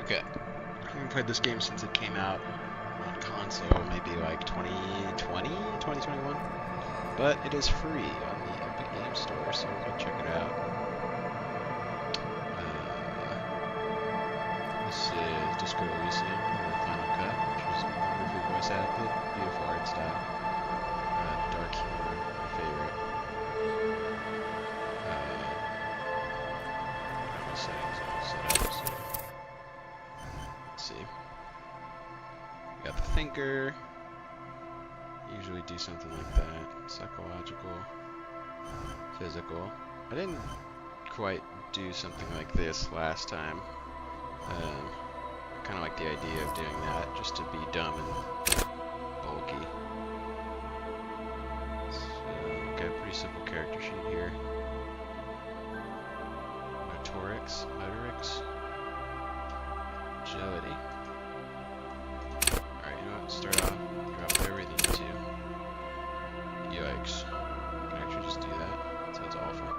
Okay. I haven't played this game since it came out on console, maybe like 2020, 2021. But it is free on the Epic Game Store, so go check it out. This is Disco Elysium, the final cut, which was wonderfully voice acted, beautiful art style, dark humor, my favorite. Got my settings all set up, so let's see. Got the thinker. Usually do something like that. Psychological, physical. I didn't quite do something like this last time. Kind of like the idea of doing that, just to be dumb and bulky. So, got a pretty simple character sheet here. Motorics, agility. Alright, you know what? Start off, drop everything to. Yikes. I can actually just do that. Sounds awful.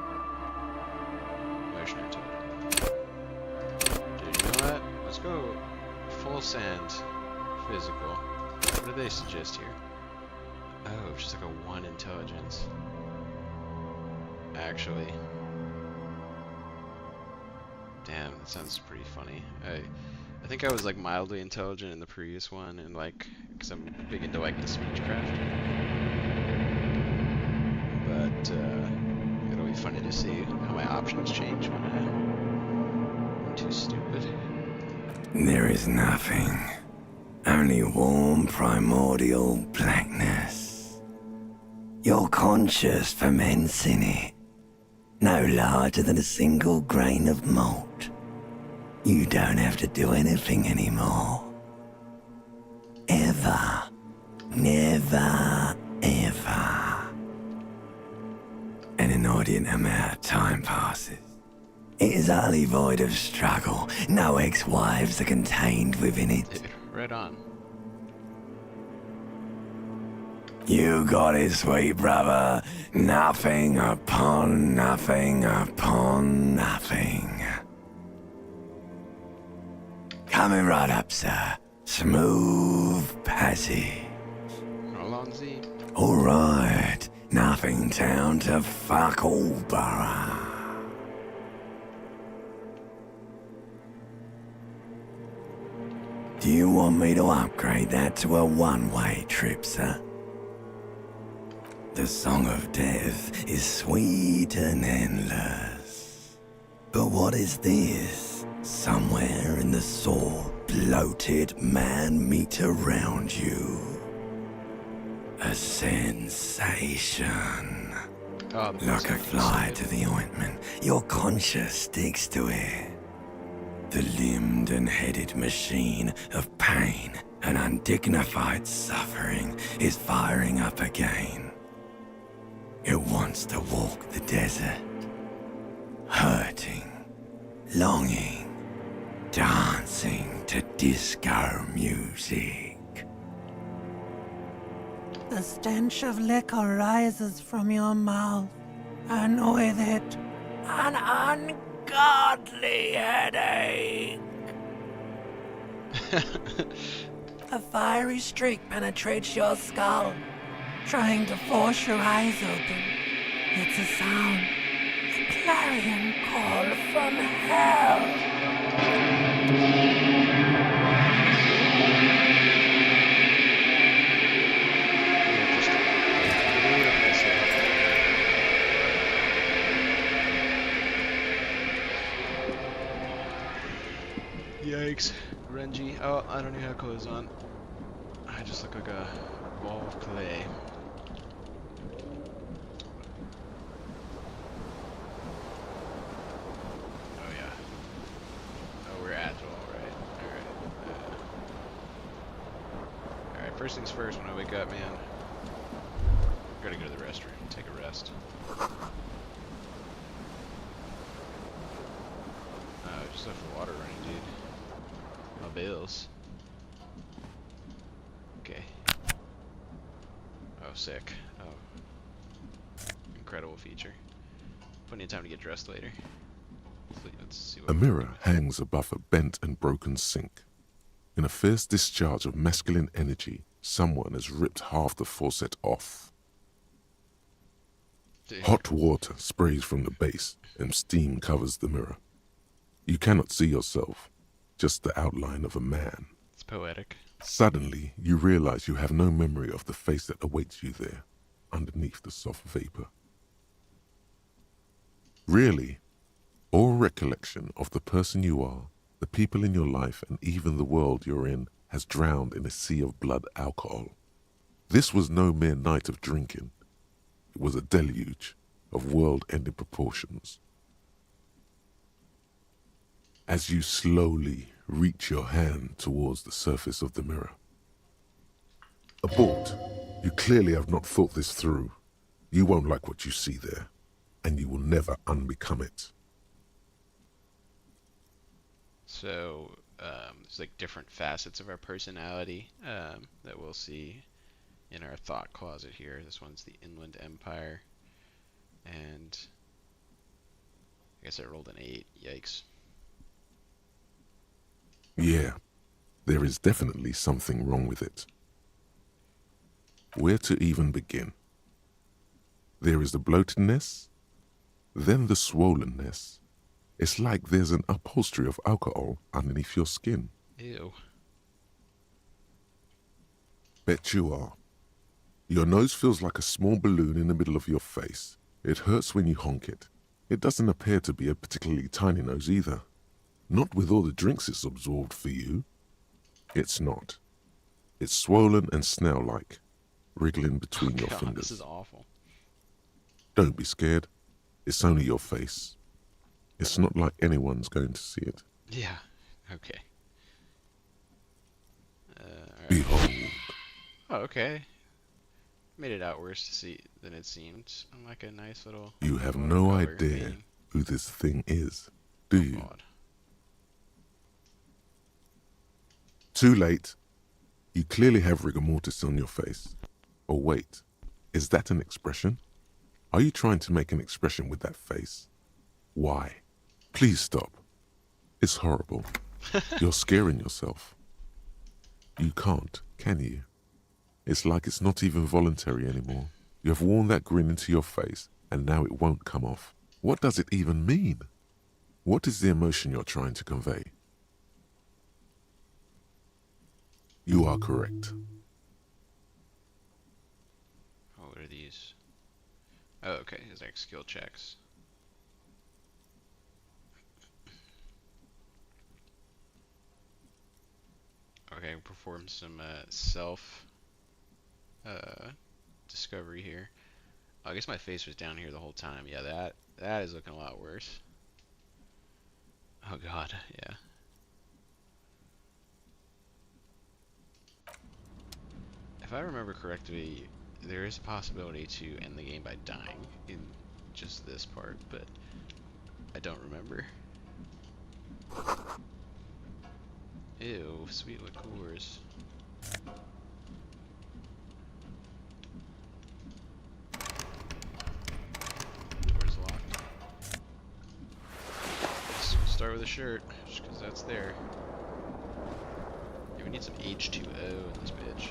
Motion intelligence. Dude, you know what? Let's go full send physical. What do they suggest here? Oh, it's just like a 1 intelligence. Actually. Damn, that sounds pretty funny. I think I was like mildly intelligent in the previous one, and like, because I'm big into like the speechcraft. But it'll be funny to see how my options change when I'm too stupid. There is nothing. Only warm primordial blackness. You're conscious ferments in it. No larger than a single grain of malt. You don't have to do anything anymore. Ever. Never, ever. An inordinate amount of time passes. It is utterly void of struggle. No ex-wives are contained within it. Dude, right on. You got it, sweet brother. Nothing upon nothing upon nothing. Coming right up, sir. Smooth passage. Roll on Z. Alright. Nothing down to fuck all borough. Do you want me to upgrade that to a one-way trip, sir? The song of death is sweet and endless. But what is this? Somewhere in the sore, bloated man meet around you. A sensation. Oh, the Like a fly to the ointment, your conscience sticks to it. The limbed and headed machine of pain and undignified suffering is firing up again. It wants to walk the desert, hurting, longing, dancing to disco music. The stench of liquor rises from your mouth, and with it, an ungodly headache. A fiery streak penetrates your skull, trying to force your eyes open. It's a sound, a clarion call from hell. Yikes. Renji. Oh, I don't even have clothes on. I just look like a ball of clay. Oh yeah. Oh, we're agile, alright. Alright, first things first, when I wake up, man, I gotta go to the restroom, take a rest. Just left the water running, dude. My bills. Okay. Oh, sick. Oh. Incredible feature. Plenty of time to get dressed later. Let's see what A we can mirror hangs above a bent and broken sink. In a fierce discharge of masculine energy, someone has ripped half the faucet off. do. Hot water sprays from the base and steam covers the mirror. You cannot see yourself, just the outline of a man. It's poetic. Suddenly, you realize you have no memory of the face that awaits you there, underneath the soft vapor. Really, all recollection of the person you are, the people in your life, and even the world you're in has drowned in a sea of blood alcohol. This was no mere night of drinking. It was a deluge of world-ending proportions. As you slowly reach your hand towards the surface of the mirror. Abort. You clearly have not thought this through. You won't like what you see there, and you will never unbecome it. So there's like different facets of our personality that we'll see in our thought closet here. This one's the Inland Empire, and I guess I rolled an 8. Yikes. Yeah, there is definitely something wrong with it. Where to even begin? There is the bloatedness, then the swollenness. It's like there's an upholstery of alcohol underneath your skin. Ew. Bet you are. Your nose feels like a small balloon in the middle of your face. It hurts when you honk it. It doesn't appear to be a particularly tiny nose either. Not with all the drinks it's absorbed for you. It's not. It's swollen and snail-like, wriggling between your God, fingers. this is awful. Don't be scared. It's only your face. It's not like anyone's going to see it. Yeah. Okay. Alright. Behold. Oh, okay. Made it out worse to see than it seemed. I'm like a nice little. You have no watercolor idea painting. who this thing is, do you? God. Too late. You clearly have rigor mortis on your face. Oh wait, is that an expression? Are you trying to make an expression with that face? Why? Please stop. It's horrible. You're scaring yourself. You can't, can you? It's like it's not even voluntary anymore. You have worn that grin into your face, and now it won't come off. What does it even mean? What is the emotion you're trying to convey? You are correct. Oh, what are these? Oh, okay. These are like skill checks. Okay, perform some self discovery here. Oh, I guess my face was down here the whole time. Yeah, that is looking a lot worse. Oh God, yeah. If I remember correctly, there is a possibility to end the game by dying in just this part, but I don't remember. Ew, sweet liqueurs. Door's locked. Let's start with a shirt, just because that's there. Yeah, we need some H2O in this bitch.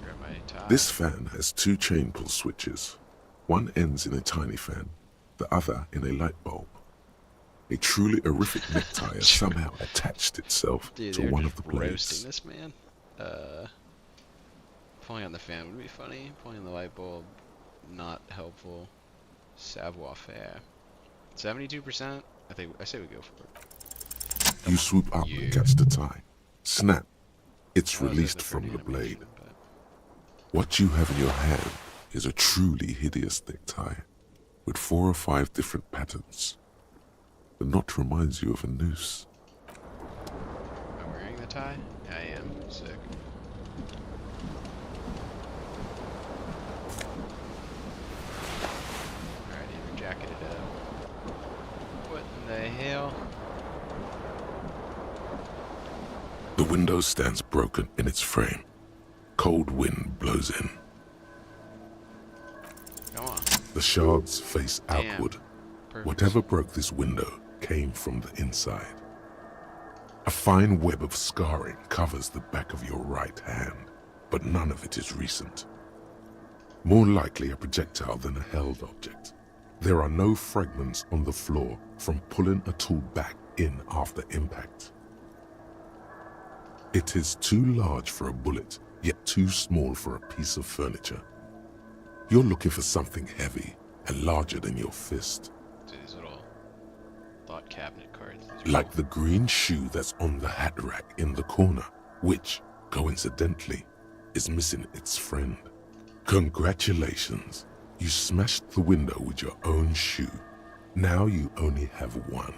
Grab my tie. This fan has 2 chain pull switches. One ends in a tiny fan, the other in a light bulb. A truly horrific necktie has somehow attached itself Dude, to they're one of just the blades. roasting this man. Pulling on the fan would be funny. Pulling on the light bulb, not helpful. Savoir faire. 72%. I say we go for it. You swoop up Yeah. and catch the tie. Snap. It's Well, it says released the from pretty the blade. animation, but- What you have in your hand is a truly hideous necktie with 4 or 5 different patterns. The knot reminds you of a noose. Am I wearing the tie? Yeah, I am. Sick. Alright, even jacketed up. What in the hell? The window stands broken in its frame. Cold wind blows in. The shards face Damn. outward. Perfect. Whatever broke this window came from the inside. A fine web of scarring covers the back of your right hand, but none of it is recent. More likely a projectile than a held object. There are no fragments on the floor from pulling a tool back in after impact. It is too large for a bullet, yet too small for a piece of furniture. You're looking for something heavy and larger than your fist. So these little thought cabinet cards. Like the green shoe that's on the hat rack in the corner, which, coincidentally, is missing its friend. Congratulations, you smashed the window with your own shoe. Now you only have one.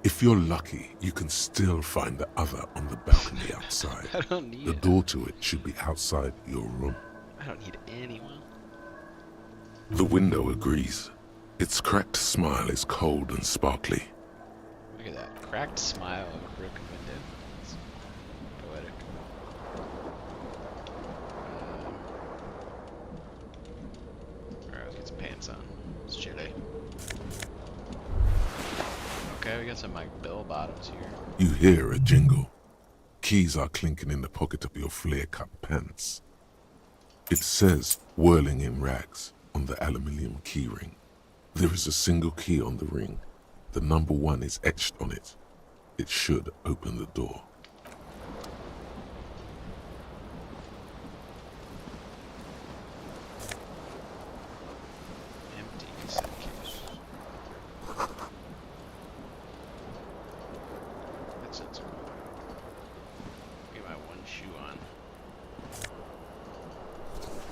If you're lucky, you can still find the other on the balcony outside. I don't need The it. door to it should be outside your room. I don't need anyone. The window agrees. Its cracked smile is cold and sparkly. Look at that. Cracked smile of a broken window. It's poetic. Alright, let's get some pants on. It's chilly. Okay, we got some like bell bottoms here. You hear a jingle. Keys are clinking in the pocket of your flare-cut pants. It says, whirling in rags, on the aluminium key ring. There is a single key on the ring. The number 1 is etched on it. It should open the door. Empty cassette case. That sounds cool. Get my one shoe on.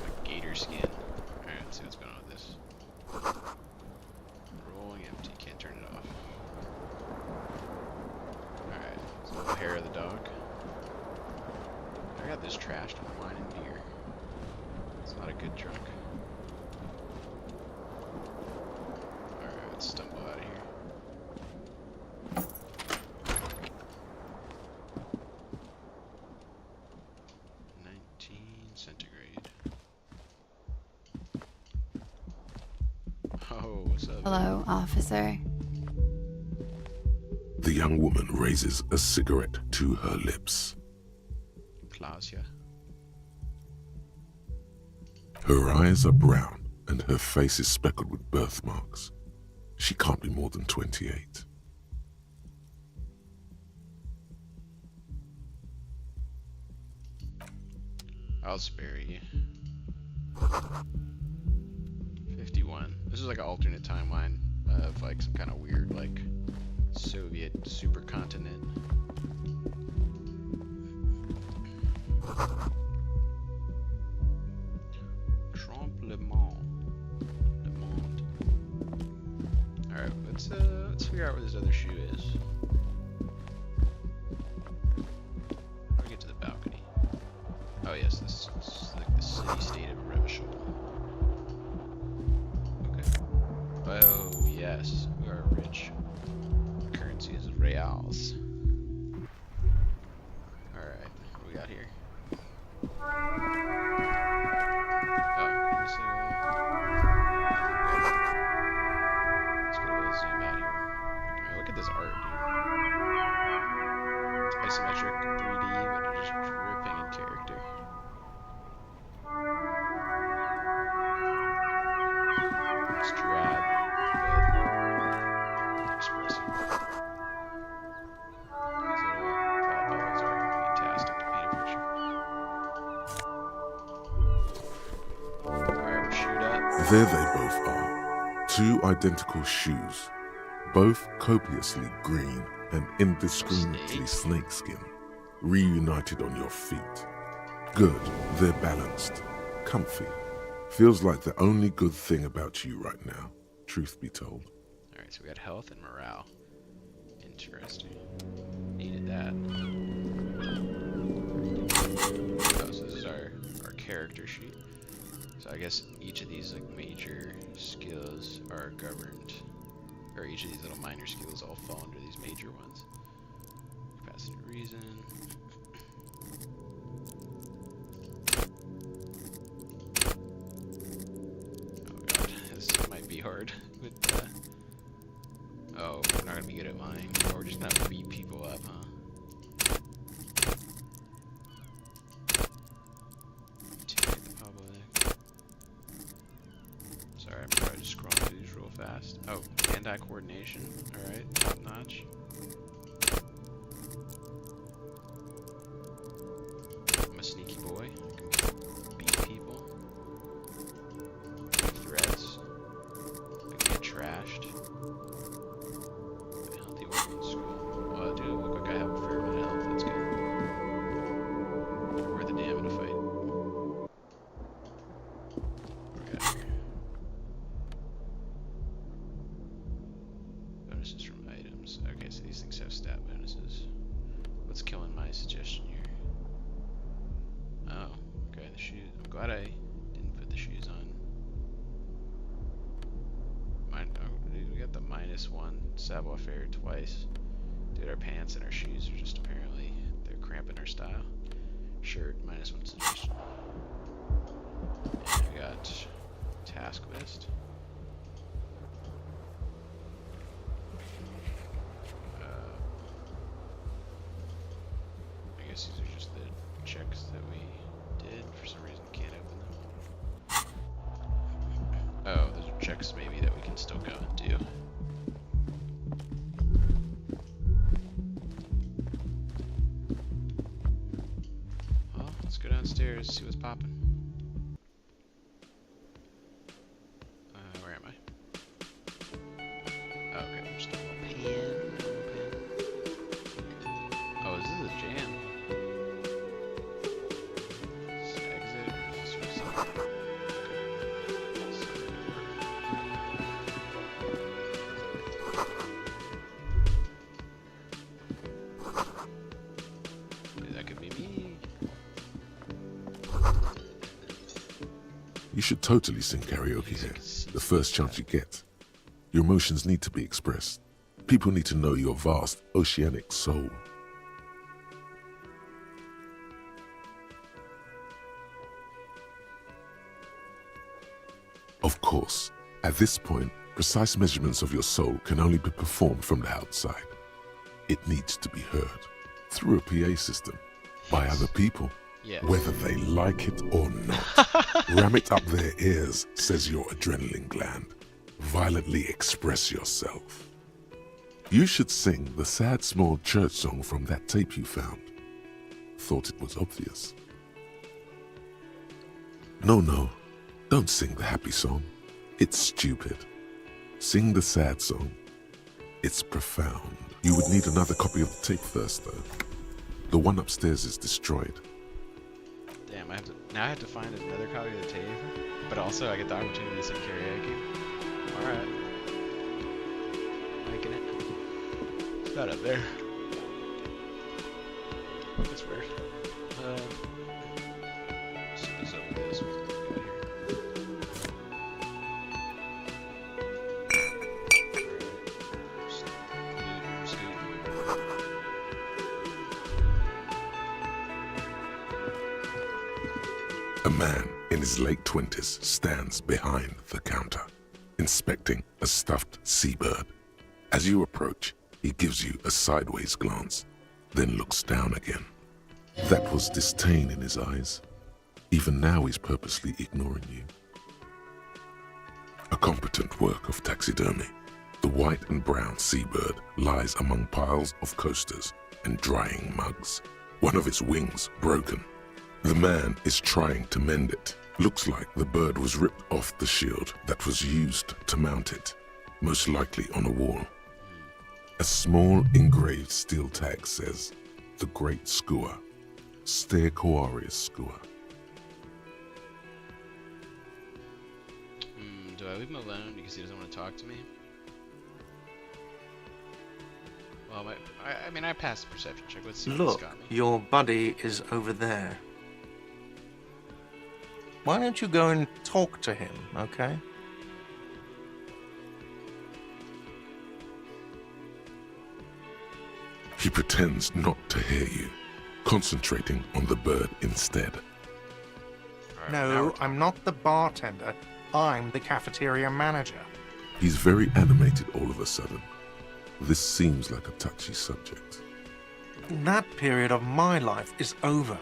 My gator skin. Alright, let's see what's going on with this. Rolling empty, can't turn it off. Alright, it's a little hair of the dog. I got this trashed with wine and beer. It's not a good drunk. Alright, let's stumble out of here. Centigrade. Oh, what's up? Hello, officer. The young woman raises a cigarette to her lips. Clausia. Her eyes are brown and her face is speckled with birthmarks. She can't be more than 28. I'll spare you. 51. This is like an alternate timeline of like some kind of weird like Soviet supercontinent. Trompe le monde. Le monde. Alright, let's figure out where this other shoe is. How do we get to the balcony? Oh yes, this is like the city-state of Revachol. Okay. Oh yes, we are rich. The currency is reals. Alright, what do we got here? Oh, let's get a little zoom out here. Alright, look at this art, dude. It's isometric 3D, but it's just dripping in character. It's drab, but expressive. These little flat bubbles are fantastic to paint a picture. Alright, we're shoot up. There they both are. 2 identical shoes, both copiously green and indiscriminately snakeskin, reunited on your feet. Good, they're balanced, comfy. Feels like the only good thing about you right now, truth be told. Alright, so we got health and morale. Interesting. Needed that. Oh, so this is our character sheet. So I guess each of these like major skills are governed, or each of these little minor skills all fall under these major ones. Capacity to reason. Oh god, this might be hard with. Oh, we're not gonna be good at mine. Or we're just gonna beat people up, huh? Intimidate the public. Sorry, I'm probably just scrolling through these real fast. Oh, hand-eye coordination. All right, top notch. I'm a sneaky boy. I can beat people. Make threats. I can get trashed. Healthy weapons. Cool. Well, dude, look like I have a fair amount of health. That's good. Worth the damn in a fight. Okay. Bonuses from items. Okay, so these things have stat bonuses. What's killing my suggestion here? Oh, okay, the shoes. I'm glad I didn't put the shoes on. We got the -1 savoir-faire twice. Dude, our pants and our shoes are just apparently, they're cramping our style. Shirt, -1 suggestion. And we got task list. I guess these are just the checks that we did. For some reason, can't open them. Oh, those are checks maybe that we can still go and do. Well, let's go downstairs, see what's popping. Where am I? Oh, okay, I'm still a pen. Oh, is this a jam? Is this exit or is this suicide? That could be me. You should totally sing karaoke here, the first chance you get. Your emotions need to be expressed. People need to know your vast, oceanic soul. Of course, at this point, precise measurements of your soul can only be performed from the outside. It needs to be heard through a PA system by other people, Yes. whether they like it or not. Ram it up their ears, says your adrenaline gland. Violently express yourself. You should sing the sad small church song from that tape you found. Thought it was obvious. No, don't sing the happy song. It's stupid. Sing the sad song. It's profound. You would need another copy of the tape first, though. The one upstairs is destroyed. Damn, I have to find another copy of the tape, but also I get the opportunity to sing karaoke. Alright. Making it. It's not up there. That's weird. So this over this. What's going on here? Alright. Scoot. A man in his late 20s stands behind the counter, inspecting a stuffed seabird. As you approach, he gives you a sideways glance, then looks down again. That was disdain in his eyes. Even now he's purposely ignoring you. A competent work of taxidermy. The white and brown seabird lies among piles of coasters and drying mugs. One of its wings broken. The man is trying to mend it. Looks like the bird was ripped off the shield that was used to mount it, most likely on a wall. A small engraved steel tag says, "The Great Skua, Ste Koarius Skua." Do I leave him alone because he doesn't want to talk to me? Well, I passed the perception check. Let's see what Look, got me. your buddy is over there. Why don't you go and talk to him, okay? He pretends not to hear you, concentrating on the bird instead. All right, now No, we're talking. I'm not the bartender. I'm the cafeteria manager. He's very animated all of a sudden. This seems like a touchy subject. That period of my life is over.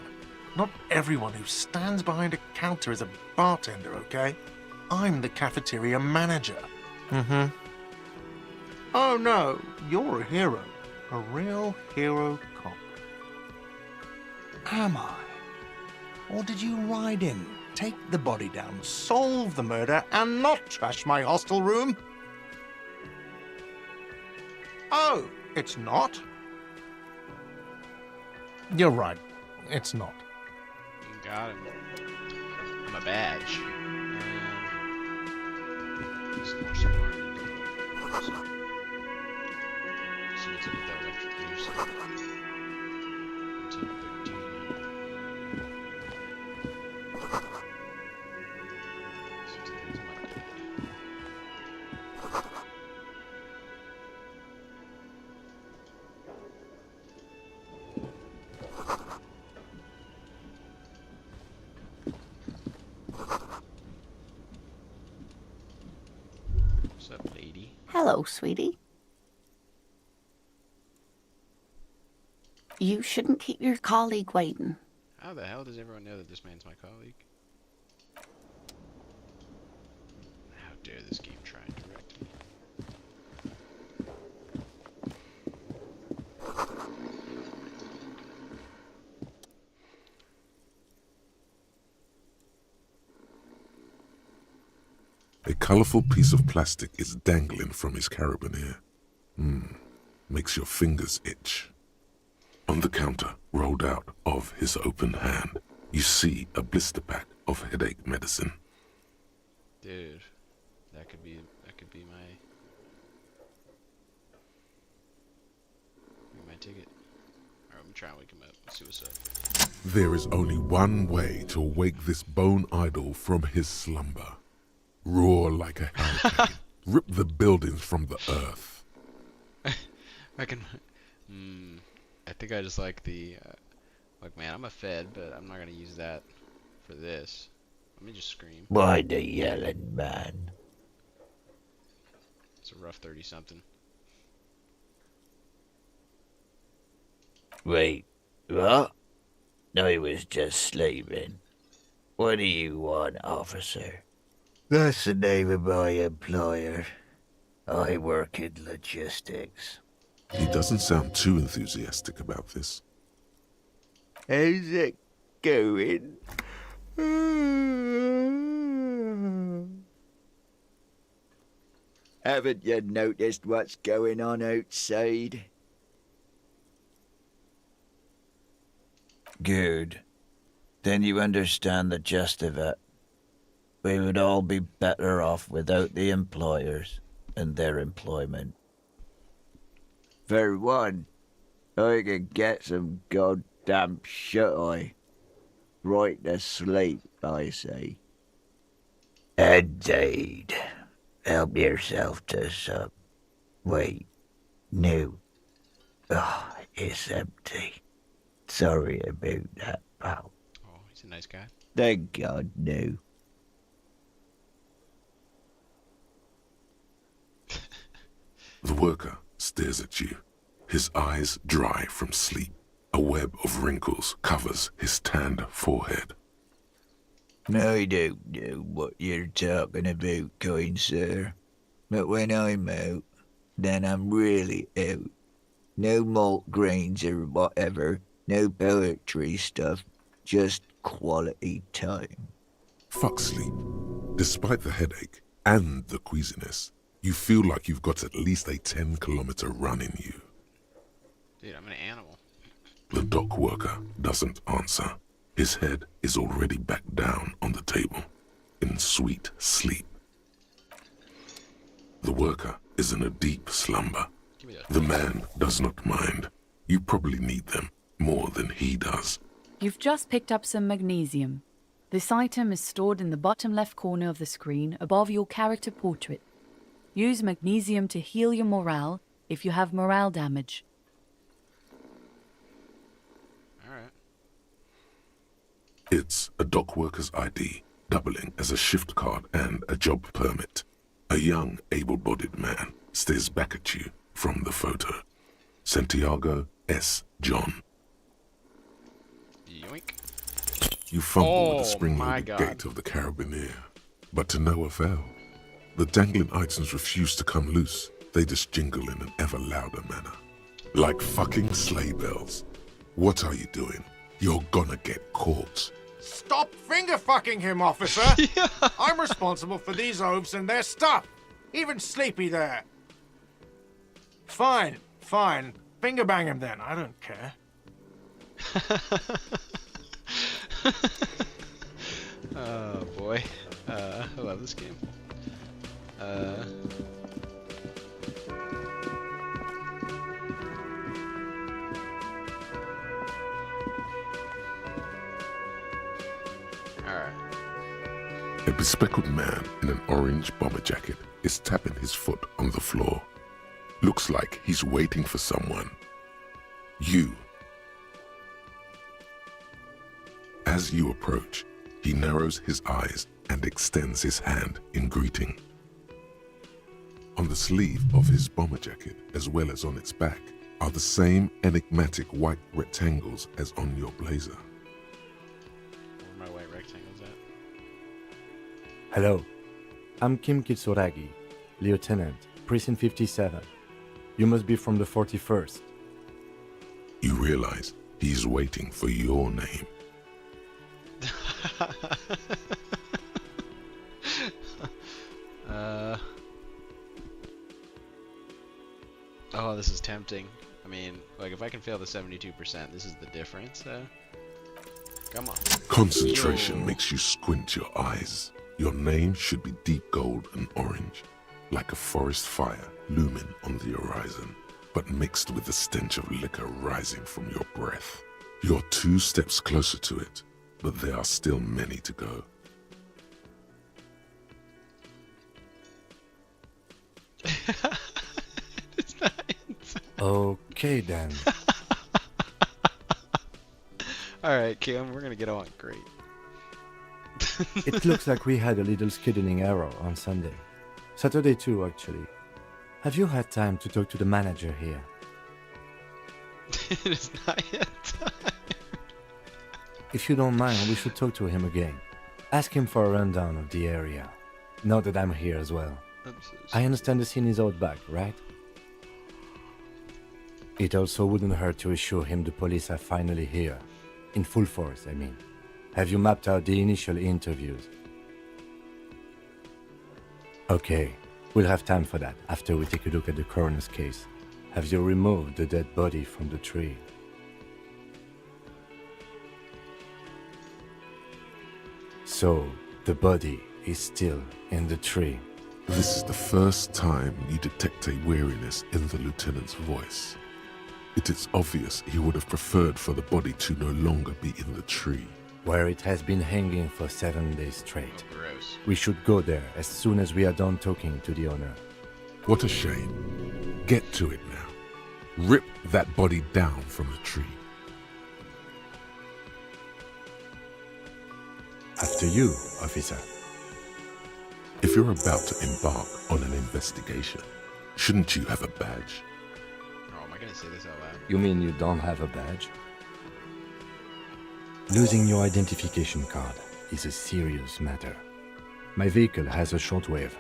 Not everyone who stands behind a counter is a bartender, okay? I'm the cafeteria manager. Mm-hmm. Oh no, you're a hero. A real hero cop. Am I? Or did you ride in, take the body down, solve the murder, and not trash my hostel room? Oh, it's not? You're right. It's not. Got him. I'm a badge. It's more smart. So what's it with that electrocution? Until 13. So today's Monday. What's up, lady? Hello, sweetie. You shouldn't keep your colleague waiting. How the hell does everyone know that this man's my colleague? How dare this game try and direct me? A colorful piece of plastic is dangling from his carabiner. Makes your fingers itch. On the counter, rolled out of his open hand, you see a blister pack of headache medicine. Dude, that could be my ticket. Alright, I'm trying to wake him up. Let's see what's up. There is only one way to wake this bone idol from his slumber. Roar like a hurricane. Rip the buildings from the earth. I can. I think I just like the. Like, man, I'm a Fed, but I'm not gonna use that for this. Let me just scream. Why the yelling, man? It's a rough 30-something. Wait, what? I was just sleeping. What do you want, officer? That's the name of my employer. I work in logistics. He doesn't sound too enthusiastic about this. How's it going? Haven't you noticed what's going on outside? Good. Then you understand the gist of it. We would all be better off without the employers and their employment. For one, I can get some goddamn shut-eye. Right to sleep, I say. Indeed. Help yourself to some. Wait. No. Oh, it's empty. Sorry about that, pal. Oh, he's a nice guy. Thank God, no. The worker stares at you, his eyes dry from sleep. A web of wrinkles covers his tanned forehead. I don't know what you're talking about, kind sir. But when I'm out, then I'm really out. No malt grains or whatever, no poetry stuff, just quality time. Fuck sleep. Despite the headache and the queasiness, you feel like you've got at least a 10-kilometer run in you. Dude, I'm an animal. The dock worker doesn't answer. His head is already back down on the table, in sweet sleep. The worker is in a deep slumber. Give me that. The man does not mind. You probably need them more than he does. You've just picked up some magnesium. This item is stored in the bottom left corner of the screen above your character portrait. Use magnesium to heal your morale if you have morale damage. Alright. It's a dock worker's ID, doubling as a shift card and a job permit. A young, able-bodied man stares back at you from the photo. Santiago S. John. Yoink. You fumble with Oh the my spring-loaded God. gate of the carabiner, but to no avail. The dangling items refuse to come loose. They just jingle in an ever louder manner. Like fucking sleigh bells. What are you doing? You're gonna get caught. Stop finger-fucking him, officer! I'm responsible for these oafs and their stuff. Even Sleepy there. Fine, fine. Finger bang him then. I don't care. Oh boy. I love this game. Alright. A bespectacled man in an orange bomber jacket is tapping his foot on the floor. Looks like he's waiting for someone. You. As you approach, he narrows his eyes and extends his hand in greeting. On the sleeve of his bomber jacket, as well as on its back, are the same enigmatic white rectangles as on your blazer. Where are my white rectangles at? Hello, I'm Kim Kitsuragi, Lieutenant, Precinct 57. You must be from the 41st. You realize he's waiting for your name. Oh, this is tempting. I mean, like, if I can fail the 72%, this is the difference, Come on. Concentration Yo. makes you squint your eyes. Your name should be deep gold and orange, like a forest fire looming on the horizon, but mixed with the stench of liquor rising from your breath. You're 2 steps closer to it, but there are still many to go. It's not insane. Okay then. Alright, Kim, we're gonna get on great. It looks like we had a little scheduling error on Sunday. Saturday too, actually. Have you had time to talk to the manager here? It is not yet time. If you don't mind, we should talk to him again. Ask him for a rundown of the area. Now that I'm here as well. I'm so I sorry. understand the scene is out back, right? It also wouldn't hurt to assure him the police are finally here. In full force, I mean. Have you mapped out the initial interviews? Okay, we'll have time for that after we take a look at the coroner's case. Have you removed the dead body from the tree? So, the body is still in the tree. This is the first time you detect a weariness in the lieutenant's voice. It is obvious he would have preferred for the body to no longer be in the tree. Where it has been hanging for 7 days straight. Gross. We should go there as soon as we are done talking to the owner. What a shame. Get to it now. Rip that body down from the tree. After you, officer. If you're about to embark on an investigation, shouldn't you have a badge? Oh, am I gonna say this out loud? You mean you don't have a badge? Losing your identification card is a serious matter. My vehicle has a shortwave.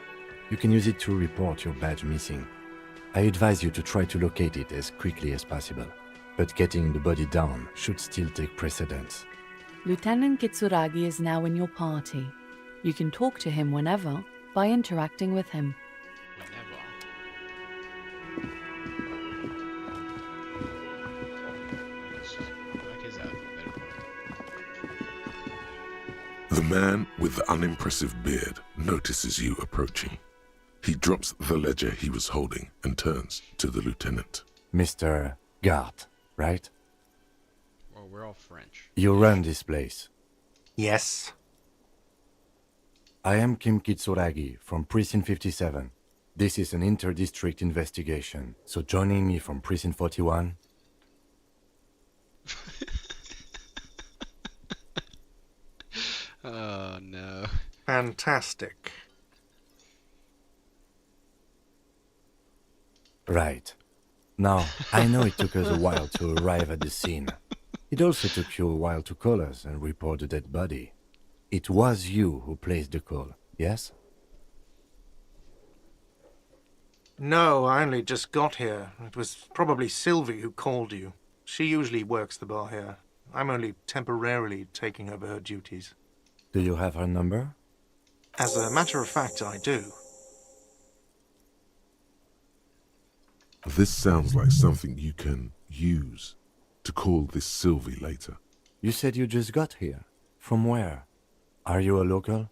You can use it to report your badge missing. I advise you to try to locate it as quickly as possible, but getting the body down should still take precedence. Lieutenant Kitsuragi is now in your party. You can talk to him whenever by interacting with him. Whenever. Whack his out. The man with the unimpressive beard notices you approaching. He drops the ledger he was holding and turns to the lieutenant. Mr. Gart, right? Well, we're all French. You run this place. Yes. I am Kim Kitsuragi from Precinct 57. This is an inter-district investigation, so joining me from Precinct 41... Oh no. Fantastic. Right. Now, I know it took us a while to arrive at the scene. It also took you a while to call us and report the dead body. It was you who placed the call, yes? No, I only just got here. It was probably Sylvie who called you. She usually works the bar here. I'm only temporarily taking over her duties. Do you have her number? As a matter of fact, I do. This sounds like something you can use to call this Sylvie later. You said you just got here. From where? Are you a local?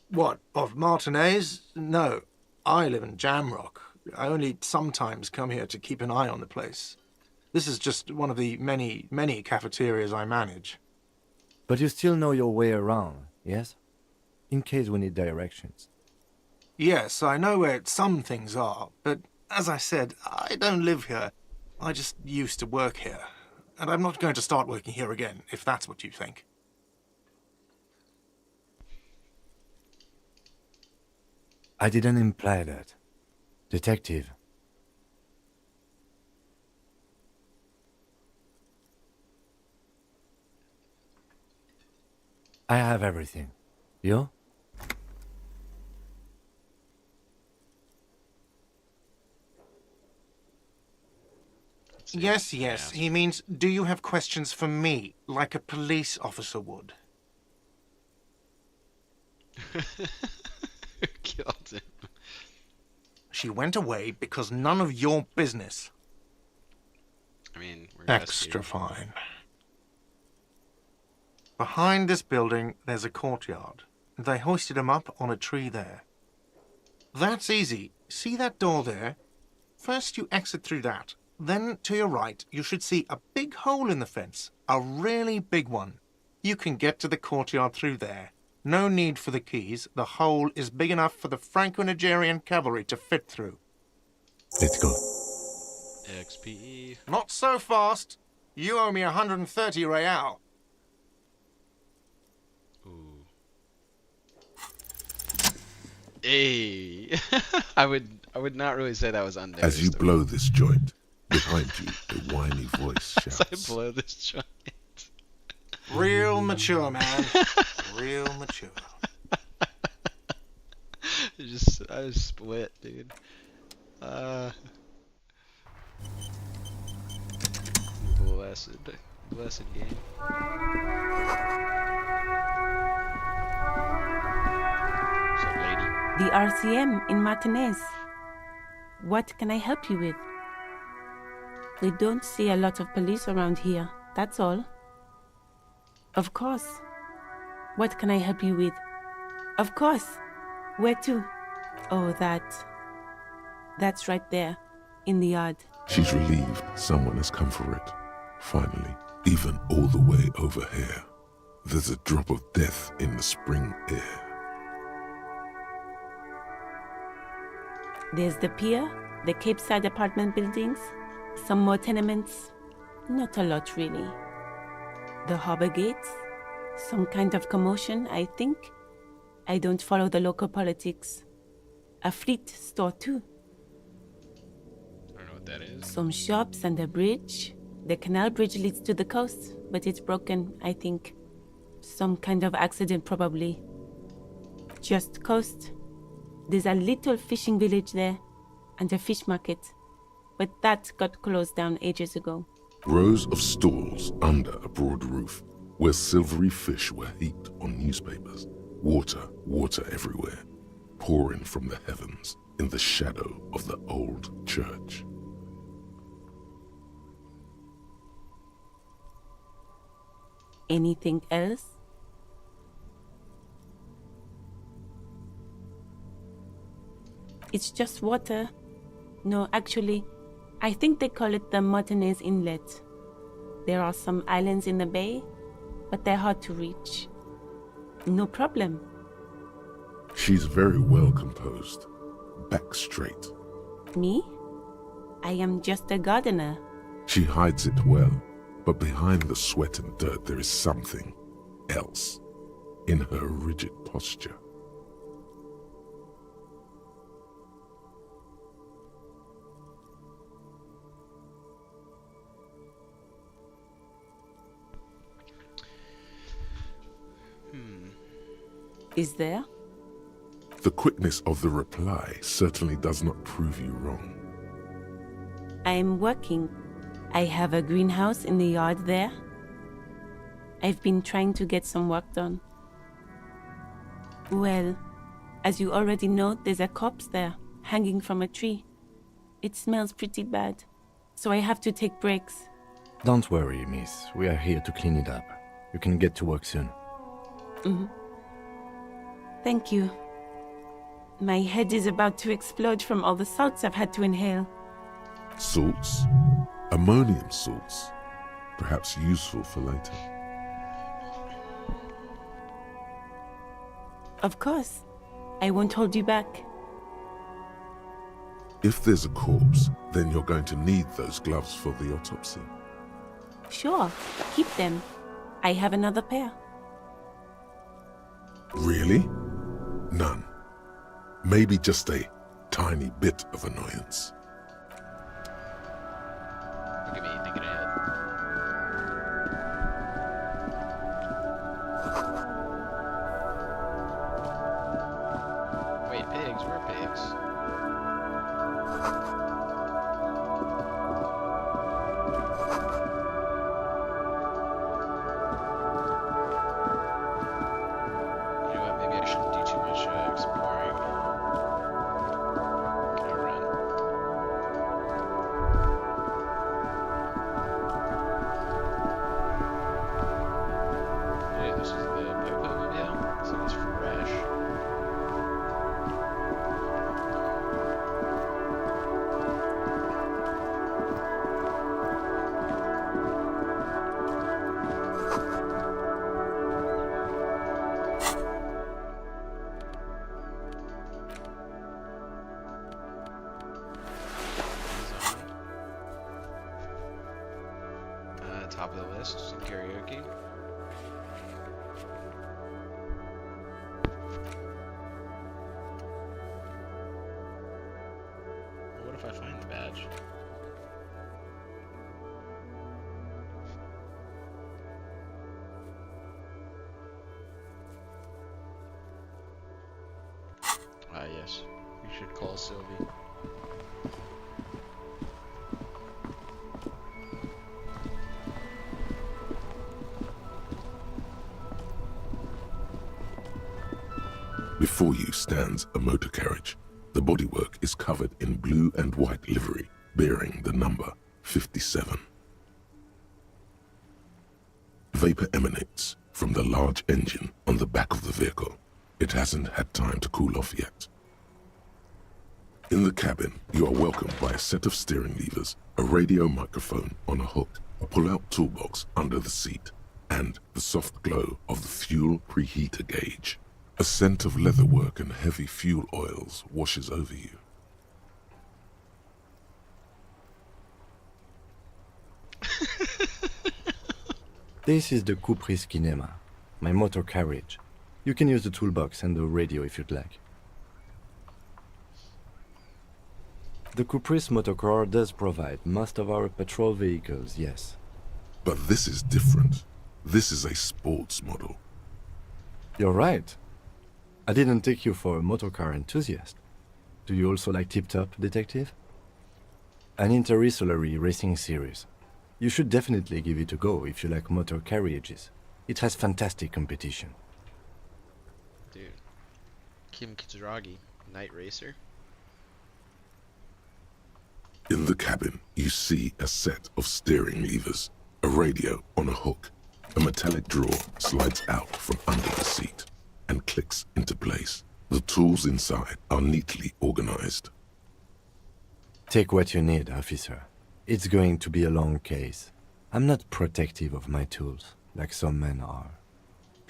What, of Martinez? No, I live in Jamrock. I only sometimes come here to keep an eye on the place. This is just one of the many, many cafeterias I manage. But you still know your way around, yes? In case we need directions. Yes, I know where some things are, but as I said, I don't live here. I just used to work here. And I'm not going to start working here again, if that's what you think. I didn't imply that. Detective. I have everything. You? Yes, yes. He means, do you have questions for me, like a police officer would? Killed him. She went away because none of your business. I mean, we're Extra fine. Behind this building, there's a courtyard. They hoisted him up on a tree there. That's easy. See that door there? First you exit through that. Then, to your right, you should see a big hole in the fence. A really big one. You can get to the courtyard through there. No need for the keys. The hole is big enough for the Franco-Nigerian cavalry to fit through. Let's go. XPE. Not so fast. You owe me 130 real. Ooh. Hey. I would not really say that was under. As you blow this joint, behind you, a whiny voice As I shouts. blow this joint. Real mature, man. Real mature. I just split, dude. Blessed game. What's up, lady? The RCM in Martinez. What can I help you with? We don't see a lot of police around here, that's all. Of course. What can I help you with? Of course. Where to? Oh, that's right there, in the yard. She's relieved someone has come for it. Finally, even all the way over here, there's a drop of death in the spring air. There's the pier, the Cape Side apartment buildings, some more tenements. Not a lot, really. The harbor gates, some kind of commotion, I think. I don't follow the local politics. A fleet store, too. I don't know what that is. Some shops and a bridge. The canal bridge leads to the coast, but it's broken, I think. Some kind of accident, probably. Just coast. There's a little fishing village there, and a fish market. But that got closed down ages ago. Rows of stalls under a broad roof, where silvery fish were heaped on newspapers. Water everywhere, pouring from the heavens in the shadow of the old church. Anything else? It's just water. No, actually, I think they call it the Martinez Inlet. There are some islands in the bay, but they're hard to reach. No problem. She's very well composed, back straight. Me? I am just a gardener. She hides it well, but behind the sweat and dirt there is something else in her rigid posture. Is there? The quickness of the reply certainly does not prove you wrong. I'm working. I have a greenhouse in the yard there. I've been trying to get some work done. Well, as you already know, there's a corpse there, hanging from a tree. It smells pretty bad, so I have to take breaks. Don't worry, miss. We are here to clean it up. You can get to work soon. Thank you. My head is about to explode from all the salts I've had to inhale. Salts? Ammonium salts. Perhaps useful for later. Of course. I won't hold you back. If there's a corpse, then you're going to need those gloves for the autopsy. Sure, keep them. I have another pair. Really? None. Maybe just a tiny bit of annoyance. Look at me thinking ahead. Wait, pigs? Where are pigs? You know what? Maybe I shouldn't do too much exploring. Can I run? Yeah, this is the Popo Mobile. So it's fresh. Top of the list, some karaoke. What if I find the badge? Ah, yes. We should call Sylvie. Before you stands a motor carriage. The bodywork is covered in blue and white livery, bearing the number 57. Vapor emanates from the large engine on the back of the vehicle. It hasn't had time to cool off yet. In the cabin, you are welcomed by a set of steering levers, a radio microphone on a hook, a pull-out toolbox under the seat, and the soft glow of the fuel preheater gauge. A scent of leatherwork and heavy fuel oils washes over you. This is the Kupris Kinema, my motor carriage. You can use the toolbox and the radio if you'd like. The Kupris motorcar does provide most of our patrol vehicles, yes. But this is different. This is a sports model. You're right. I didn't take you for a motorcar enthusiast. Do you also like Tip Top, Detective? An interstellary racing series. You should definitely give it a go if you like motor carriages. It has fantastic competition. Dude. Kim Kitsuragi, Night Racer. In the cabin, you see a set of steering levers, a radio on a hook. A metallic drawer slides out from under the seat and clicks into place. The tools inside are neatly organized. Take what you need, officer. It's going to be a long case. I'm not protective of my tools, like some men are.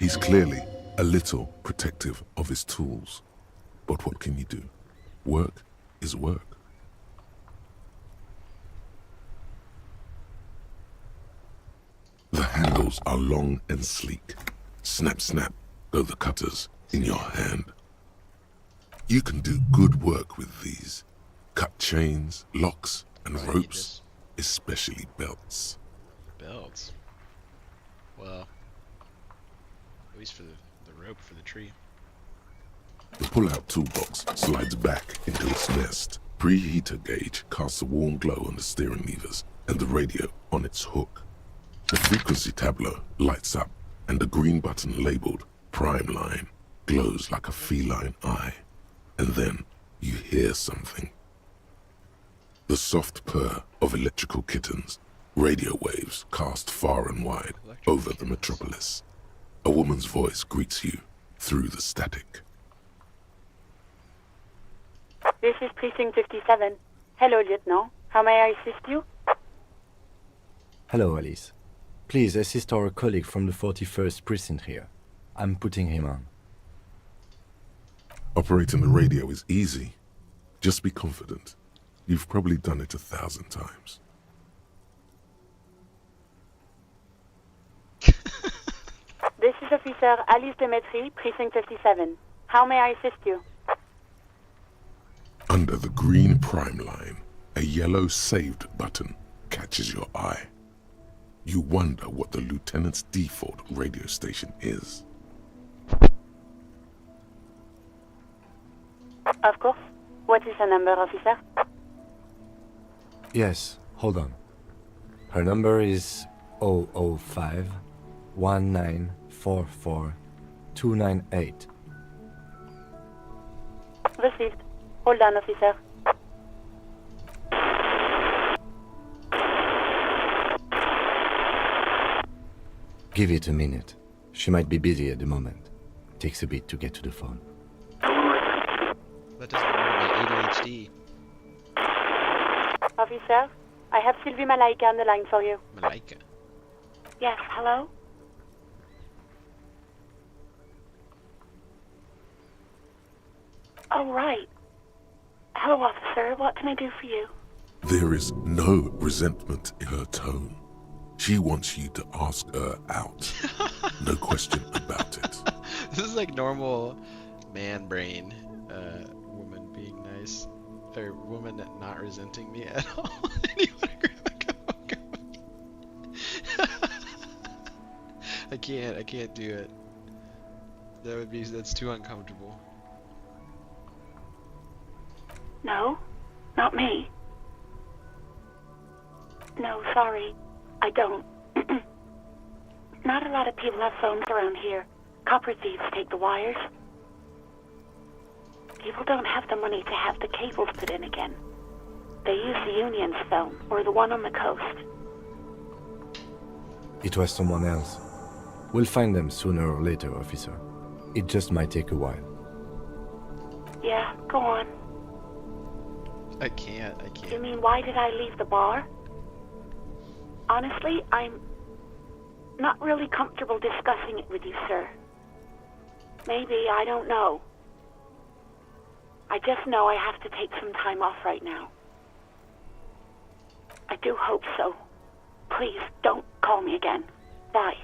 He's clearly a little protective of his tools. But what can you do? Work is work. The handles are long and sleek. Snap, snap go the cutters in your hand. You can do good work with these. Cut chains, locks, and Oh, I need ropes, especially belts. Belts. Well, at least for the rope for the tree. The pull-out toolbox slides back into its nest. Preheater gauge casts a warm glow on the steering levers and the radio on its hook. The frequency tableau lights up and the green button labeled Prime Line glows like a feline eye. And then you hear something. The soft purr of electrical kittens, radio waves cast far and wide over the metropolis. A woman's voice greets you through the static. This is Precinct 57. Hello, Lieutenant. How may I assist you? Hello, Alice. Please assist our colleague from the 41st Precinct here. I'm putting him on. Operating the radio is easy. Just be confident. You've probably done it 1,000 times. This is Officer Alice Demetri, Precinct 57. How may I assist you? Under the green Prime Line, a yellow saved button catches your eye. You wonder what the lieutenant's default radio station is. Of course. What is the number, officer? Yes, hold on. Her number is 005 1944 298. Received. Hold on, officer. Give it a minute. She might be busy at the moment. Takes a bit to get to the phone. That doesn't work my ADHD. Officer, I have Sylvie Malaika on the line for you. Malaika. Yes, hello? Oh, right. Hello, officer. What can I do for you? There is no resentment in her tone. She wants you to ask her out. No question about it. This is like normal man brain. Woman being nice. Or woman not resenting me at all. Anyone grab a cup of coffee? I can't do it. That's too uncomfortable. No, not me. No, sorry. I don't. Not a lot of people have phones around here. Copper thieves take the wires. People don't have the money to have the cables put in again. They use the Union's phone, or the one on the coast. It was someone else. We'll find them sooner or later, officer. It just might take a while. Yeah, go on. I can't. You mean, why did I leave the bar? Honestly, I'm not really comfortable discussing it with you, sir. Maybe, I don't know. I just know I have to take some time off right now. I do hope so. Please, don't call me again. Bye.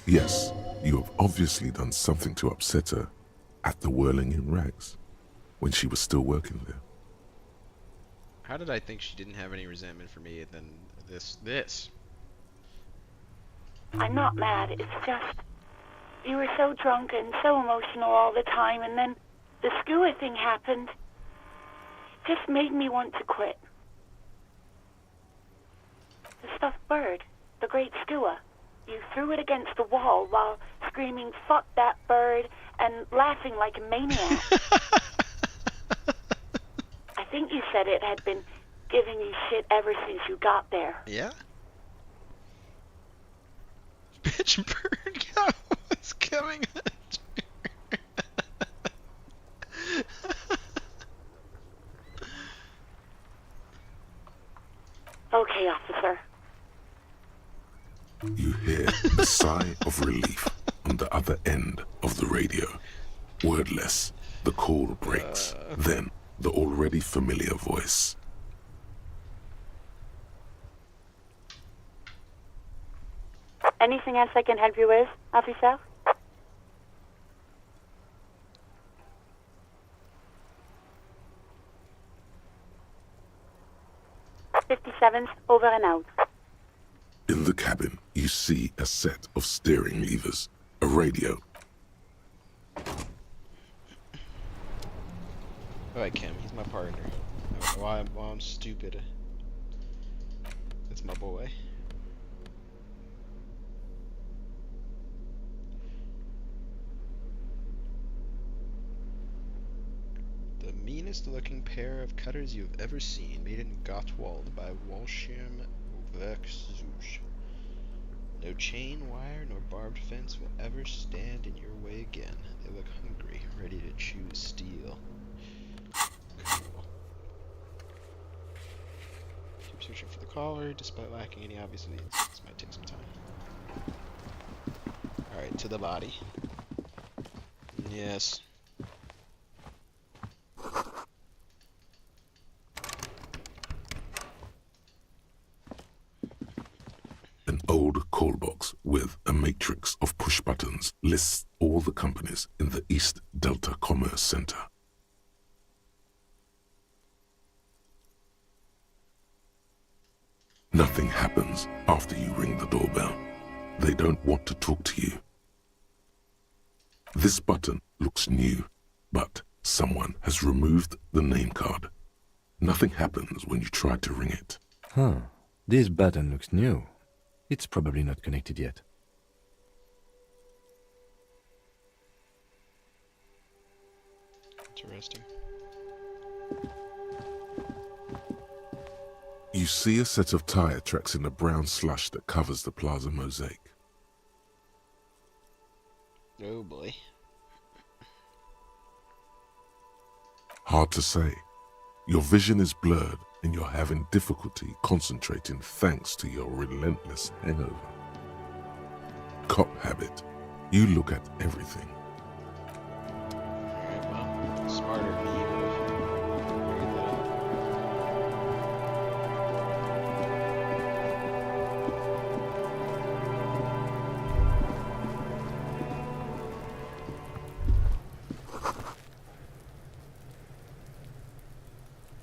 Yes, you have obviously done something to upset her at the Whirling in Rags when she was still working there. How did I think she didn't have any resentment for me than this? I'm not mad, it's just... You were so drunk and so emotional all the time, and then the skua thing happened. It just made me want to quit. The stuffed bird, the great skua. You threw it against the wall while screaming, "Fuck that bird," and laughing like a maniac. I think you said it had been giving you shit ever since you got there. Yeah? Bitch bird cow was coming at you. Okay, officer. You hear the sigh of relief on the other end of the radio. Wordless, the call breaks. Then, the already familiar voice. Anything else I can help you with, officer? 57's over and out. In the cabin, you see a set of steering levers, a radio, Alright, Kim, he's my partner. Why I'm stupid. That's my boy. The meanest looking pair of cutters you've ever seen, made in Gottwald by Walsham Werkzeuge. No chain, wire, nor barbed fence will ever stand in your way again. They look hungry, ready to chew steel. Cool. Keep searching for the collar, despite lacking any obvious leads. This might take some time. Alright, to the body. Yes. An old call box with a matrix of push buttons lists all the companies in the East Delta Commerce Center. Nothing happens after you ring the doorbell. They don't want to talk to you. This button looks new, but someone has removed the name card. Nothing happens when you try to ring it. Huh. This button looks new. It's probably not connected yet. Interesting. You see a set of tire tracks in the brown slush that covers the plaza mosaic. Oh boy. Hard to say. Your vision is blurred and you're having difficulty concentrating thanks to your relentless hangover. Cop habit. You look at everything. Alright, well, smarter than me would have figured that out.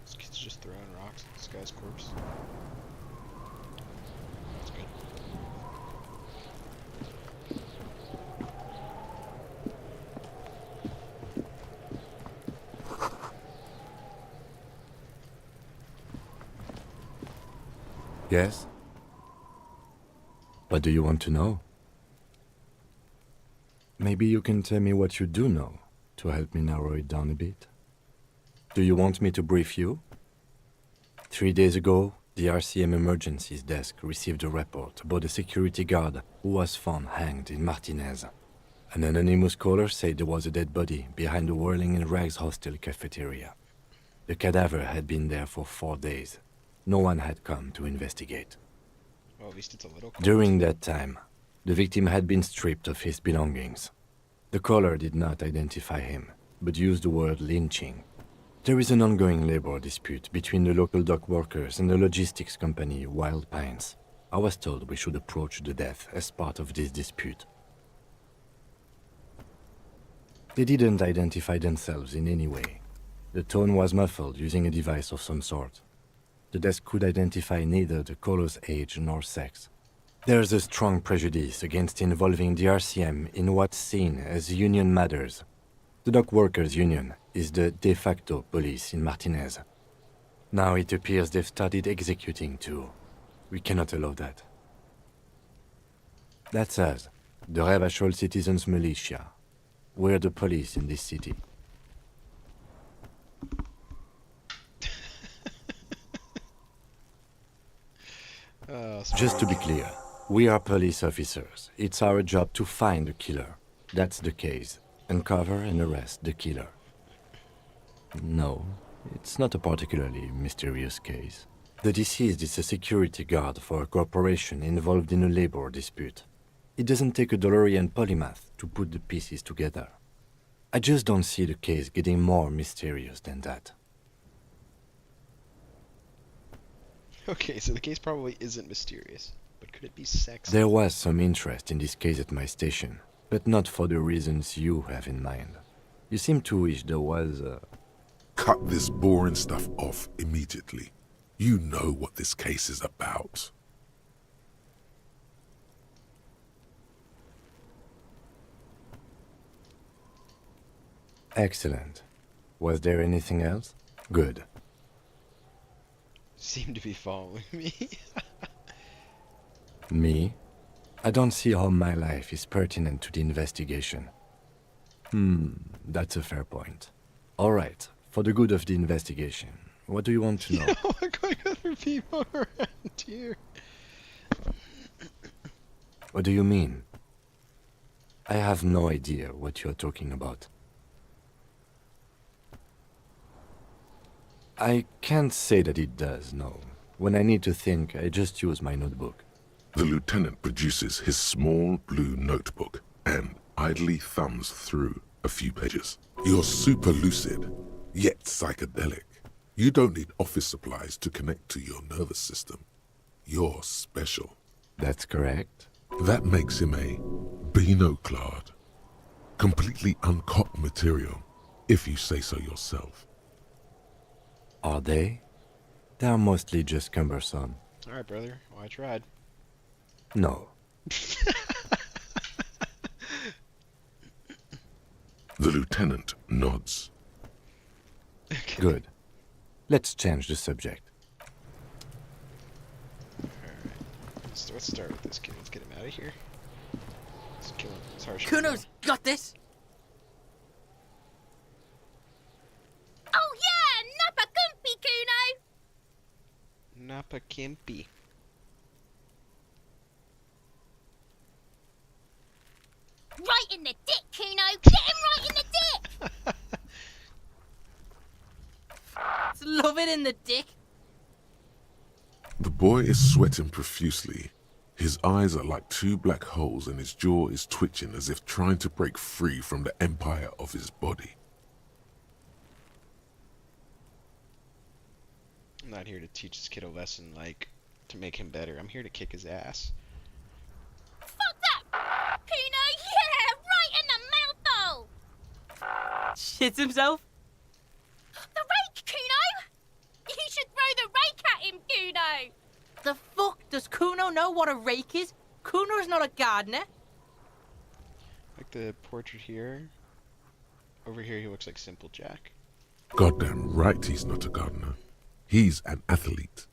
This kid's just throwing rocks at this guy's corpse. That's good. Yes? What do you want to know? Maybe you can tell me what you do know to help me narrow it down a bit. Do you want me to brief you? 3 days ago, the RCM Emergencies Desk received a report about a security guard who was found hanged in Martinez. An anonymous caller said there was a dead body behind the Whirling in Rags hostel cafeteria. The cadaver had been there for 4 days. No one had come to investigate. Well, at least it's a little cold. During that time, the victim had been stripped of his belongings. The caller did not identify him, but used the word lynching. There is an ongoing labor dispute between the local dock workers and the logistics company Wild Pines. I was told we should approach the death as part of this dispute. They didn't identify themselves in any way. The tone was muffled using a device of some sort. The desk could identify neither the caller's age nor sex. There's a strong prejudice against involving the RCM in what's seen as union matters. The dock workers' union is the de facto police in Martinez. Now it appears they've started executing too. We cannot allow that. That's us, the Revachol Citizens Militia. We're the police in this city. Just to be clear, we are police officers. It's our job to find the killer. That's the case. Uncover and arrest the killer. No, it's not a particularly mysterious case. The deceased is a security guard for a corporation involved in a labor dispute. It doesn't take a DeLorean polymath to put the pieces together. I just don't see the case getting more mysterious than that. Okay, so the case probably isn't mysterious, but could it be sexy? There was some interest in this case at my station, but not for the reasons you have in mind. You seem to wish there was a... Cut this boring stuff off immediately. You know what this case is about. Excellent. Was there anything else? Good. Seem to be following me. Me? I don't see how my life is pertinent to the investigation. That's a fair point. All right, for the good of the investigation, what do you want to know? Look like other people around here. What do you mean? I have no idea what you're talking about. I can't say that it does, no. When I need to think, I just use my notebook. The lieutenant produces his small blue notebook and idly thumbs through a few pages. You're super lucid, yet psychedelic. You don't need office supplies to connect to your nervous system. You're special. That's correct. That makes him a binoclad. Completely uncocked material, if you say so yourself. Are they? They're mostly just cumbersome. Alright, brother. Well, I tried. No. The lieutenant nods. Okay. Good. Let's change the subject. Alright. Let's start with this kid. Let's get him out of here. Let's kill him. It's harsh. Kuno's got this. Oh yeah, Napa Gumpy, Kuno! Napa Kimpy. Right in the dick, Kuno! Get him right in the dick! Love it in the dick. The boy is sweating profusely. His eyes are like two black holes and his jaw is twitching as if trying to break free from the empire of his body. I'm not here to teach this kid a lesson, like, to make him better. I'm here to kick his ass. Fuck that! Kuno, yeah! Right in the mouthhole! Shits himself. The rake, Kuno! You should throw the rake at him, Kuno! The fuck? Does Kuno know what a rake is? Kuno's not a gardener. Like the portrait here. Over here, he looks like Simple Jack. Goddamn right he's not a gardener. He's an athlete.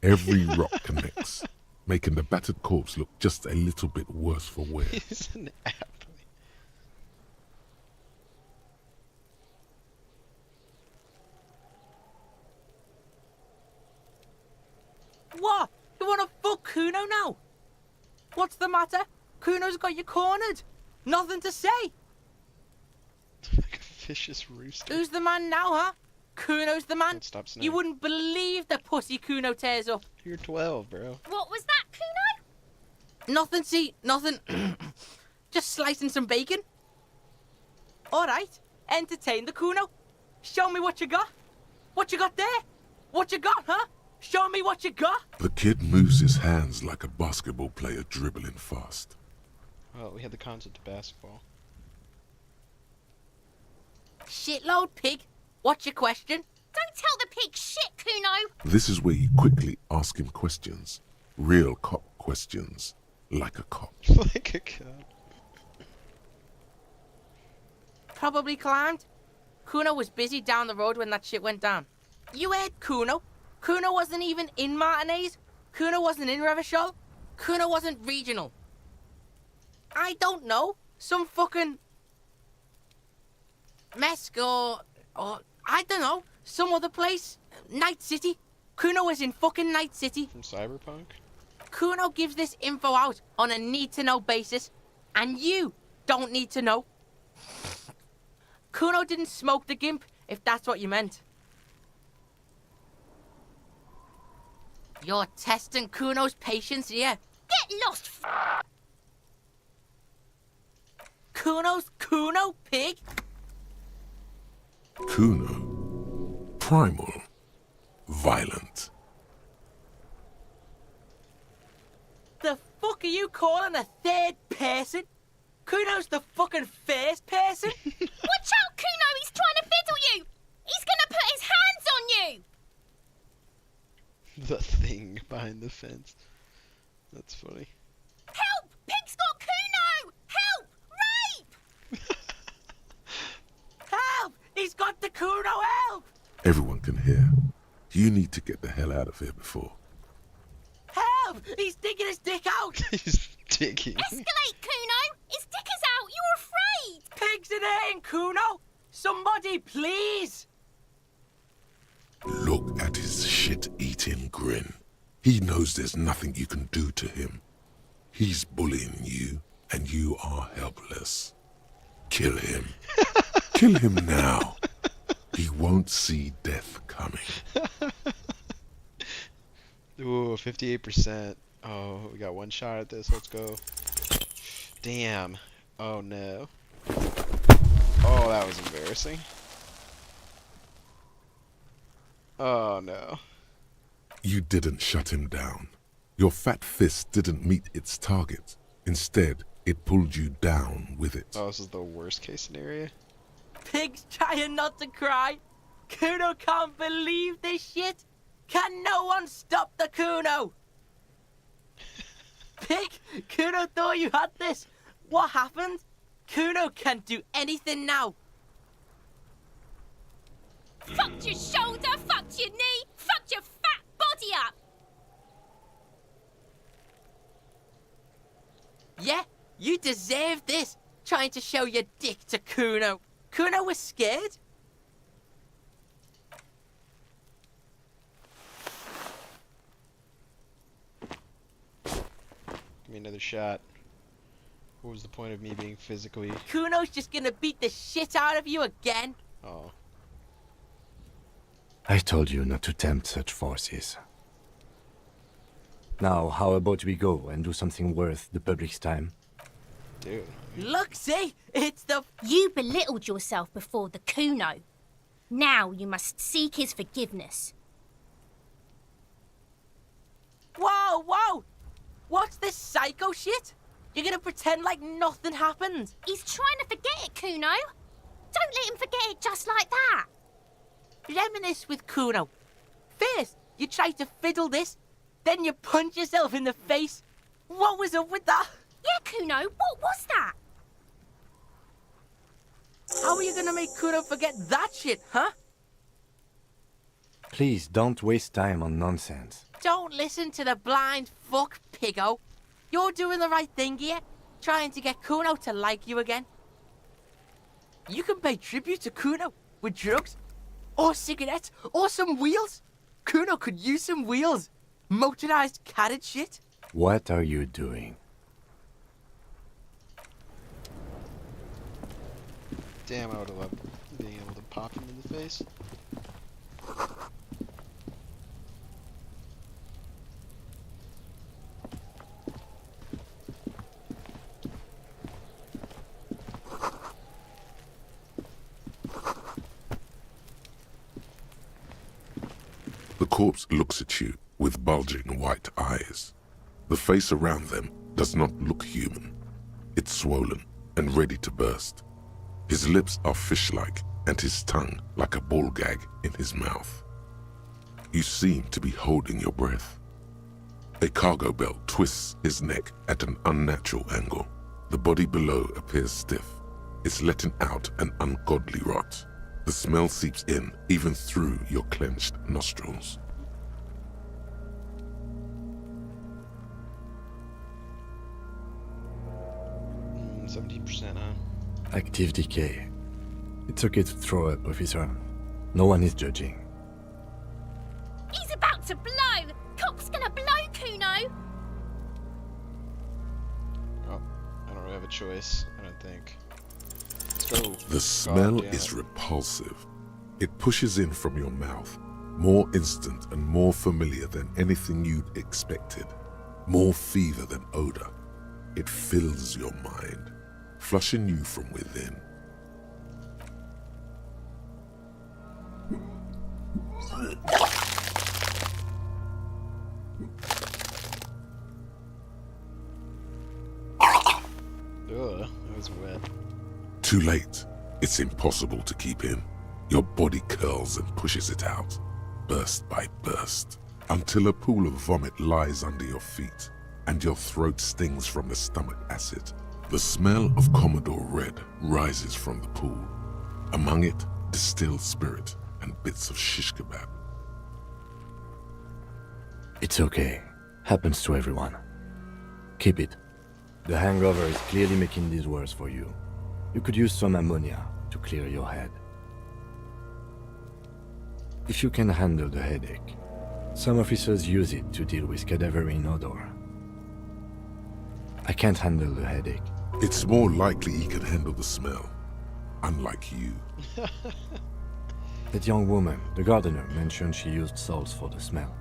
Every rock connects, making the battered corpse look just a little bit worse for wear. He's an athlete. What? You wanna fuck Kuno now? What's the matter? Kuno's got you cornered. Nothing to say. Like a vicious rooster. Who's the man now, huh? Kuno's the man. Don't stop You sniping. wouldn't believe the pussy Kuno tears up. You're 12, bro. What was that, Kuno? Nothing, see, nothing. Just slicing some bacon. Alright, entertain the Kuno. Show me what you got. What you got there? What you got, huh? Show me what you got. The kid moves his hands like a basketball player dribbling fast. Well, we had the concept of basketball. Shitload pig. What's your question? Don't tell the pig shit, Kuno! This is where you quickly ask him questions. Real cop questions. Like a cop. Like a cop. Probably climbed. Kuno was busy down the road when that shit went down. You heard Kuno. Kuno wasn't even in Martinez. Kuno wasn't in Revachol. Kuno wasn't regional. I don't know. Some fucking... Mesk or I don't know. Some other place. Night City. Kuno was in fucking Night City. From Cyberpunk? Kuno gives this info out on a need-to-know basis. And you don't need to know. Kuno didn't smoke the gimp, if that's what you meant. You're testing Kuno's patience here. Get lost, Kuno's Kuno, pig? Kuno. Primal. Violent. The fuck are you calling a third person? Kuno's the fucking first person? Watch out, Kuno! He's trying to fiddle you! He's gonna put his hands on you! The thing behind the fence. That's funny. Help! Pig's got Kuno! Help! Rape! Help! He's got the Kuno, help! Everyone can hear. You need to get the hell out of here before. Help! He's digging his dick out! He's digging. Escalate, Kuno! His dick is out! You're afraid! Pigs in here, Kuno! Somebody, please! Look at his shit-eating grin. He knows there's nothing you can do to him. He's bullying you, and you are helpless. Kill him. Kill him now. He won't see death coming. Ooh, 58%. Oh, we got one shot at this. Let's go. Damn. Oh, no. Oh, that was embarrassing. Oh, no. You didn't shut him down. Your fat fist didn't meet its target. Instead, it pulled you down with it. Oh, this is the worst case scenario. Pig's trying not to cry. Kuno can't believe this shit. Can no one stop the Kuno? Pig, Kuno thought you had this. What happened? Kuno can't do anything now. Fucked your shoulder, fucked your knee, fucked your fat body up! Yeah, you deserve this. Trying to show your dick to Kuno. Kuno was scared. Give me another shot. What was the point of me being physically... Kuno's just gonna beat the shit out of you again. Oh. I told you not to tempt such forces. Now, how about we go and do something worth the public's time? Dude. Look, see? It's the... You belittled yourself before the Kuno. Now you must seek his forgiveness. Whoa, whoa! What's this psycho shit? You're gonna pretend like nothing happened? He's trying to forget it, Kuno. Don't let him forget it just like that. Reminisce with Kuno. First, you try to fiddle this, then you punch yourself in the face. What was up with that? Yeah, Kuno, what was that? How are you gonna make Kuno forget that shit, huh? Please don't waste time on nonsense. Don't listen to the blind fuck, Piggo. You're doing the right thing here, trying to get Kuno to like you again. You can pay tribute to Kuno with drugs, or cigarettes, or some wheels. Kuno could use some wheels. Motorized carriage shit. What are you doing? Damn, I would have loved being able to pop him in the face. The corpse looks at you with bulging white eyes. The face around them does not look human. It's swollen and ready to burst. His lips are fish-like and his tongue like a ball gag in his mouth. You seem to be holding your breath. A cargo belt twists his neck at an unnatural angle. The body below appears stiff. It's letting out an ungodly rot. The smell seeps in even through your clenched nostrils. Mm, 17%, huh? Active decay. It's okay to throw up, officer. No one is judging. He's about to blow! Cock's gonna blow, Kuno! Oh, I don't really have a choice, I don't think. Let's go. The smell God damn is it. repulsive. It pushes in from your mouth, more instant and more familiar than anything you'd expected. More fever than odor. It fills your mind, flushing you from within. Ugh, that was wet. Too late. It's impossible to keep in. Your body curls and pushes it out, burst by burst, until a pool of vomit lies under your feet, and your throat stings from the stomach acid. The smell of Commodore Red rises from the pool. Among it, distilled spirit, and bits of shish kebab. It's okay. Happens to everyone. Keep it. The hangover is clearly making this worse for you. You could use some ammonia to clear your head. If you can handle the headache, some officers use it to deal with cadaverine odor. I can't handle the headache. It's more likely he can handle the smell, unlike you. That young woman, the gardener, mentioned she used salts for the smell.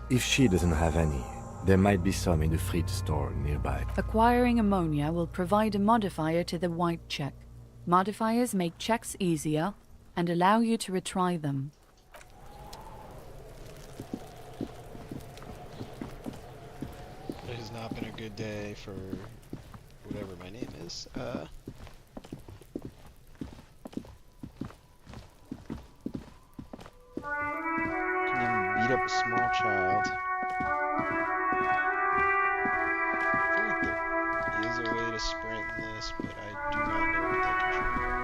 If she doesn't have any, there might be some in the fridge store nearby. Acquiring ammonia will provide a modifier to the white check. Modifiers make checks easier and allow you to retry them. It has not been a good day for whatever my name is. Can even beat up a small child. I feel like there is a way to sprint in this, but I do not know what that controls.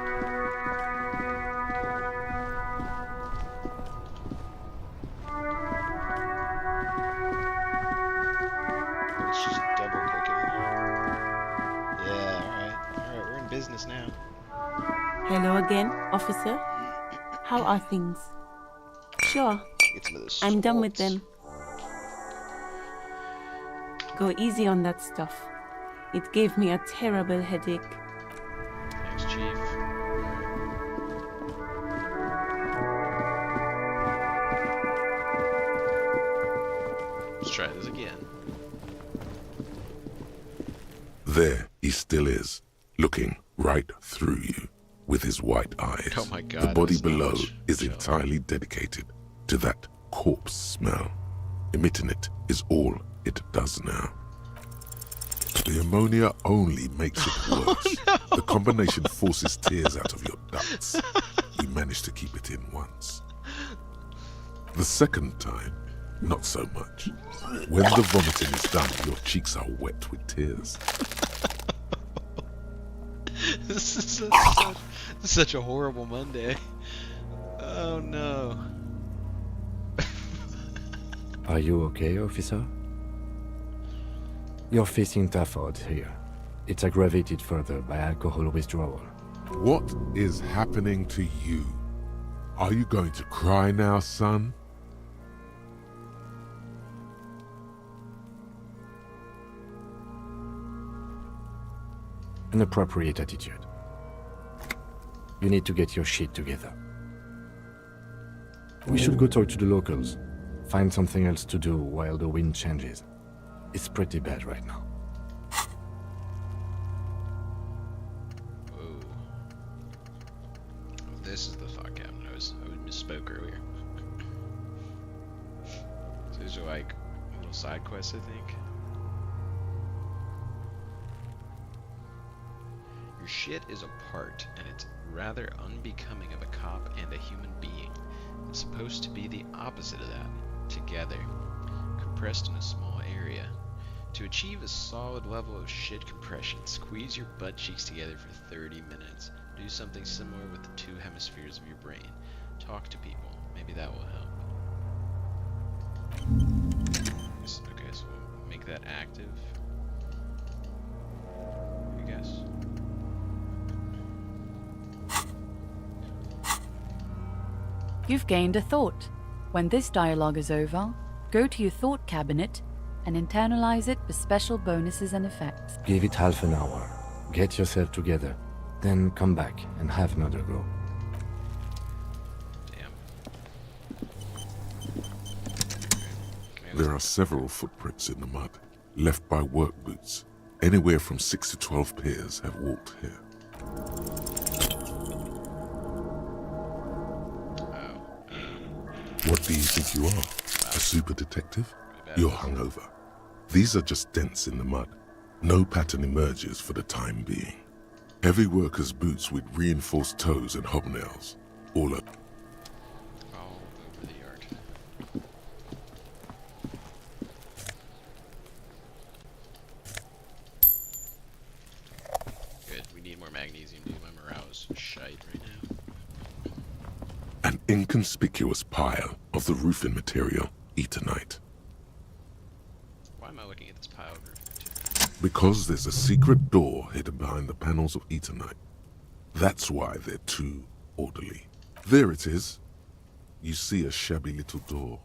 But it's just double clicking. Yeah, alright. Alright, we're in business now. Hello again, officer. How are things? Sure, Get some of those I'm done with salts. them. Go easy on that stuff. It gave me a terrible headache. Thanks, Chief. Let's try this again. There he still is, looking right through you with his white eyes. Oh my God, the body that's not below much is joke. entirely dedicated to that corpse smell. Emitting it is all it does now. The ammonia only makes it worse. The combination forces tears out of your ducts. You managed to keep it in once. The second time, not so much. When the vomiting is done, your cheeks are wet with tears. This is such a horrible Monday. Oh no. Are you okay, officer? You're facing tough odds here. It's aggravated further by alcohol withdrawal. What is happening to you? Are you going to cry now, son? An appropriate attitude. You need to get your shit together. We should go talk to the locals. Find something else to do while the wind changes. It's pretty bad right now. Whoa. Oh, this is the thought cabin. I misspoke earlier. So these are like little side quests, I think. Your shit is apart, and it's rather unbecoming of a cop and a human being. It's supposed to be the opposite of that. Together, compressed in a small area. To achieve a solid level of shit compression, squeeze your butt cheeks together for 30 minutes. Do something similar with the two hemispheres of your brain. Talk to people. Maybe that will help. Okay, so we'll make that active. I guess. You've gained a thought. When this dialogue is over, go to your thought cabinet and internalize it with special bonuses and effects. Give it half an hour. Get yourself together. Then come back and have another go. There are several footprints in the mud, left by work boots. Anywhere from 6 to 12 pairs have walked here. What do you think you are? A super detective? You're hungover. These are just dents in the mud. No pattern emerges for the time being. Heavy workers' boots with reinforced toes and hobnails. All over the yard. Good, we need more magnesium, dude. My morale is shite right now. inconspicuous pile of the roofing material, Eternite. Why am I looking at this pile of roof? Because there's a secret door hidden behind the panels of Eternite. That's why they're too orderly. There it is. You see a shabby little door.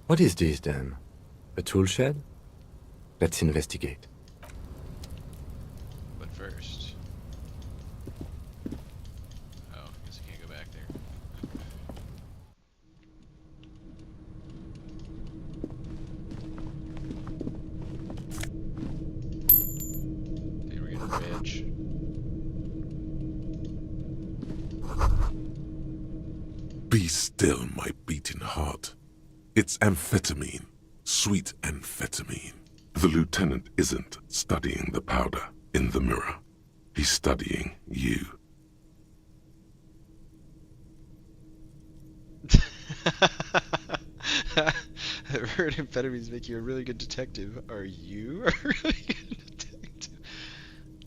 What is this then? A tool shed? Let's investigate. But first... Oh, I guess I can't go back there. Dude, we're getting rich. Be still, my beating heart. It's amphetamine. Sweet amphetamine. The lieutenant isn't studying the powder in the mirror. He's studying you. I've heard amphetamines make you a really good detective. Are you a really good detective?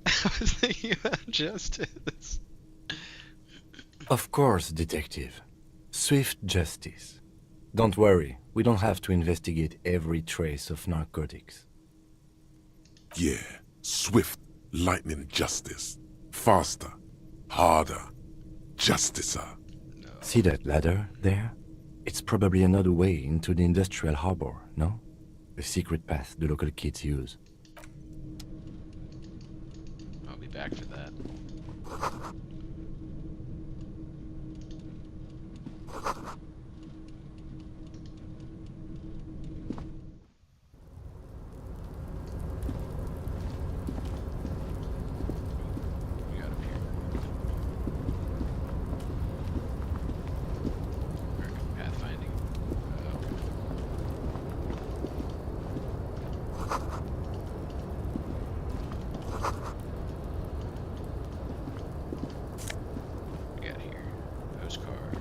I was thinking about justice. Of course, detective. Swift justice. Don't worry, we don't have to investigate every trace of narcotics. Yeah, swift, lightning justice. Faster, harder, justicer. See that ladder there? It's probably another way into the industrial harbor, no? A secret path the local kids use. I'll be back for that. We got him here. American pathfinding. We got here. Postcard.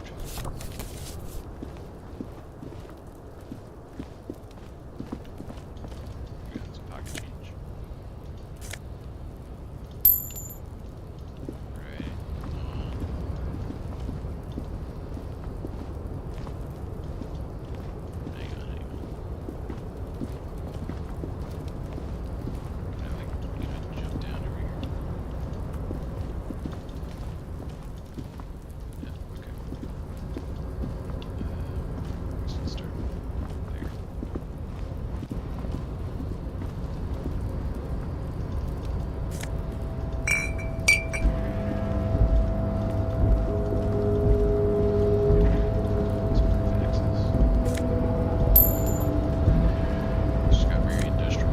We got some pocket change. Right. Hang on. Can I jump down over here? Yeah, okay. So let's start there. Just got very industrial.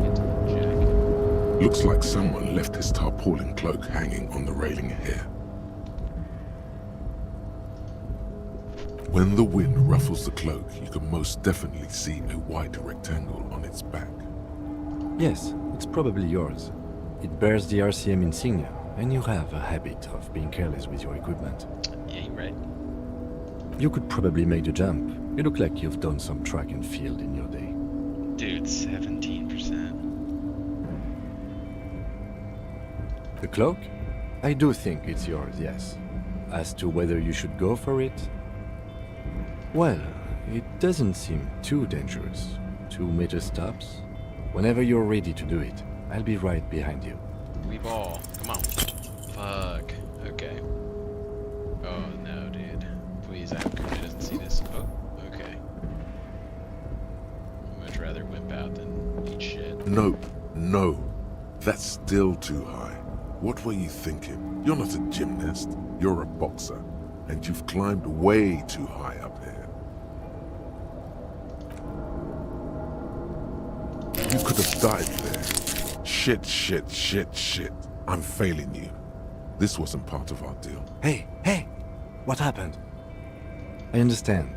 Get to the jacket. Looks like someone left his tarpaulin cloak hanging on the railing here. When the wind ruffles the cloak, you can most definitely see a white rectangle on its back. Yes, it's probably yours. It bears the RCM insignia, and you have a habit of being careless with your equipment. Yeah, you're right. You could probably make the jump. You look like you've done some track and field in your day. Dude, 17%. The cloak? I do think it's yours, yes. As to whether you should go for it? Well, it doesn't seem too dangerous. 2 meter stops. Whenever you're ready to do it, I'll be right behind you. We ball. Come on. Fuck. Okay. Oh no, dude. Please, I hope Kuja doesn't see this. Oh, okay. I'd much rather wimp out than eat shit. No, no. That's still too high. What were you thinking? You're not a gymnast. You're a boxer. And you've climbed way too high up here. You could have died there. Shit, shit, shit, shit. I'm failing you. This wasn't part of our deal. Hey, hey! What happened? I understand.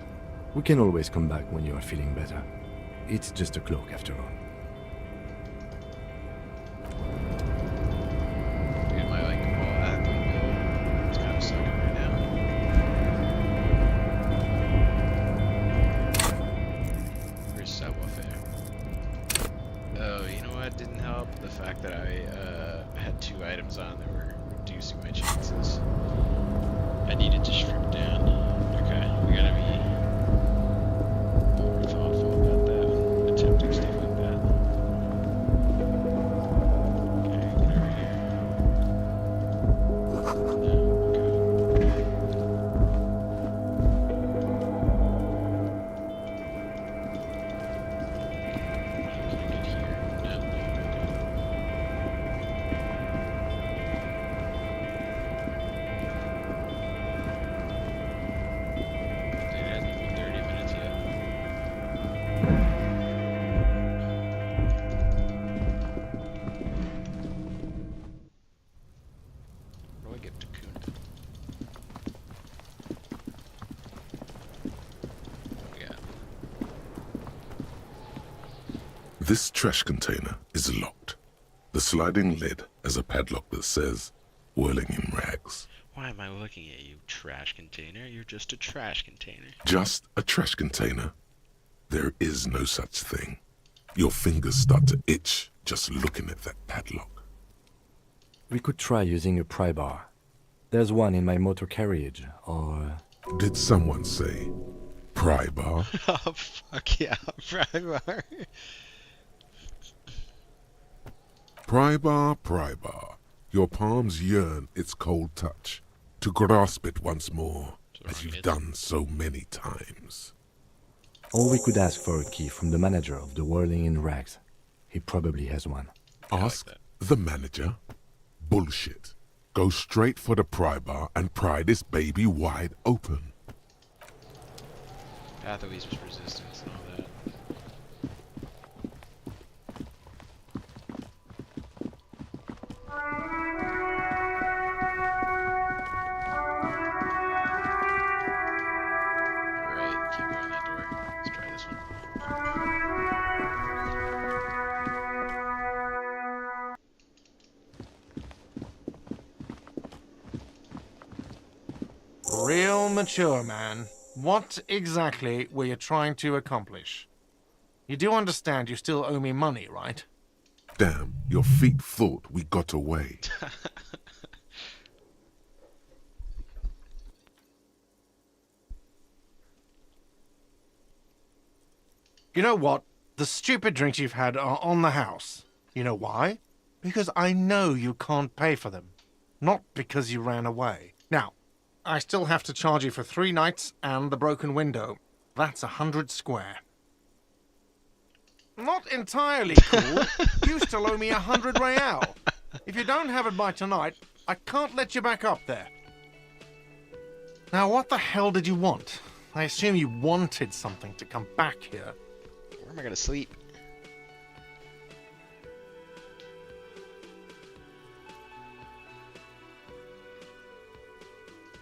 We can always come back when you are feeling better. It's just a cloak after all. Dude, my like wall athlete build is kind of sucking right now. reducing my chances. I needed to strip down. Okay, we gotta be more thoughtful about that when attempting stuff like that. Okay, get over here. No, okay. Can I get here? No, okay. Dude, it hasn't even been 30 minutes yet. Where do I get to Kuna? Yeah. This trash container is locked. The sliding lid has a padlock that says, whirling in rags. Why am I looking at you, trash container? You're just a trash container. Just a trash container. There is no such thing. Your fingers start to itch just looking at that padlock. We could try using a pry bar. There's one in my motor carriage, or... Did someone say pry bar? Oh, fuck yeah, pry bar. Pry bar, pry bar. Your palms yearn its cold touch, to grasp it once more, as you've done so many times. Or we could ask for a key from the manager of the Whirling in Rags. He probably has one. Ask the manager? Bullshit. Go straight for the pry bar and pry this baby wide open. Path of least resistance and all that. Alright, keep going that door. Let's try this one. Real mature, man. What exactly were you trying to accomplish? You do understand you still owe me money, right? Damn, your feet thought we got away. You know what? The stupid drinks you've had are on the house. You know why? Because I know you can't pay for them. Not because you ran away. Now, I still have to charge you for 3 nights and the broken window. That's 100 square. Not entirely cool. You still owe me 100 real. If you don't have it by tonight, I can't let you back up there. Now, what the hell did you want? I assume you wanted something to come back here. Where am I gonna sleep?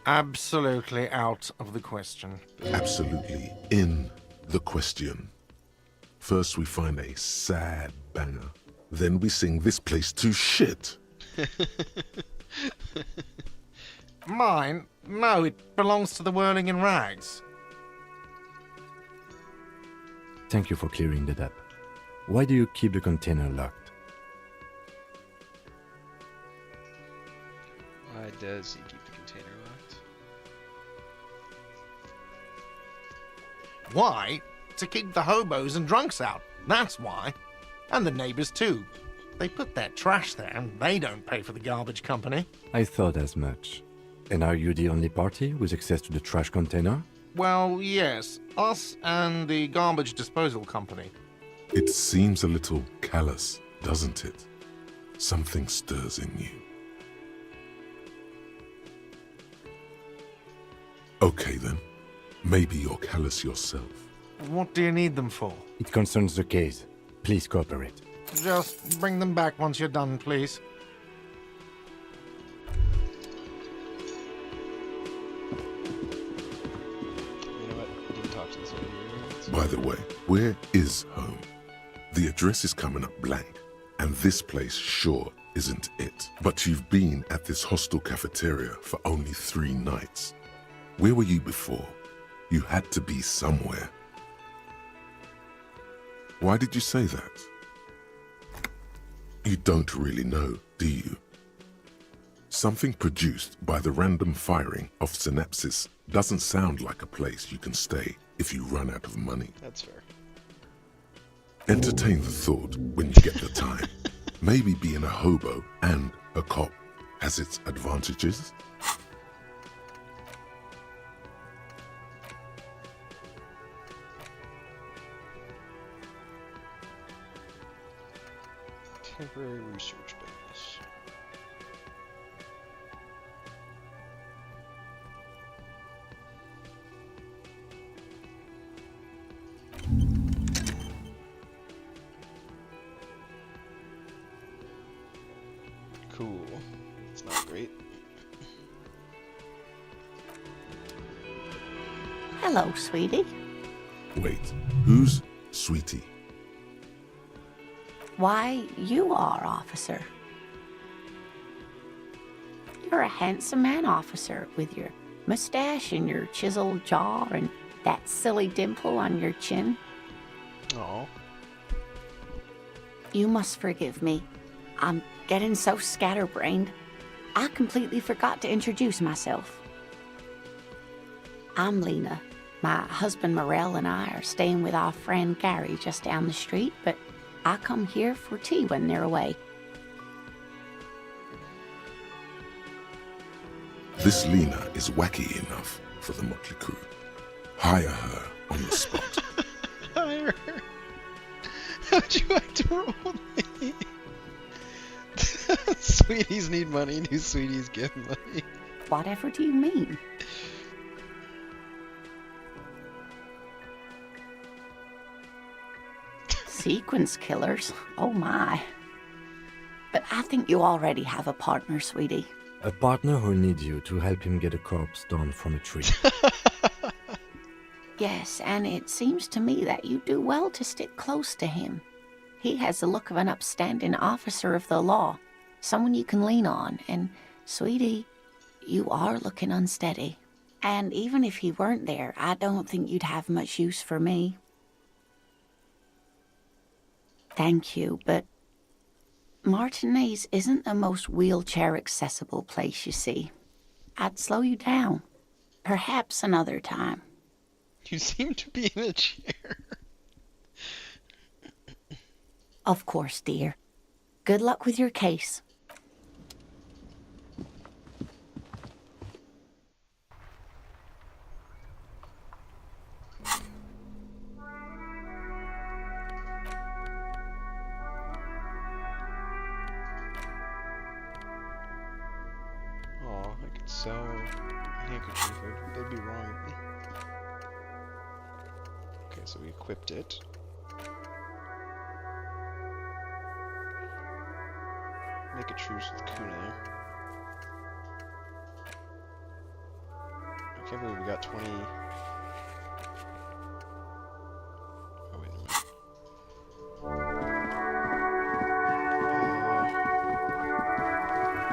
Absolutely out of the question. Absolutely in the question. First we find a sad banger. Then we sing this place to shit. Mine? No, it belongs to the Whirling in Rags. Thank you for clearing that up. Why do you keep the container locked? Why does he keep the container locked? Why? To keep the hobos and drunks out. That's why. And the neighbors too. They put their trash there and they don't pay for the garbage company. I thought as much. And are you the only party with access to the trash container? Well, yes. Us and the garbage disposal company. It seems a little callous, doesn't it? Something stirs in you. Okay then. Maybe you're callous yourself. What do you need them for? It concerns the case. Please cooperate. Just bring them back once you're done, please. You know what? I didn't talk to this lady. By the way, where is home? The address is coming up blank, and this place sure isn't it. But you've been at this hostel cafeteria for only 3 nights. Where were you before? You had to be somewhere. Why did you say that? You don't really know, do you? Something produced by the random firing of synapses doesn't sound like a place you can stay if you run out of money. That's fair. Entertain the thought when you get the time. Maybe being a hobo and a cop has its advantages. Temporary research base. Cool. It's not great. Hello, sweetie. Wait, who's Sweetie? Why, you are, officer. You're a handsome man, officer, with your mustache and your chiseled jaw and that silly dimple on your chin. Oh. You must forgive me. I'm getting so scatterbrained. I completely forgot to introduce myself. I'm Lena. My husband Morel and I are staying with our friend Gary just down the street, but I come here for tea when they're away. This Lena is wacky enough for the motley crew. Hire her on the spot. Hire her. How'd you like to roll me? Sweeties need money, new sweeties give money. Whatever do you mean? Sequence killers? Oh my. But I think you already have a partner, sweetie. A partner who'll need you to help him get a corpse down from a tree. Yes, and it seems to me that you do well to stick close to him. He has the look of an upstanding officer of the law, someone you can lean on, and, sweetie, you are looking unsteady. And even if he weren't there, I don't think you'd have much use for me. Thank you, but Martinez isn't the most wheelchair-accessible place, you see. I'd slow you down. Perhaps another time. You seem to be in a chair. Of course, dear. Good luck with your case. Oh, I could sew a handkerchief. That'd be wrong with me. Okay, so we equipped it. Make a truce with Kuno. I can't believe we got 20. Oh, wait a minute.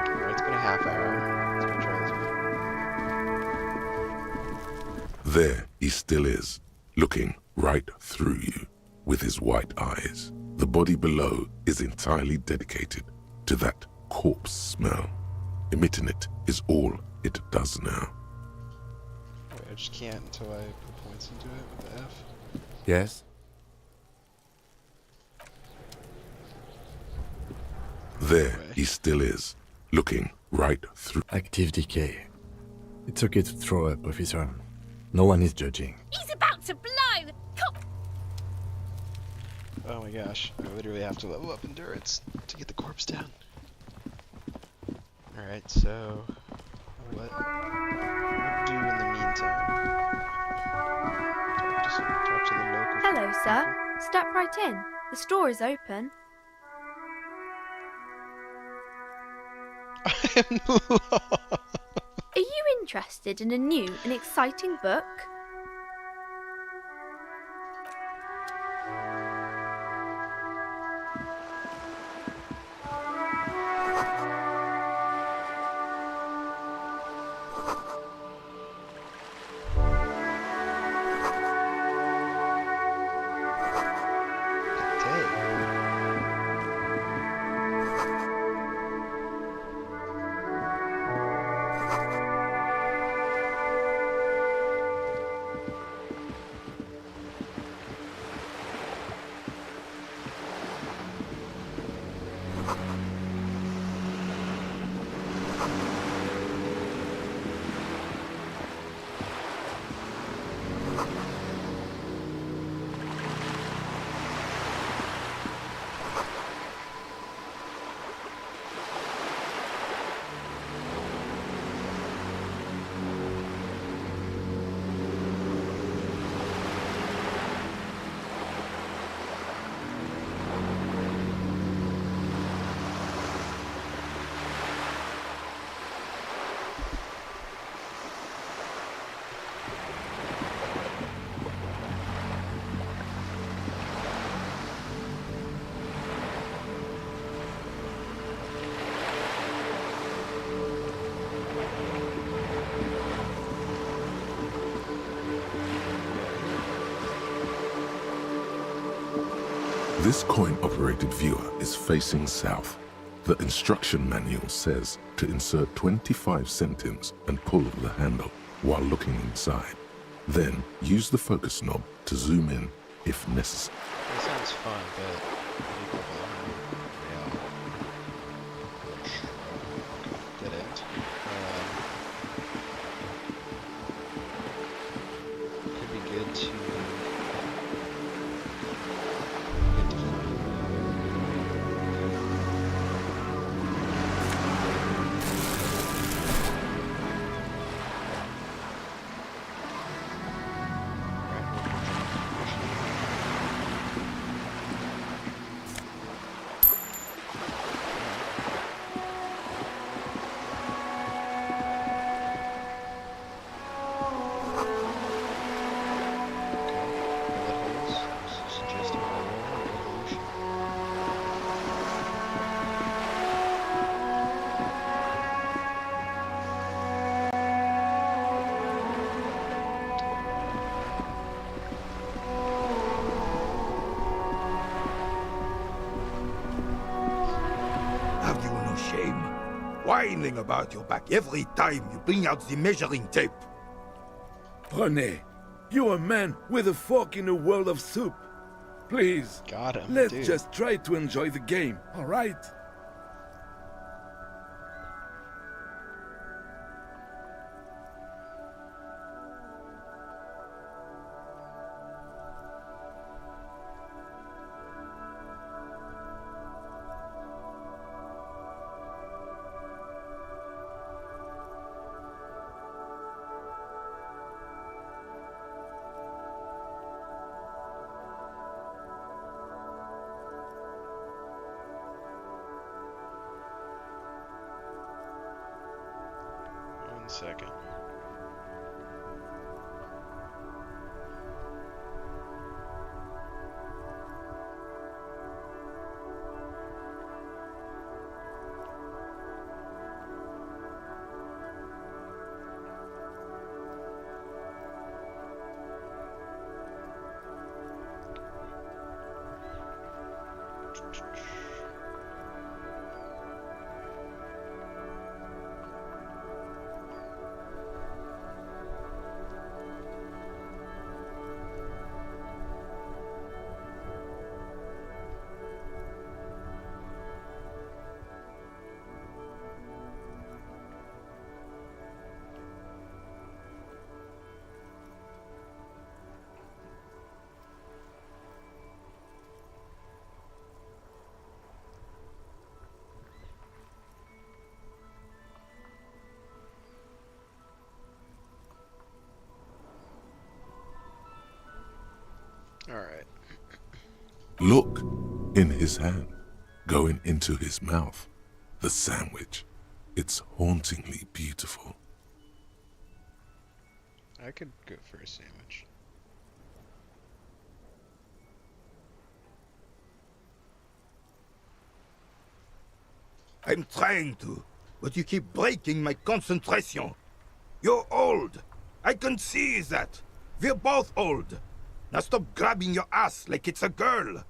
Alright, it's been a half hour. Let's go try this one. There he still is, looking right through you with his white eyes. The body below is entirely dedicated to that corpse smell. Emitting it is all it does now. Wait, I just can't until I put points into it with the F. Yes? There he still is, looking right through. Active decay. It's okay to throw up, officer. No one is judging. He's about to blow! Oh my gosh, I literally have to level up endurance to get the corpse down. Alright, so what do in the meantime? Talk to the local Hello, sir. people. Step right in. The store is open. I am lost. Are you interested in a new and exciting book? This coin-operated viewer is facing south. The instruction manual says to insert 25 centimes and pull the handle while looking inside. Then use the focus knob to zoom in if necessary. That sounds fun, but did it. Could be good to whining about your back every time you bring out the measuring tape. René, you're a man with a fork in a world of soup. Please, got him, let's dude. just try to enjoy the game, all right? One second. All right. Look, in his hand, going into his mouth, the sandwich. It's hauntingly beautiful. I could go for a sandwich. I'm trying to, but you keep breaking my concentration. You're old. I can see that. We're both old. Now stop grabbing your ass like it's a girl.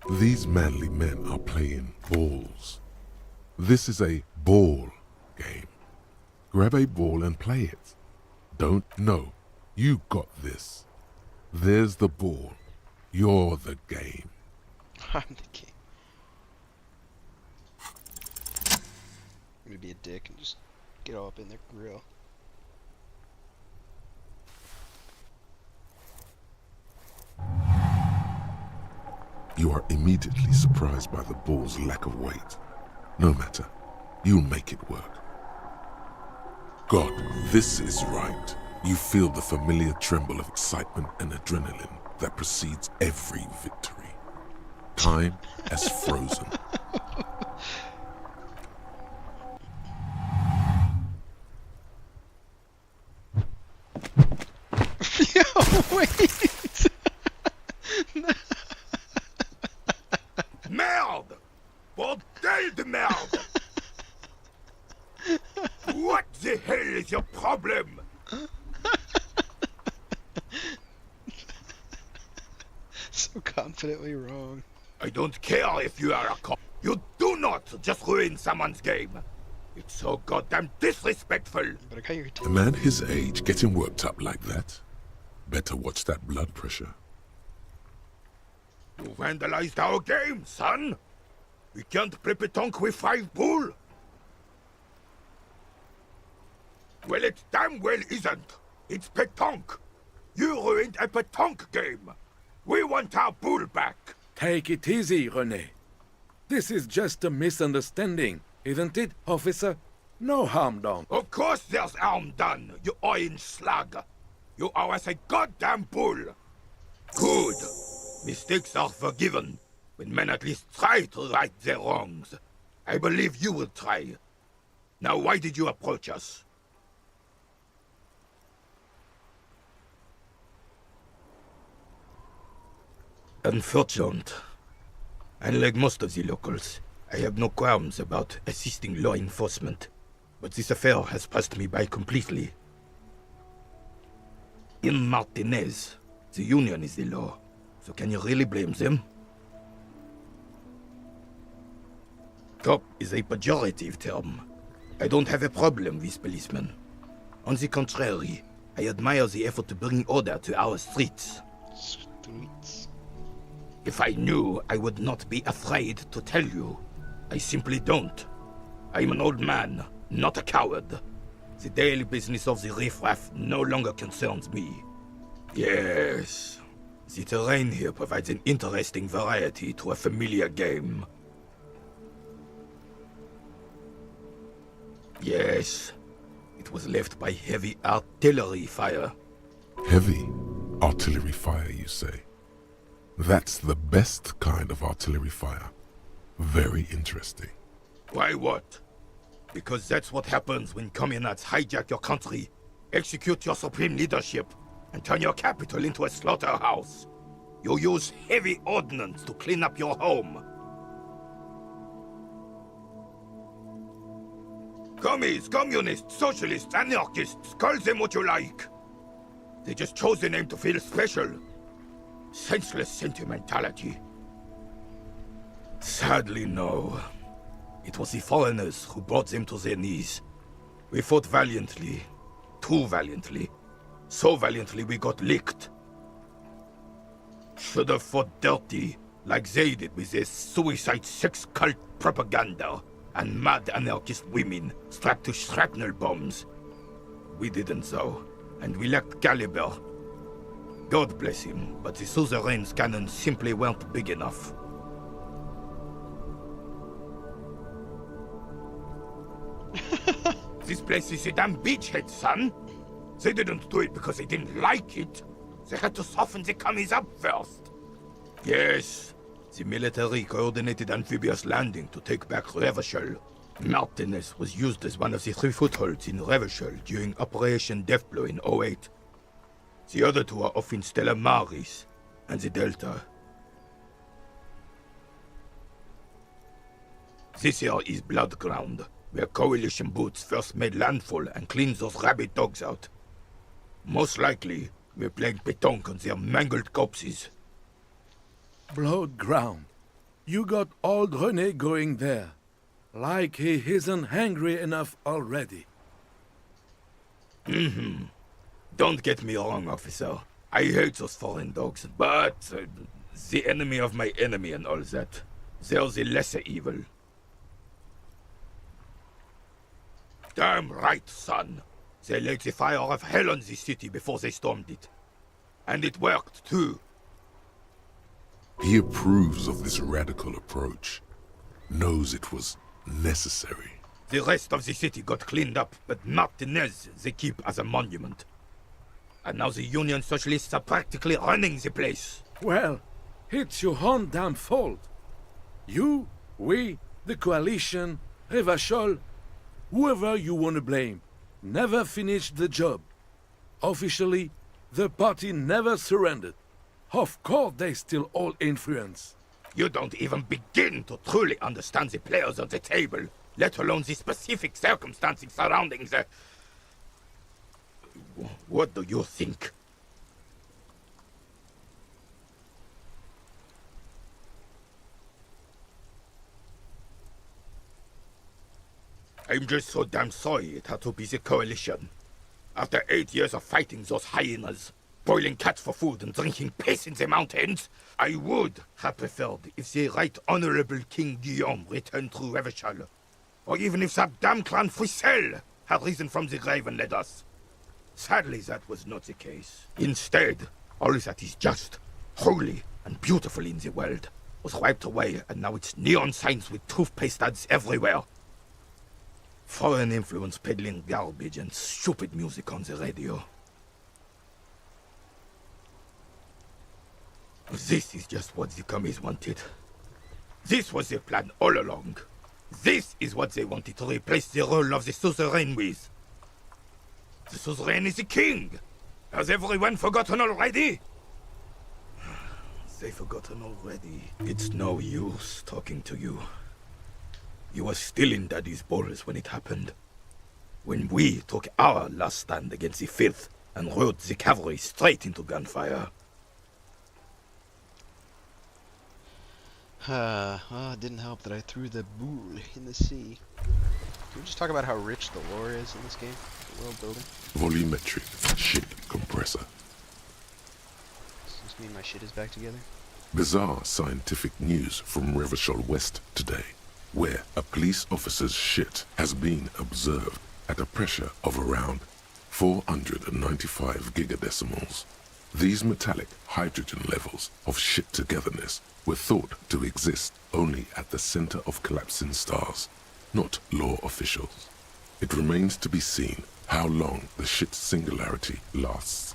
These manly men are playing balls. This is a ball game. Grab a ball and play it. Don't know. You got this. There's the ball. You're the game. I'm the king. I'm gonna be a dick and just get all up in their grill. You are immediately surprised by the ball's lack of weight. No matter, you'll make it work. God, this is right. You feel the familiar tremble of excitement and adrenaline that precedes every victory. Time has frozen. Yo, wait! Merde! Bordel de merde! What the hell is your problem? So confidently wrong. I don't care if you are a cop. You do not just ruin someone's game. It's so goddamn disrespectful. A man his age getting worked up like that? Better watch that blood pressure. You vandalized our game, son. We can't play petanque with 5 bull. Well, it damn well isn't. It's petanque. You ruined a petanque game. We want our bull back. Take it easy, René. This is just a misunderstanding, isn't it, officer? No harm done. Of course there's harm done, you orange slug. You owe us a goddamn bull. Good. Mistakes are forgiven when men at least try to right their wrongs. I believe you will try. Now, why did you approach us? Unfortunate. Unlike most of the locals, I have no qualms about assisting law enforcement, but this affair has passed me by completely. In Martinez, the Union is the law, so can you really blame them? Cop is a pejorative term. I don't have a problem with policemen. On the contrary, I admire the effort to bring order to our streets. If I knew, I would not be afraid to tell you. I simply don't. I'm an old man, not a coward. The daily business of the riffraff no longer concerns me. Yes, the terrain here provides an interesting variety to a familiar game. Yes, it was left by heavy artillery fire. Heavy artillery fire, you say? That's the best kind of artillery fire. Very interesting. Why what? Because that's what happens when communards hijack your country, execute your supreme leadership, and turn your capital into a slaughterhouse. You use heavy ordnance to clean up your home. Commies, communists, socialists, anarchists, call them what you like. They just chose the name to feel special. Senseless sentimentality. Sadly, no. It was the foreigners who brought them to their knees. We fought valiantly. Too valiantly. So valiantly we got licked. Should have fought dirty, like they did with their suicide sex cult propaganda and mad anarchist women strapped to shrapnel bombs. We didn't though, and we lacked caliber. God bless him, but the suzerain's cannons simply weren't big enough. This place is a damn beachhead, son. They didn't do it because they didn't like it. They had to soften the commies up first. Yes, the military coordinated amphibious landing to take back Revachol. Martinez was used as one of the 3 footholds in Revachol during Operation Deathblow in 08. The other 2 are off in Stella Maris and the Delta. This here is Blood Ground, where Coalition boots first made landfall and cleaned those rabid dogs out. Most likely, we're playing petanque on their mangled corpses. Blood ground. You got old René going there. Like he isn't hungry enough already. Mm-hmm. Don't get me wrong, officer. I hate those foreign dogs, but the enemy of my enemy and all that. They're the lesser evil. Damn right, son. They laid the fire of hell on the city before they stormed it. And it worked, too. He approves of this radical approach. Knows it was necessary. The rest of the city got cleaned up, but Martinez they keep as a monument. And now the Union Socialists are practically running the place. Well, it's your own damn fault. You, we, the coalition, Revachol, whoever you want to blame, never finished the job. Officially, the party never surrendered. Of course they still hold influence. You don't even begin to truly understand the players at the table, let alone the specific circumstances surrounding the... What do you think? I'm just so damn sorry it had to be the coalition. After 8 years of fighting those hyenas, boiling cats for food and drinking piss in the mountains, I would have preferred if the Right Honorable King Guillaume returned through Revachol, or even if that damn clan Frisel had risen from the grave and led us. Sadly, that was not the case. Instead, all that is just, holy, and beautiful in the world was wiped away, and now it's neon signs with toothpaste ads everywhere. Foreign influence peddling garbage and stupid music on the radio. This is just what the commies wanted. This was their plan all along. This is what they wanted to replace the role of the suzerain with. The suzerain is the king! Has everyone forgotten already? They've forgotten already. It's no use talking to you. You were still in Daddy's balls when it happened. When we took our last stand against the filth and rode the cavalry straight into gunfire. Well, it didn't help that I threw the boule in the sea. Can we just talk about how rich the lore is in this game? The world building? Volumetric ship compressor. Does this mean my shit is back together? Bizarre scientific news from Revachol West today, where a police officer's shit has been observed at a pressure of around 495 gigadecimals. These metallic hydrogen levels of shit togetherness were thought to exist only at the center of collapsing stars, not law officials. It remains to be seen how long the shit singularity lasts.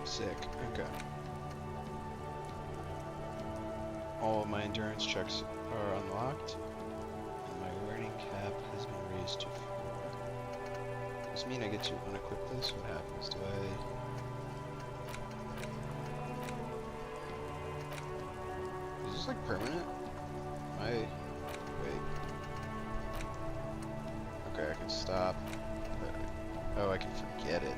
Sick. Okay. All of my endurance checks are unlocked, and my learning cap has been raised to 4. Does this mean I get to unequip this? What happens? Do I... Is this like permanent? Wait. Okay, I can stop. Oh, I can forget it.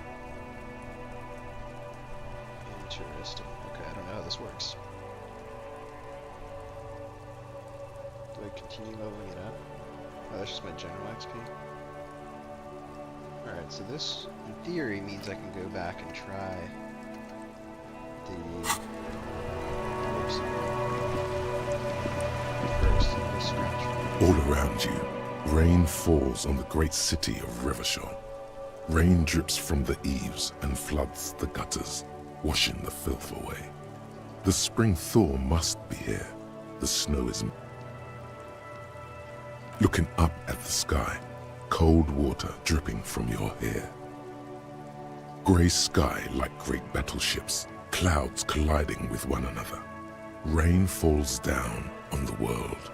Interesting. Okay, I don't know how this works. Do I continue leveling it up? Oh, that's just my general XP. Alright, so this, in theory, means I can go back and try the... All around you, rain falls on the great city of Revachol. Rain drips from the eaves and floods the gutters, washing the filth away. The spring thaw must be here. The snow is... Looking up at the sky, cold water dripping from your hair. Grey sky like great battleships, clouds colliding with one another. Rain falls down on the world.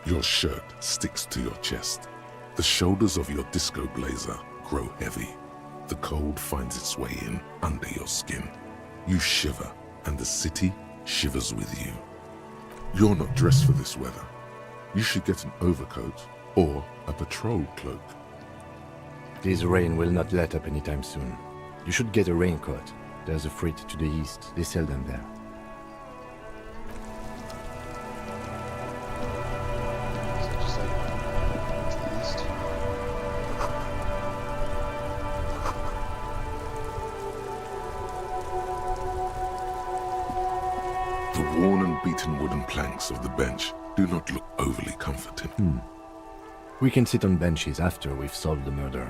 Your shirt sticks to your chest. The shoulders of your disco blazer grow heavy. The cold finds its way in under your skin. You shiver, and the city shivers with you. You're not dressed for this weather. You should get an overcoat or a patrol cloak. This rain will not let up anytime soon. You should get a raincoat. There's a freight to the east. They sell them there. The worn and beaten wooden planks of the bench do not look overly comforting. We can sit on benches after we've solved the murder.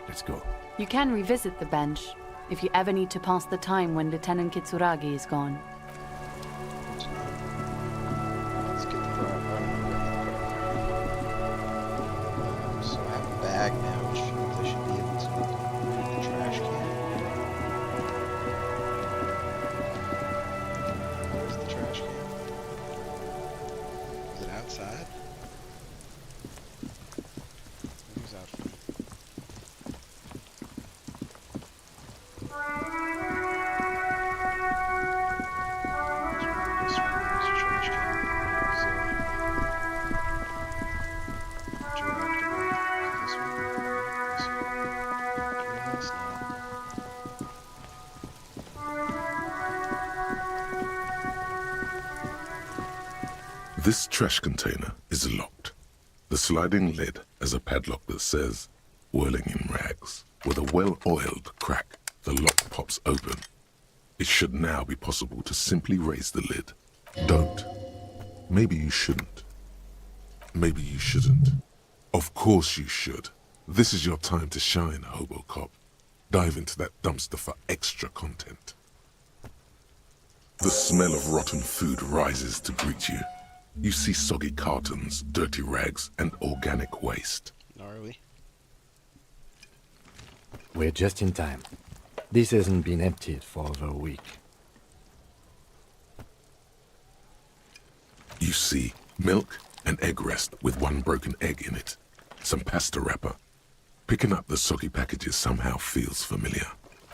Let's go. You can revisit the bench if you ever need to pass the time when Lieutenant Kitsuragi is gone. Let's get the so outside. Who's out front? There's a trash can. Directable. This one? This one. Guess not. This trash container is locked. The sliding lid has a padlock that says, whirling in rags. With a well-oiled crack, the lock pops open. It should now be possible to simply raise the lid. Don't. Maybe you shouldn't. Maybe you shouldn't. Of course you should. This is your time to shine, Hobo Cop. Dive into that dumpster for extra content. The smell of rotten food rises to greet you. You see soggy cartons, dirty rags, and organic waste. Gnarly. We're just in time. This hasn't been emptied for over a week. You see milk and egg rest with one broken egg in it. Some pasta wrapper. Picking up the soggy packages somehow feels familiar.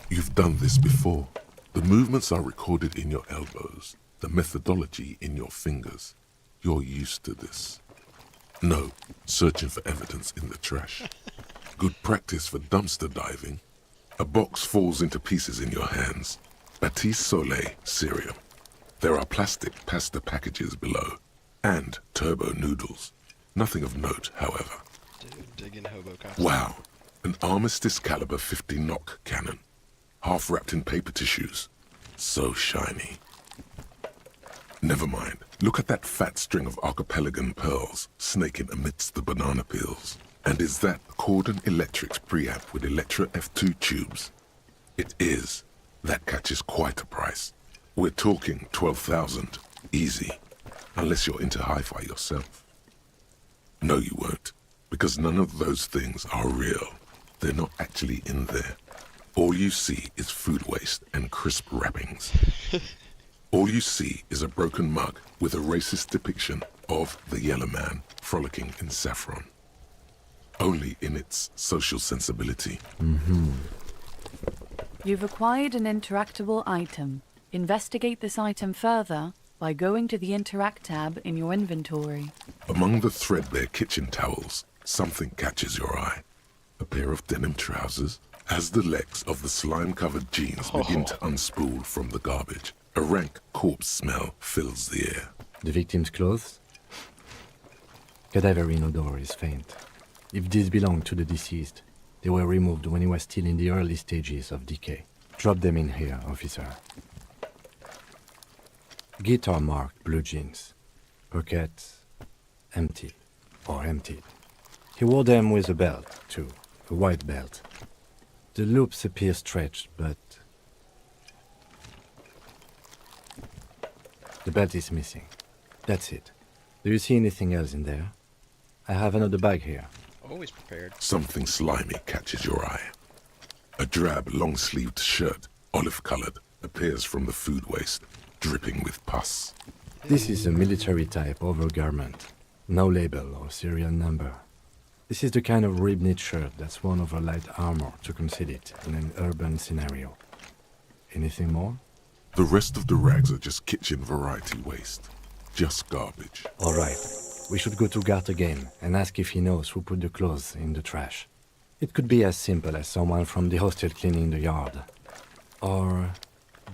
You've done this before. The movements are recorded in your elbows, the methodology in your fingers. You're used to this. No, searching for evidence in the trash. Good practice for dumpster diving. A box falls into pieces in your hands. Batiste Soleil cereal. There are plastic pasta packages below. And turbo noodles. Nothing of note, however. Dude, digging hobo cops. Wow, an Armistice caliber 50 knock cannon. Half wrapped in paper tissues. So shiny. Never mind. Look at that fat string of archipelagon pearls snaking amidst the banana peels. And is that Cordon Electric's preamp with Electra F2 tubes? It is. That catches quite a price. We're talking 12,000. Easy. Unless you're into hi-fi yourself. No, you won't. Because none of those things are real. They're not actually in there. All you see is food waste and crisp wrappings. All you see is a broken mug with a racist depiction of the yellow man frolicking in saffron. Only in its social sensibility. You've acquired an interactable item. Investigate this item further by going to the Interact tab in your inventory. Among the threadbare kitchen towels, something catches your eye. A pair of denim trousers. As the legs of the slime-covered jeans begin to unspool from the garbage, a rank corpse smell fills the air. The victim's clothes? Cadaverine odor is faint. If these belong to the deceased, they were removed when he was still in the early stages of decay. Drop them in here, officer. Guitar-marked blue jeans. Pockets empty or emptied. He wore them with a belt, too. A white belt. The loops appear stretched, but the belt is missing. That's it. Do you see anything else in there? I have another bag here. Always prepared. Something slimy catches your eye. A drab, long-sleeved shirt, olive-colored, appears from the food waste, dripping with pus. This is a military-type overgarment. No label or serial number. This is the kind of rib-knit shirt that's worn over light armor to conceal it in an urban scenario. Anything more? The rest of the rags are just kitchen variety waste. Just garbage. All right. We should go to Gart again and ask if he knows who put the clothes in the trash. It could be as simple as someone from the hostel cleaning the yard. Or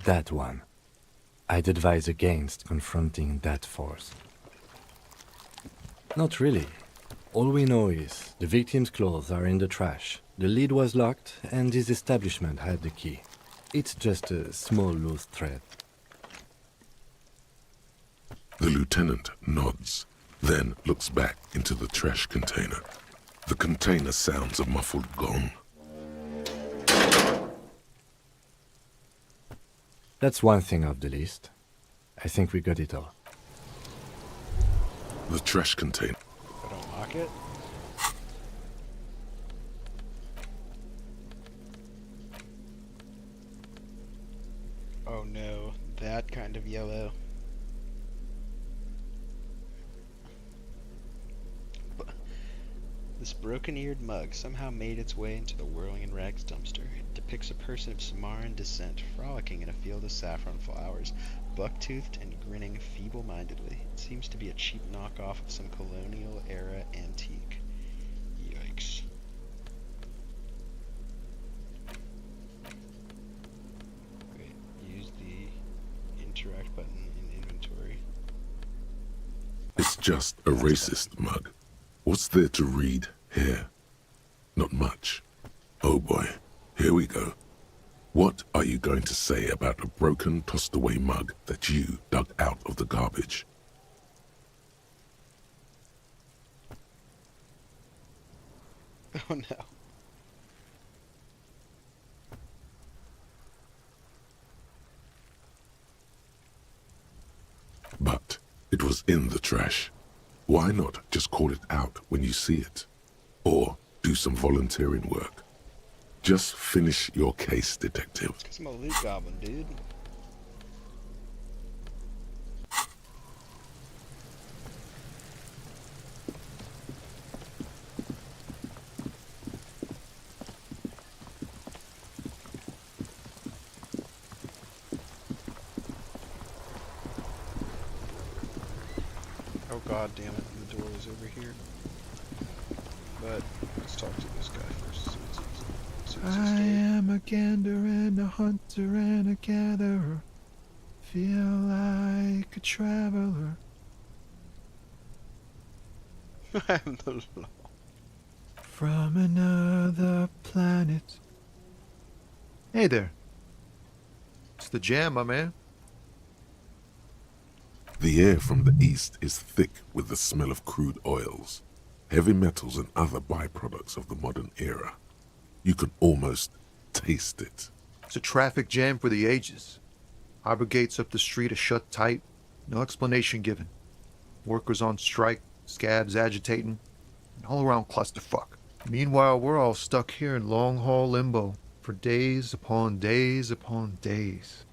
that one. I'd advise against confronting that force. Not really. All we know is the victim's clothes are in the trash. The lid was locked and his establishment had the key. It's just a small loose thread. The lieutenant nods, then looks back into the trash container. The container sounds a muffled gong. That's one thing off the list. I think we got it all. The trash container. If I don't lock it. Oh no, that kind of yellow. This broken-eared mug somehow made its way into the whirling in rags dumpster. It depicts a person of Samaran descent frolicking in a field of saffron flowers, buck-toothed and grinning feeble-mindedly. It seems to be a cheap knockoff of some colonial-era antique. Yikes. Wait, use the interact button in inventory. It's just a racist mug. What's there to read here? Not much. Oh boy, here we go. What are you going to say about a broken, tossed-away mug that you dug out of the garbage? Oh no. But it was in the trash. Why not just call it out when you see it? Or do some volunteering work. Just finish your case, detective. Because I'm a loot goblin, dude. Oh god damn it, the door is over here. But let's talk to this guy first. See what's I am a gander and a hunter and a gatherer. Feel like a traveler. I am the law. From another planet. Hey there. It's the jam, my man. The air from the east is thick with the smell of crude oils, heavy metals and other byproducts of the modern era. You can almost taste it. It's a traffic jam for the ages. Harbor gates up the street are shut tight. No explanation given. Workers on strike, scabs agitating, an all-around clusterfuck. Meanwhile, we're all stuck here in long-haul limbo for days upon days upon days.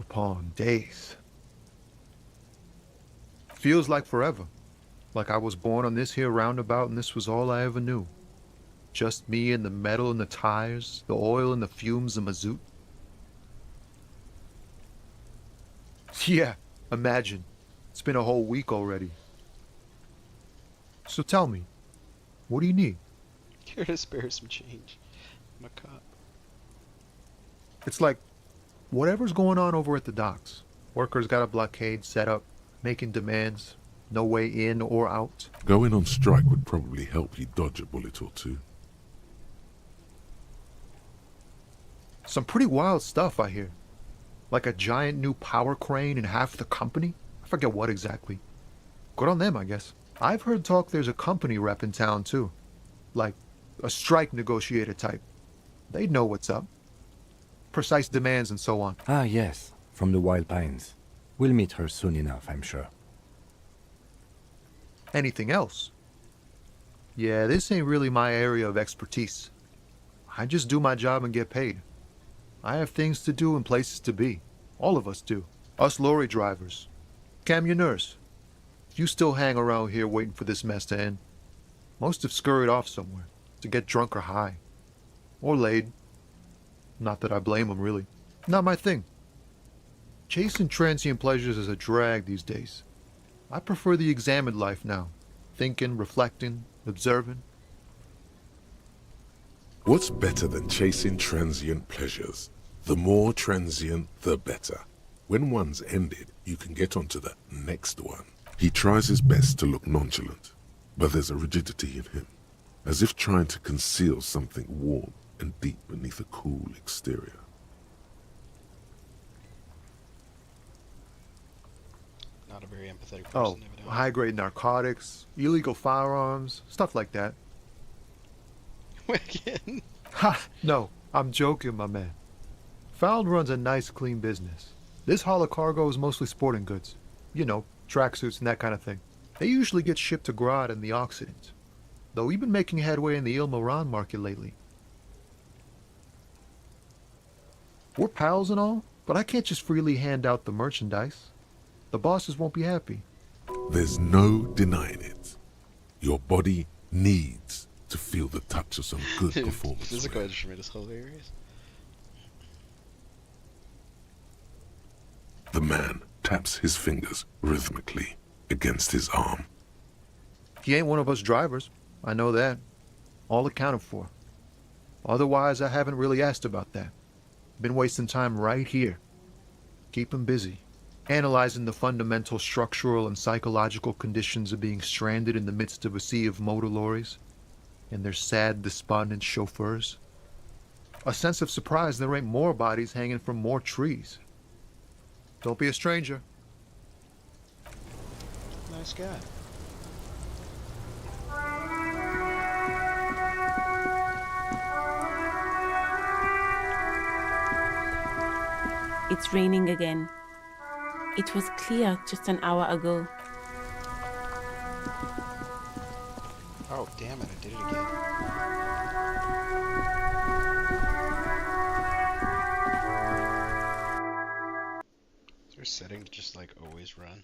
Upon days. Feels like forever. Like I was born on this here roundabout and this was all I ever knew. Just me and the metal and the tires, the oil and the fumes of mazout. Yeah, imagine. It's been a whole week already. So tell me, what do you need? Here to spare some change. I'm a cop. It's like, whatever's going on over at the docks. Workers got a blockade set up, making demands, no way in or out. Going on strike would probably help you dodge a bullet or two. Some pretty wild stuff, I hear. Like a giant new power crane in half the company? I forget what exactly. Good on them, I guess. I've heard talk there's a company rep in town, too. Like, a strike negotiator type. They'd know what's up. Precise demands and so on. Ah, yes, from the Wild Pines. We'll meet her soon enough, I'm sure. Anything else? Yeah, this ain't really my area of expertise. I just do my job and get paid. I have things to do and places to be. All of us do. Us lorry drivers. Camionneurs. You still hang around here waiting for this mess to end. Most have scurried off somewhere to get drunk or high. Or laid. Not that I blame them, really. Not my thing. Chasing transient pleasures is a drag these days. I prefer the examined life now. Thinking, reflecting, observing. What's better than chasing transient pleasures? The more transient, the better. When one's ended, you can get onto the next one. He tries his best to look nonchalant, but there's a rigidity in him, as if trying to conceal something warm and deep beneath a cool exterior. Not a very empathetic person, Oh, evidently. high-grade narcotics, illegal firearms, stuff like that. Again? Ha! No, I'm joking, my man. Found runs a nice, clean business. This haul of cargo is mostly sporting goods. You know, tracksuits and that kind of thing. They usually get shipped to Grad and the Occident. Though we've been making headway in the Il Moran market lately. We're pals and all, but I can't just freely hand out the merchandise. The bosses won't be happy. There's no denying it. Your body needs to feel the touch of some good performance. Physical instrument is hilarious. The man taps his fingers rhythmically against his arm. He ain't one of us drivers. I know that. All accounted for. Otherwise, I haven't really asked about that. Been wasting time right here. Keep him busy. Analyzing the fundamental structural and psychological conditions of being stranded in the midst of a sea of motor lorries and their sad, despondent chauffeurs. A sense of surprise there ain't more bodies hanging from more trees. Don't be a stranger. Nice guy. It's raining again. It was clear just an hour ago. Oh, damn it, I did it again. Is there a setting to just, like, always run?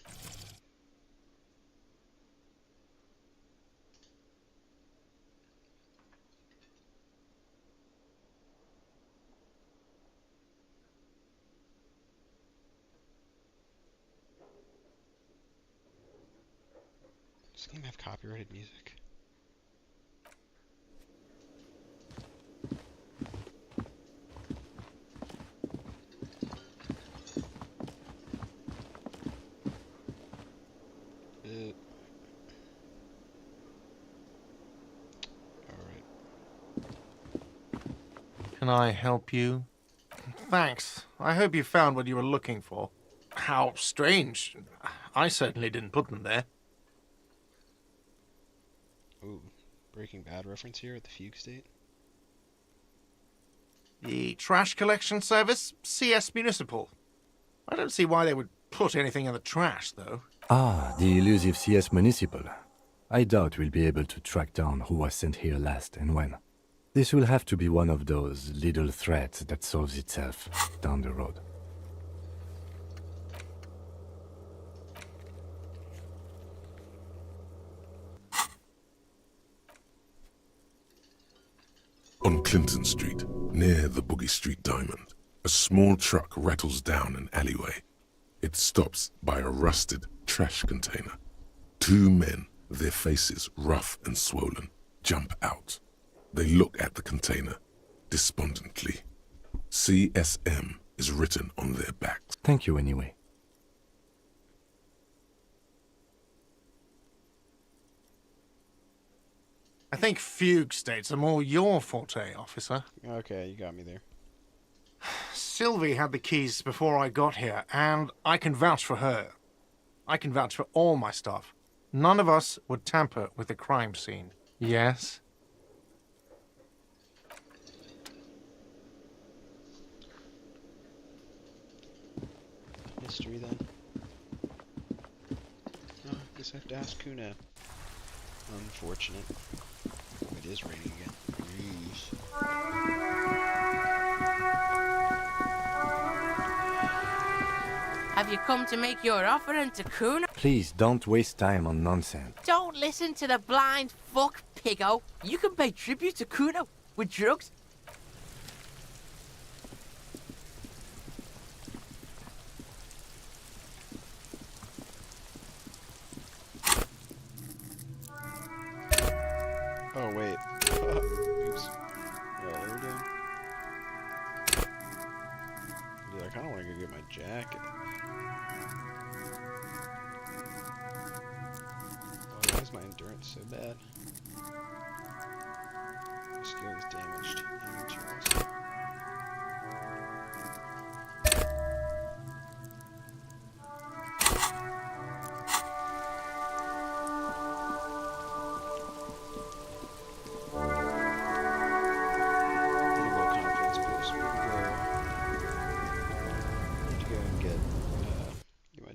Does this game have copyrighted music? Can I help you? Thanks. I hope you found what you were looking for. How strange. I certainly didn't put them there. Ooh, Breaking Bad reference here at the Fugue State. The trash collection service? CS Municipal. I don't see why they would put anything in the trash, though. Ah, the elusive CS Municipal. I doubt we'll be able to track down who was sent here last and when. This will have to be one of those little threats that solves itself down the road. On Clinton Street, near the Boogie Street Diamond, a small truck rattles down an alleyway. It stops by a rusted trash container. Two men, their faces rough and swollen, jump out. They look at the container despondently. CSM is written on their backs. Thank you anyway. I think fugue states are more your forte, officer. Okay, you got me there. Sylvie had the keys before I got here, and I can vouch for her. I can vouch for all my staff. None of us would tamper with the crime scene. Yes? History, then. Oh, I guess I have to ask Kuna. Unfortunate. Oh, it is raining again. Jeez. Have you come to make your offering to Kuna? Please don't waste time on nonsense. Don't listen to the blind fuck, piggo. You can pay tribute to Kuna with drugs. Oh, wait. Oops. What are we doing? Dude, I kind of want to go get my jacket. Why is my endurance so bad? My skill is damaged. Injuries.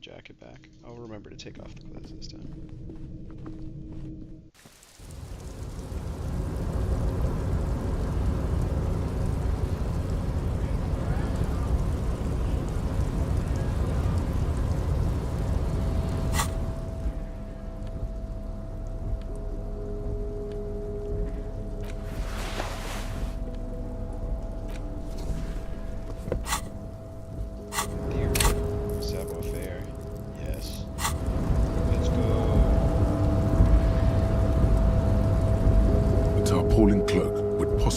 Jacket back. I'll remember to take off the clothes this time.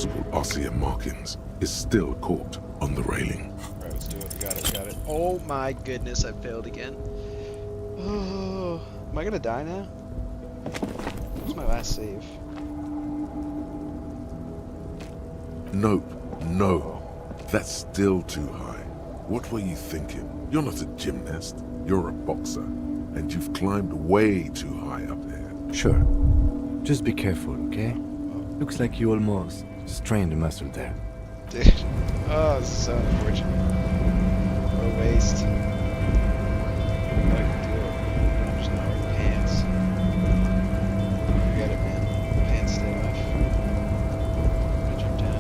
minuscule RCM markings is still caught on the railing. Alright, let's do it. We got it, we got it. Oh my goodness, I failed again. Oh, am I gonna die now? What's my last save? Nope, no. That's still too high. What were you thinking? You're not a gymnast. You're a boxer. And you've climbed way too high up there. Sure. Just be careful, okay? Looks like you almost strained a muscle there. Dude. Oh, this is so unfortunate. What a waste. What I can do. I'm just not wearing pants. Forget it, man. Pants stay off. I'm gonna jump down.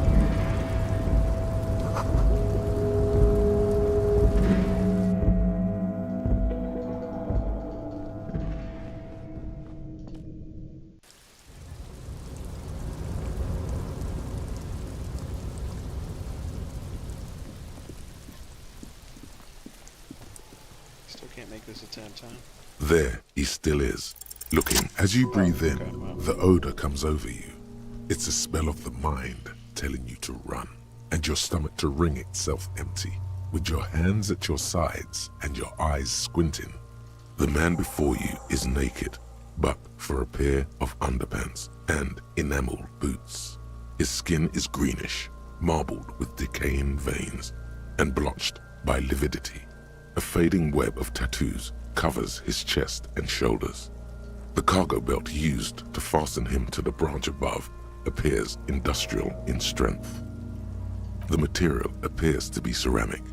Still can't make this attempt, huh? There he still is, looking. As you breathe in, the odor comes over you. It's a smell of the mind telling you to run, and your stomach to wring itself empty, with your hands at your sides and your eyes squinting. The man before you is naked, but for a pair of underpants and enameled boots. His skin is greenish, marbled with decaying veins, and blotched by lividity. A fading web of tattoos covers his chest and shoulders. The cargo belt used to fasten him to the branch above appears industrial in strength. The material appears to be ceramic.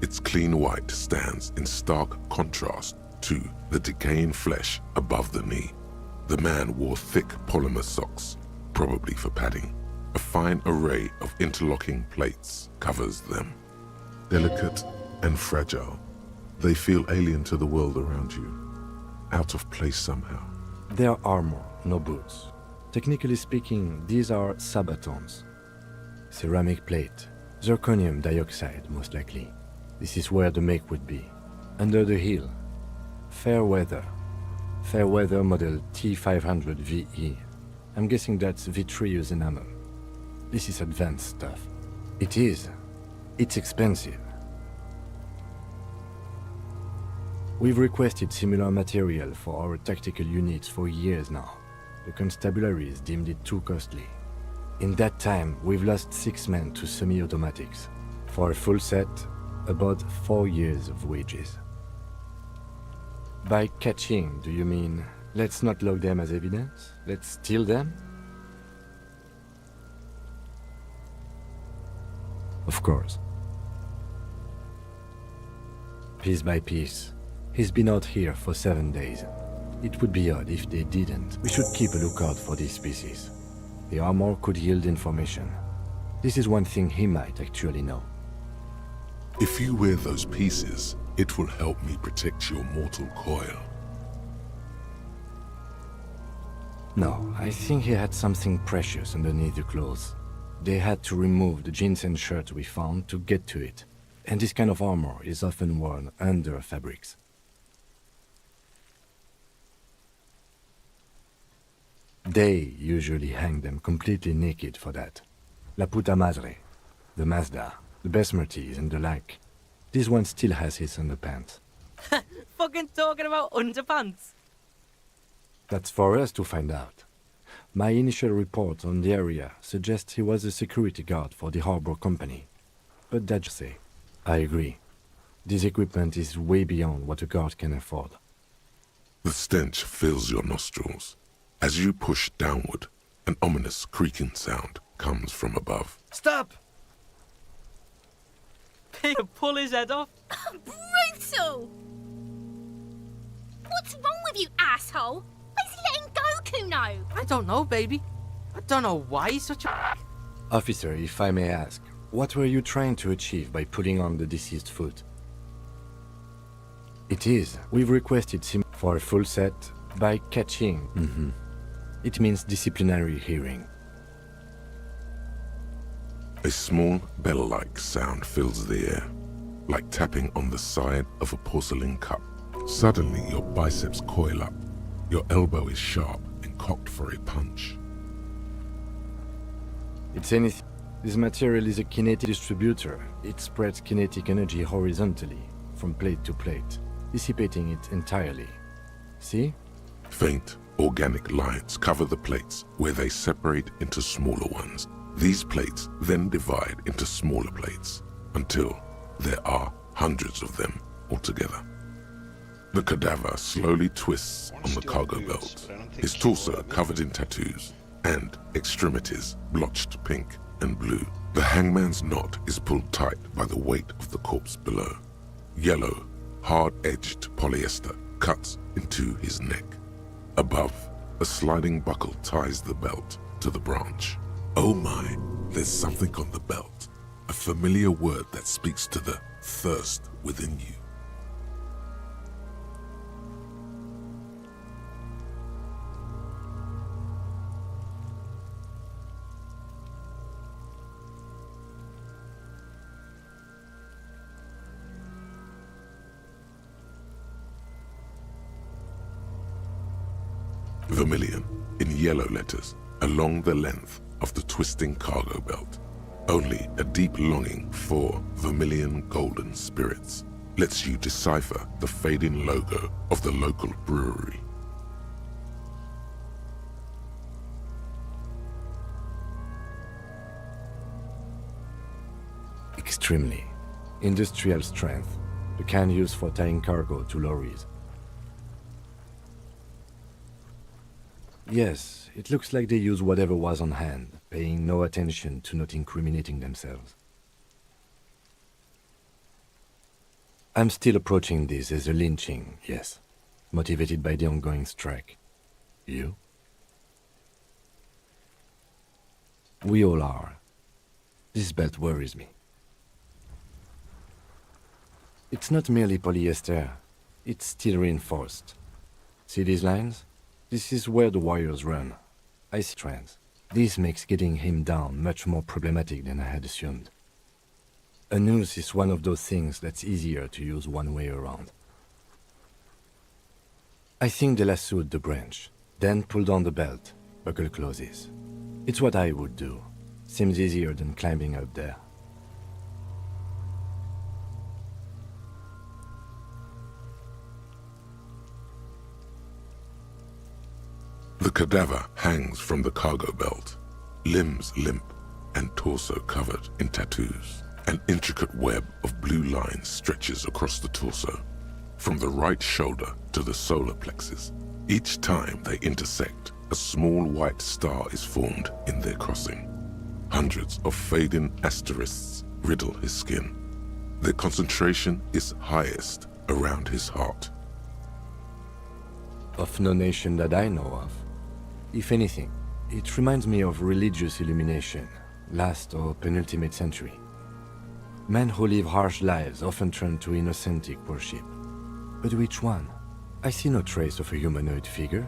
Its clean white stands in stark contrast to the decaying flesh above the knee. The man wore thick polymer socks, probably for padding. A fine array of interlocking plates covers them. Delicate and fragile, they feel alien to the world around you, out of place somehow. They are armor, no boots. Technically speaking, these are sabatons. Ceramic plate, zirconium dioxide most likely. This is where the make would be. Under the heel, fair weather. Fair weather model T500 VE. I'm guessing that's vitreous enamel. This is advanced stuff. It is. It's expensive. We've requested similar material for our tactical units for years now. The constabularies deemed it too costly. In that time, we've lost 6 men to semi-automatics. For a full set, about 4 years of wages. By catching, do you mean let's not log them as evidence? Let's steal them? Of course. Piece by piece. He's been out here for 7 days. It would be odd if they didn't. We should keep a lookout for these species. The armor could yield information. This is one thing he might actually know. If you wear those pieces, it will help me protect your mortal coil. No, I think he had something precious underneath the clothes. They had to remove the jeans and shirt we found to get to it. And this kind of armor is often worn under fabrics. They usually hang them completely naked for that. La puta madre, the Mazda, the Besmerties and the like. This one still has his underpants. Fucking talking about underpants. That's for us to find out. My initial report on the area suggests he was a security guard for the harbor company. But that's say, I agree. This equipment is way beyond what a guard can afford. The stench fills your nostrils. As you push downward, an ominous creaking sound comes from above. Stop! Peter, pull his head off. Brutal! What's wrong with you, asshole? Where's he letting go, Kuno? I don't know, baby. I don't know why he's such a... Officer, if I may ask, what were you trying to achieve by putting on the deceased foot? It is. We've requested for a full set by catching. It means disciplinary hearing. A small bell-like sound fills the air, like tapping on the side of a porcelain cup. Suddenly, your biceps coil up. Your elbow is sharp and cocked for a punch. It's anything. This material is a kinetic distributor. It spreads kinetic energy horizontally, from plate to plate, dissipating it entirely. See? Faint, organic lines cover the plates where they separate into smaller ones. These plates then divide into smaller plates until there are hundreds of them altogether. The cadaver slowly twists on the cargo belt, his torso covered in tattoos and extremities blotched pink and blue. The hangman's knot is pulled tight by the weight of the corpse below. Yellow, hard-edged polyester cuts into his neck. Above, a sliding buckle ties the belt to the branch. Oh my, there's something on the belt. A familiar word that speaks to the thirst within you. Vermilion, in yellow letters, along the length of the twisting cargo belt. Only a deep longing for vermilion golden spirits lets you decipher the fading logo of the local brewery. Extremely. Industrial strength. The kind used for tying cargo to lorries. Yes, it looks like they use whatever was on hand, paying no attention to not incriminating themselves. I'm still approaching this as a lynching, yes, motivated by the ongoing strike. You? We all are. This belt worries me. It's not merely polyester, it's steel reinforced. See these lines? This is where the wires run. I see strands. This makes getting him down much more problematic than I had assumed. A noose is one of those things that's easier to use one way around. I think they lassoed the branch, then pulled on the belt, buckle closes. It's what I would do. Seems easier than climbing up there. The cadaver hangs from the cargo belt, limbs limp and torso covered in tattoos. An intricate web of blue lines stretches across the torso, from the right shoulder to the solar plexus. Each time they intersect, a small white star is formed in their crossing. Hundreds of fading asterisks riddle his skin. Their concentration is highest around his heart. Of no nation that I know of. If anything, it reminds me of religious illumination, last or penultimate century. Men who live harsh lives often turn to innocentic worship. But which one? I see no trace of a humanoid figure.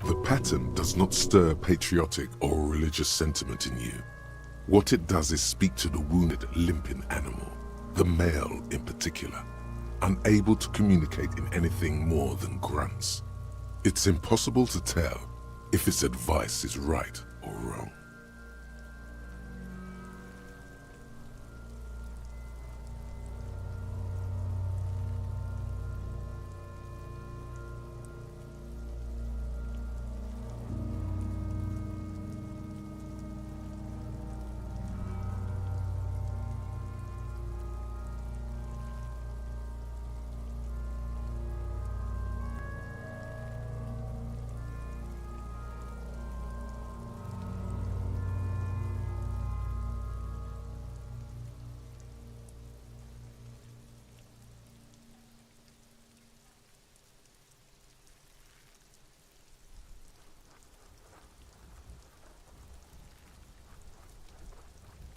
The pattern does not stir patriotic or religious sentiment in you. What it does is speak to the wounded, limping animal, the male in particular, unable to communicate in anything more than grunts. It's impossible to tell if its advice is right or wrong.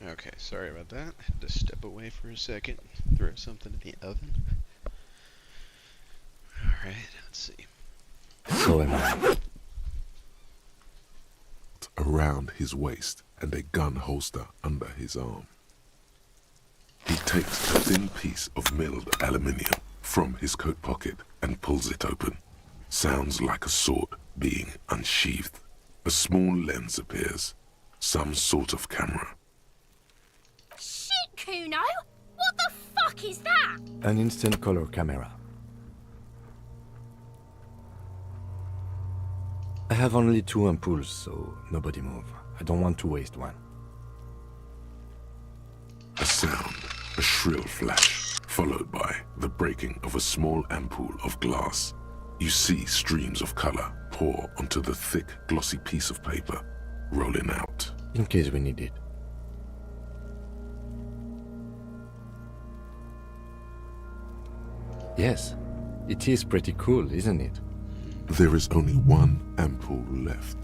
Okay, sorry about that. Had to step away for a second, throw something in the oven. Alright, let's see. So am I. Around his waist and a gun holster under his arm. He takes a thin piece of milled aluminium from his coat pocket and pulls it open. Sounds like a sword being unsheathed. A small lens appears. Some sort of camera. Shit, Kuno! What the fuck is that? An instant color camera. I have only 2 ampoules, so nobody move. I don't want to waste one. A sound, a shrill flash, followed by the breaking of a small ampoule of glass. You see streams of color pour onto the thick, glossy piece of paper, rolling out. In case we need it. Yes, it is pretty cool, isn't it? There is only one ampoule left.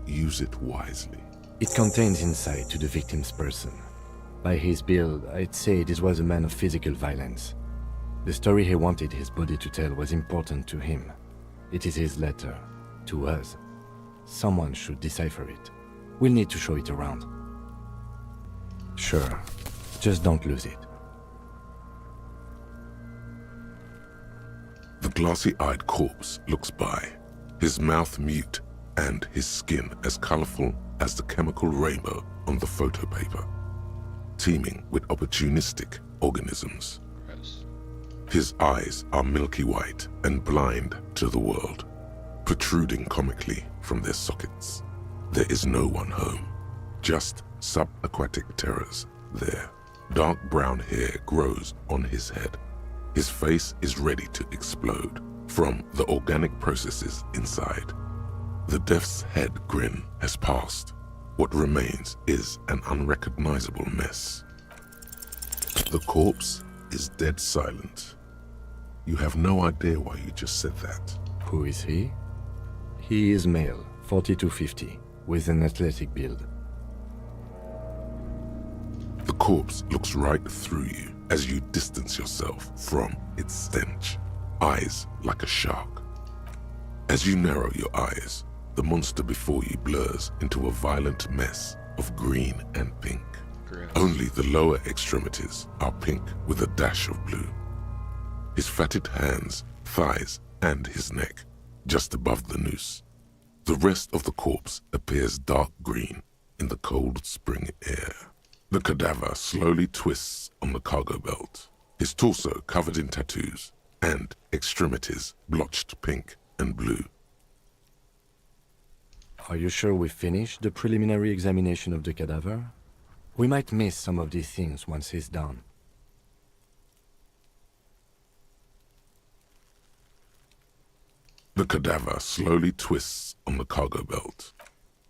Use it wisely. It contains insight to the victim's person. By his build, I'd say this was a man of physical violence. The story he wanted his body to tell was important to him. It is his letter, to us. Someone should decipher it. We'll need to show it around. Sure, just don't lose it. The glassy-eyed corpse looks by, his mouth mute and his skin as colorful as the chemical rainbow on the photo paper, teeming with opportunistic organisms. Gross. His eyes are milky white and blind to the world, protruding comically from their sockets. There is no one home, just subaquatic terrors there. Dark brown hair grows on his head. His face is ready to explode from the organic processes inside. The death's head grin has passed. What remains is an unrecognizable mess. The corpse is dead silent. You have no idea why you just said that. Who is he? He is male, 40 to 50, with an athletic build. The corpse looks right through you as you distance yourself from its stench, eyes like a shark. As you narrow your eyes, the monster before you blurs into a violent mess of green and pink. Gross. Only the lower extremities are pink with a dash of blue. His fatted hands, thighs, and his neck, just above the noose. The rest of the corpse appears dark green in the cold spring air. The cadaver slowly twists on the cargo belt, his torso covered in tattoos, and extremities blotched pink and blue. Are you sure we finished the preliminary examination of the cadaver? We might miss some of these things once it's done. The cadaver slowly twists on the cargo belt.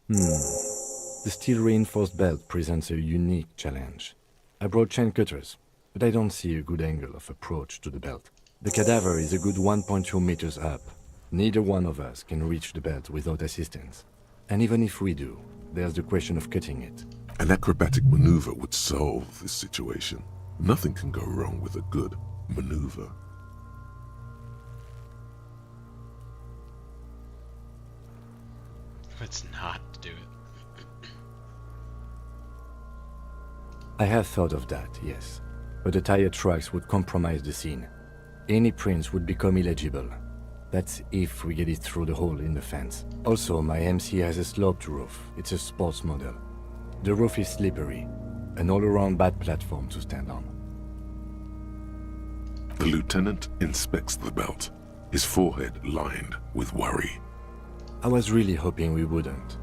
The steel-reinforced belt presents a unique challenge. I brought chain cutters, but I don't see a good angle of approach to the belt. The cadaver is a good 1.2 meters up. Neither one of us can reach the belt without assistance. And even if we do, there's the question of cutting it. An acrobatic maneuver would solve this situation. Nothing can go wrong with a good maneuver. Let's not do it. I have thought of that, yes. But the tire tracks would compromise the scene. Any prints would become illegible. That's if we get it through the hole in the fence. Also, my MC has a sloped roof. It's a sports model. The roof is slippery. An all-around bad platform to stand on. The lieutenant inspects the belt, his forehead lined with worry. I was really hoping we wouldn't.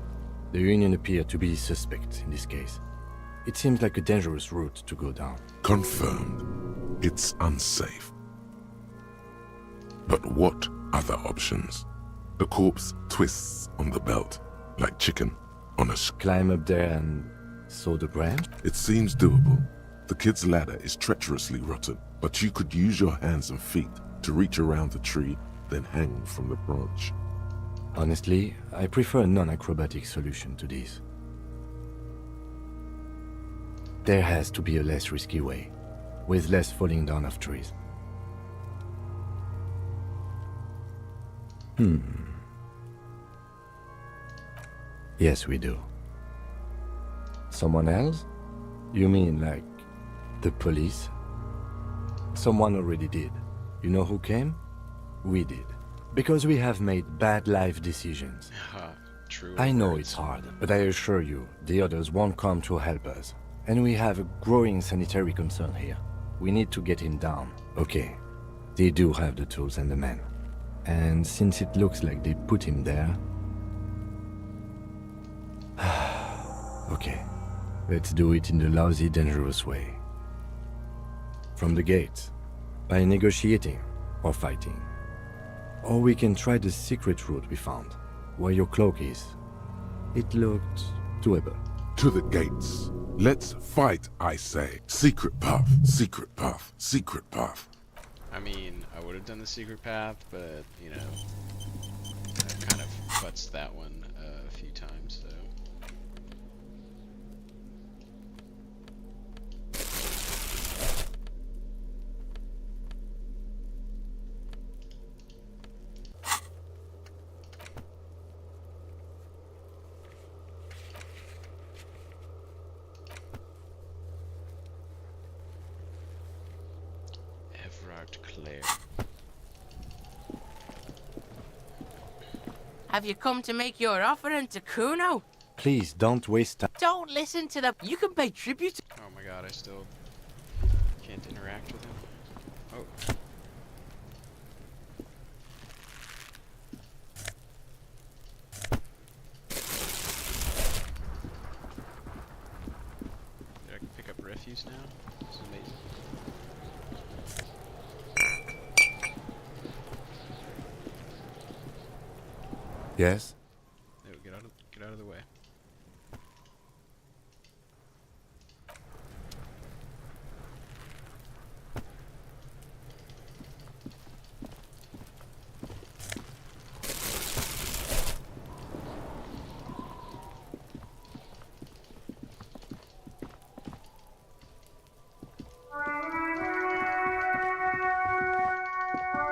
The Union appeared to be suspect in this case. It seems like a dangerous route to go down. Confirmed. It's unsafe. But what other options? The corpse twists on the belt, like chicken on a Climb up there and saw the branch? It seems doable. The kid's ladder is treacherously rotten, but you could use your hands and feet to reach around the tree, then hang from the branch. Honestly, I prefer a non-acrobatic solution to this. There has to be a less risky way, with less falling down of trees. Yes, we do. Someone else? You mean like the police? Someone already did. You know who came? We did. Because we have made bad life decisions. True. I know words. it's hard, but I assure you, the others won't come to help us. And we have a growing sanitary concern here. We need to get him down. Okay, they do have the tools and the men. And since it looks like they put him there... Okay, let's do it in the lousy, dangerous way. From the gates, by negotiating or fighting. Or we can try the secret route we found, where your cloak is. It looked doable. To the gates. Let's fight, I say. Secret path, secret path, secret path. I mean, I would have done the secret path, but, you know, I kind of futzed that one a few times, so. Claire. Have you come to make your offering to Kuno? Please, don't waste time. Don't listen to them. You can pay tribute to... Oh my god, I still can't interact with him. Oh. I can pick up refuse now? This is amazing. Yes? No, get out of the way.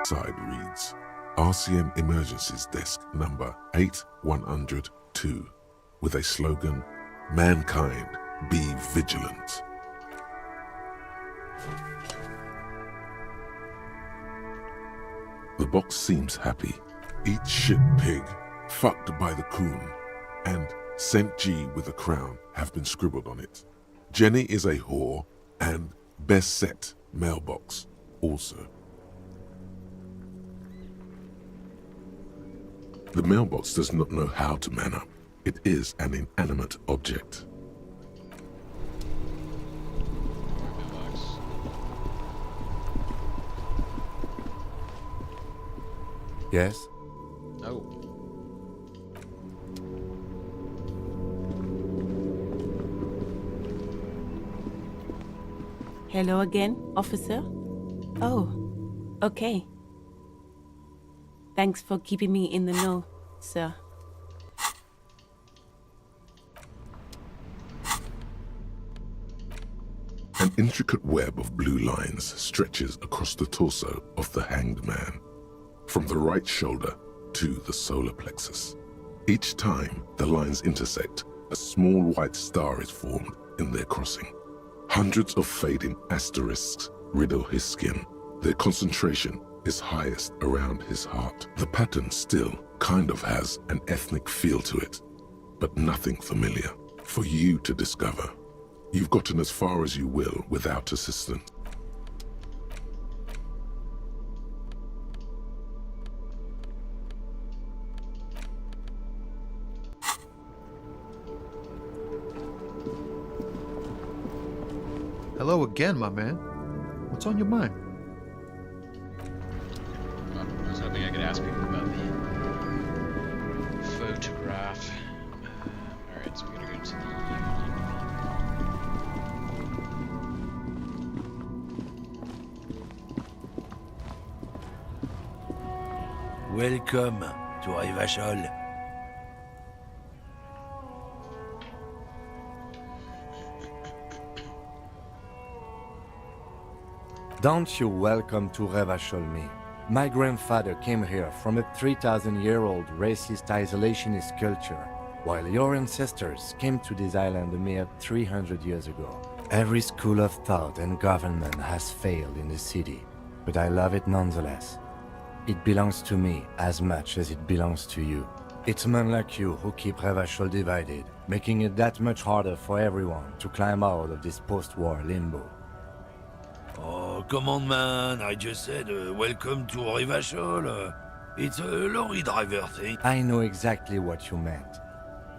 Side reads, RCM Emergencies Desk number 8102 with a slogan, Mankind, be vigilant. The box seems happy. Eat shit pig, fucked by the coon, and St. G with a crown have been scribbled on it. Jenny is a whore, and best set mailbox also. The mailbox does not know how to man up. It is an inanimate object. Yes? Oh. Hello again, officer? Oh, okay. Thanks for keeping me in the know, sir. An intricate web of blue lines stretches across the torso of the hanged man, from the right shoulder to the solar plexus. Each time the lines intersect, a small white star is formed in their crossing. Hundreds of fading asterisks riddle his skin. Their concentration is highest around his heart. The pattern still kind of has an ethnic feel to it, but nothing familiar for you to discover. You've gotten as far as you will without assistance. Hello again, my man. What's on your mind? I was hoping I could ask people about the photograph. Alright, so we're gonna go to the Welcome to Rivachol. Don't you welcome to Revachol me. My grandfather came here from a 3,000-year-old racist isolationist culture, while your ancestors came to this island a mere 300 years ago. Every school of thought and government has failed in the city, but I love it nonetheless. It belongs to me as much as it belongs to you. It's men like you who keep Revachol divided, making it that much harder for everyone to climb out of this post-war limbo. Oh, come on, man. I just said welcome to Revachol. It's a lorry driver thing. I know exactly what you meant.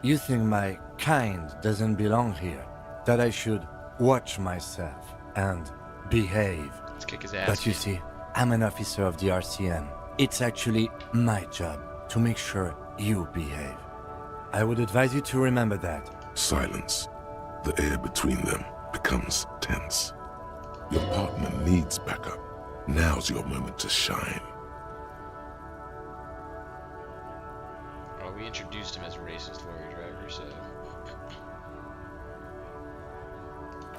You think my kind doesn't belong here, that I should watch myself and behave. Let's kick his ass. But you see, I'm an officer of the RCM. It's actually my job to make sure you behave. I would advise you to remember that. Silence. The air between them becomes tense. Your partner needs backup. Now's your moment to shine. Well, we introduced him as a racist lorry driver, so...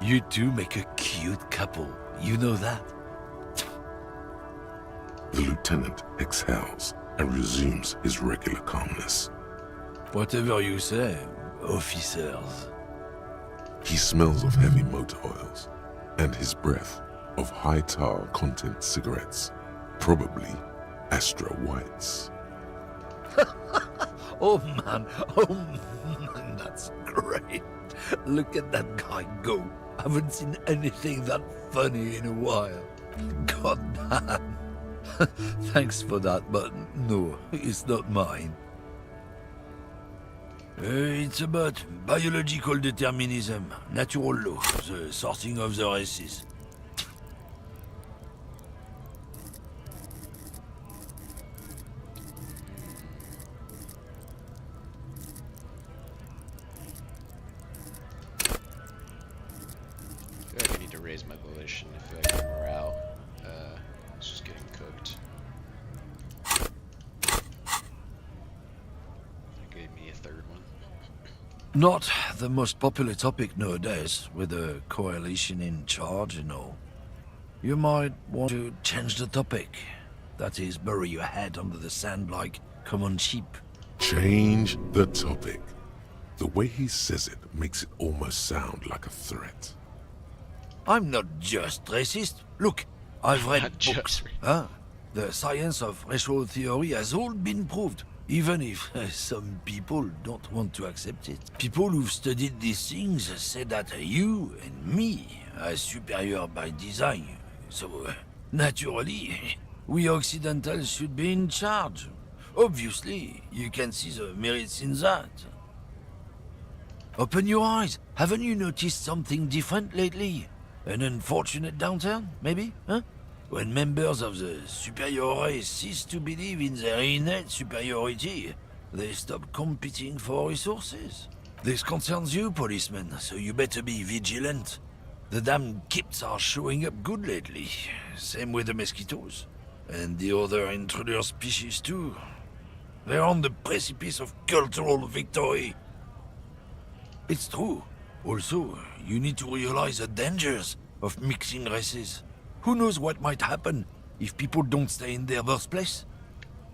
You two make a cute couple. You know that? The lieutenant exhales and resumes his regular calmness. Whatever you say, officers. He smells of heavy motor oils and his breath of high tar content cigarettes, probably Astra Whites. Oh man, that's great. Look at that guy go. Haven't seen anything that funny in a while. God damn. Thanks for that, but no, it's not mine. It's about biological determinism, natural law, the sorting of the races. I feel like I need to raise my volition. I feel like my morale is just getting cooked. They gave me a third one. Not the most popular topic nowadays, with the coalition in charge and all. You might want to change the topic. That is, bury your head under the sand like common sheep. Change the topic. The way he says it makes it almost sound like a threat. I'm not just racist. Look, I've read Not books. just The science of racial theory has all been proved, even if some people don't want to accept it. People who've studied these things say that you and me are superior by design. So, naturally, we Occidentals should be in charge. Obviously, you can see the merits in that. Open your eyes. Haven't you noticed something different lately? An unfortunate downturn, maybe? Huh? When members of the superior race cease to believe in their innate superiority, they stop competing for resources. This concerns you, policemen, so you better be vigilant. The damn kips are showing up good lately. Same with the mosquitoes. And the other intruder species too. They're on the precipice of cultural victory. It's true. Also, you need to realize the dangers of mixing races. Who knows what might happen if people don't stay in their birthplace?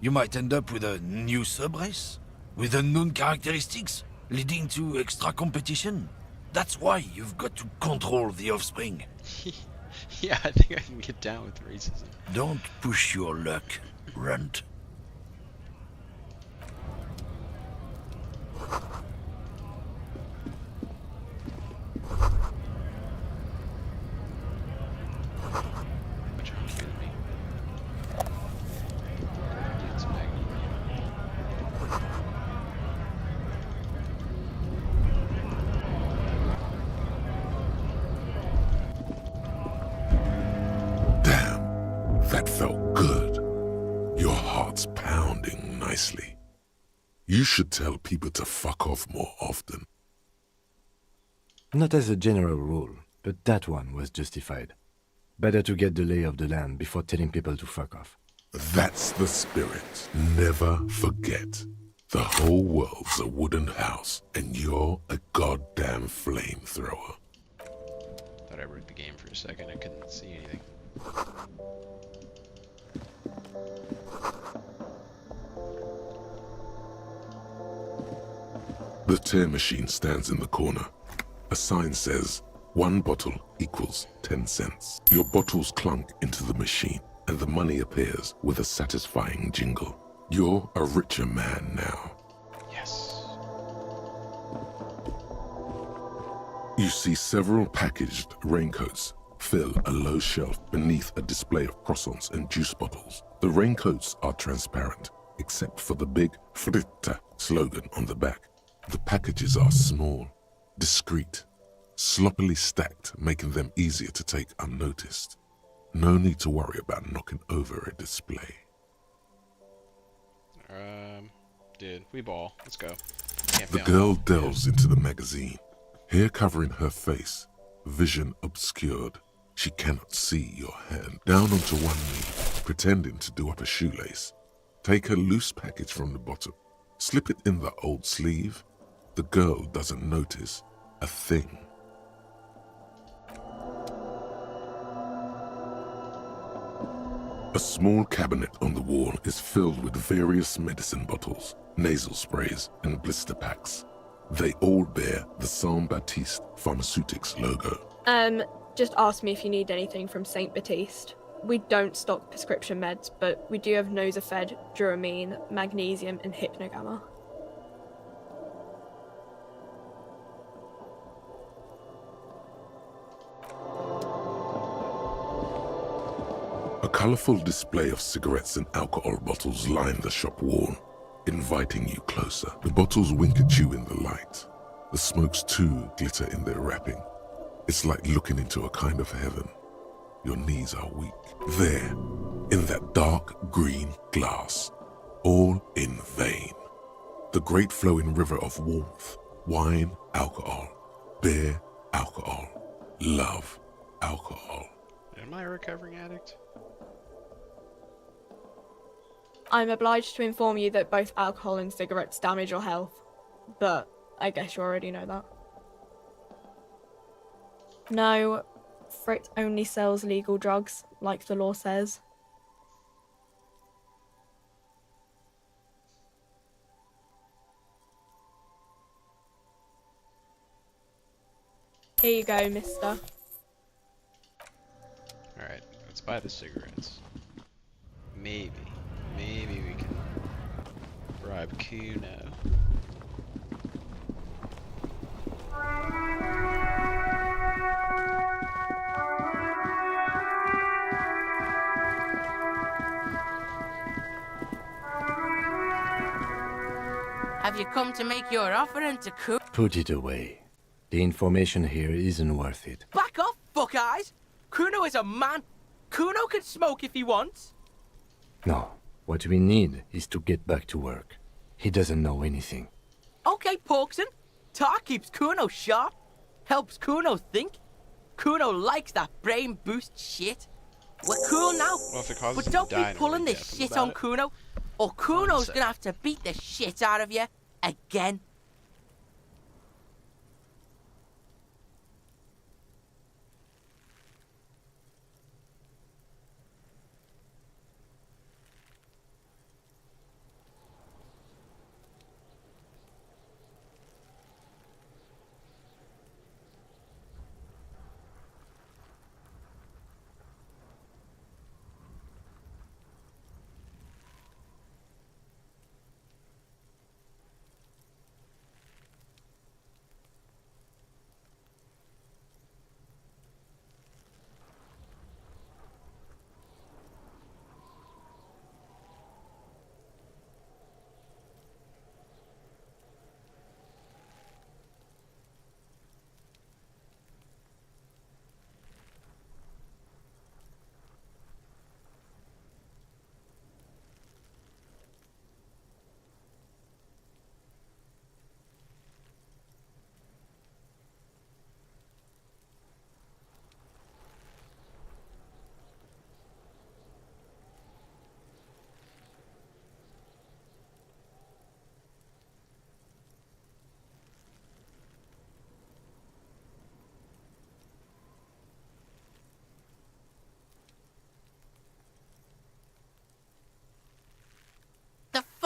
You might end up with a new sub-race, with unknown characteristics, leading to extra competition. That's why you've got to control the offspring. Yeah, I think I can get down with racism. Don't push your luck, Runt. Much hungrier than me. Get some magnesium. Damn, that felt good. Your heart's pounding nicely. You should tell people to fuck off more often. Not as a general rule, but that one was justified. Better to get the lay of the land before telling people to fuck off. That's the spirit. Never forget. The whole world's a wooden house, and you're a goddamn flamethrower. Thought I wrote the game for a second. I couldn't see anything. The tear machine stands in the corner. A sign says, 1 bottle equals 10 cents. Your bottles clunk into the machine, and the money appears with a satisfying jingle. You're a richer man now. Yes. You see several packaged raincoats fill a low shelf beneath a display of croissants and juice bottles. The raincoats are transparent, except for the big Fritta slogan on the back. The packages are small, discreet, sloppily stacked, making them easier to take unnoticed. No need to worry about knocking over a display. Dude, we ball. Let's go. The girl delves into the magazine. Hair covering her face, vision obscured. She cannot see your hand. Down onto one knee, pretending to do up a shoelace. Take a loose package from the bottom. Slip it in the old sleeve. The girl doesn't notice a thing. A small cabinet on the wall is filled with various medicine bottles, nasal sprays, and blister packs. They all bear the Saint Baptiste Pharmaceutics logo. Just ask me if you need anything from Saint Baptiste. We don't stock prescription meds, but we do have Nosafed, Duramine, magnesium, and Hypnogamma. A colorful display of cigarettes and alcohol bottles line the shop wall, inviting you closer. The bottles wink at you in the light. The smokes too glitter in their wrapping. It's like looking into a kind of heaven. Your knees are weak. There, in that dark green glass, all in vain. The great flowing river of warmth, wine, alcohol, beer, alcohol, love, alcohol. Am I a recovering addict? I'm obliged to inform you that both alcohol and cigarettes damage your health, but I guess you already know that. No, Frit only sells legal drugs, like the law says. Here you go, mister. Alright, let's buy the cigarettes. Maybe we can bribe Kuno. Have you come to make your offering to Kuno? Put it away. The information here isn't worth it. Back off, fuck eyes! Kuno is a man. Kuno can smoke if he wants. No, what we need is to get back to work. He doesn't know anything. Okay, Porkson. Talk keeps Kuno sharp. Helps Kuno think. Kuno likes that brain boost shit. We're cool now. Well, if it causes But him don't to be die, pulling this definitely shit about on it. Kuno, or Kuno's gonna have to beat the shit out of you again.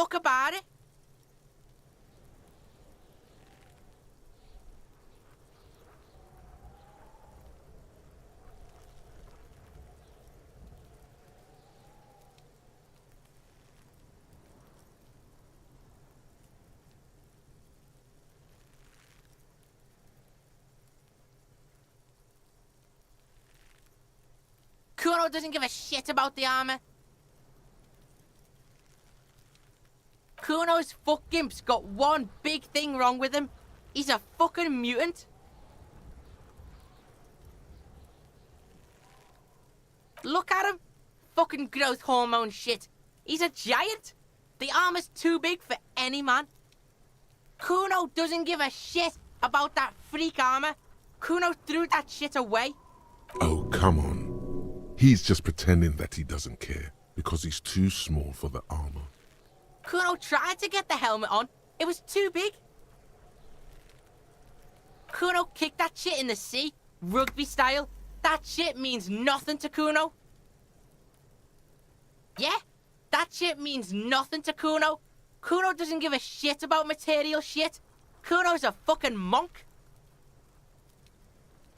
fuck about it. Kuno doesn't give a shit about the armor. Kuno's fuck-gimp's got one big thing wrong with him. He's a fucking mutant. Look at him. Fucking growth hormone shit. He's a giant. The armor's too big for any man. Kuno doesn't give a shit about that freak armor. Kuno threw that shit away. Oh, come on. He's just pretending that he doesn't care because he's too small for the armor. Kuno tried to get the helmet on. It was too big. Kuno kicked that shit in the sea, rugby style. That shit means nothing to Kuno. Yeah, that shit means nothing to Kuno. Kuno doesn't give a shit about material shit. Kuno's a fucking monk.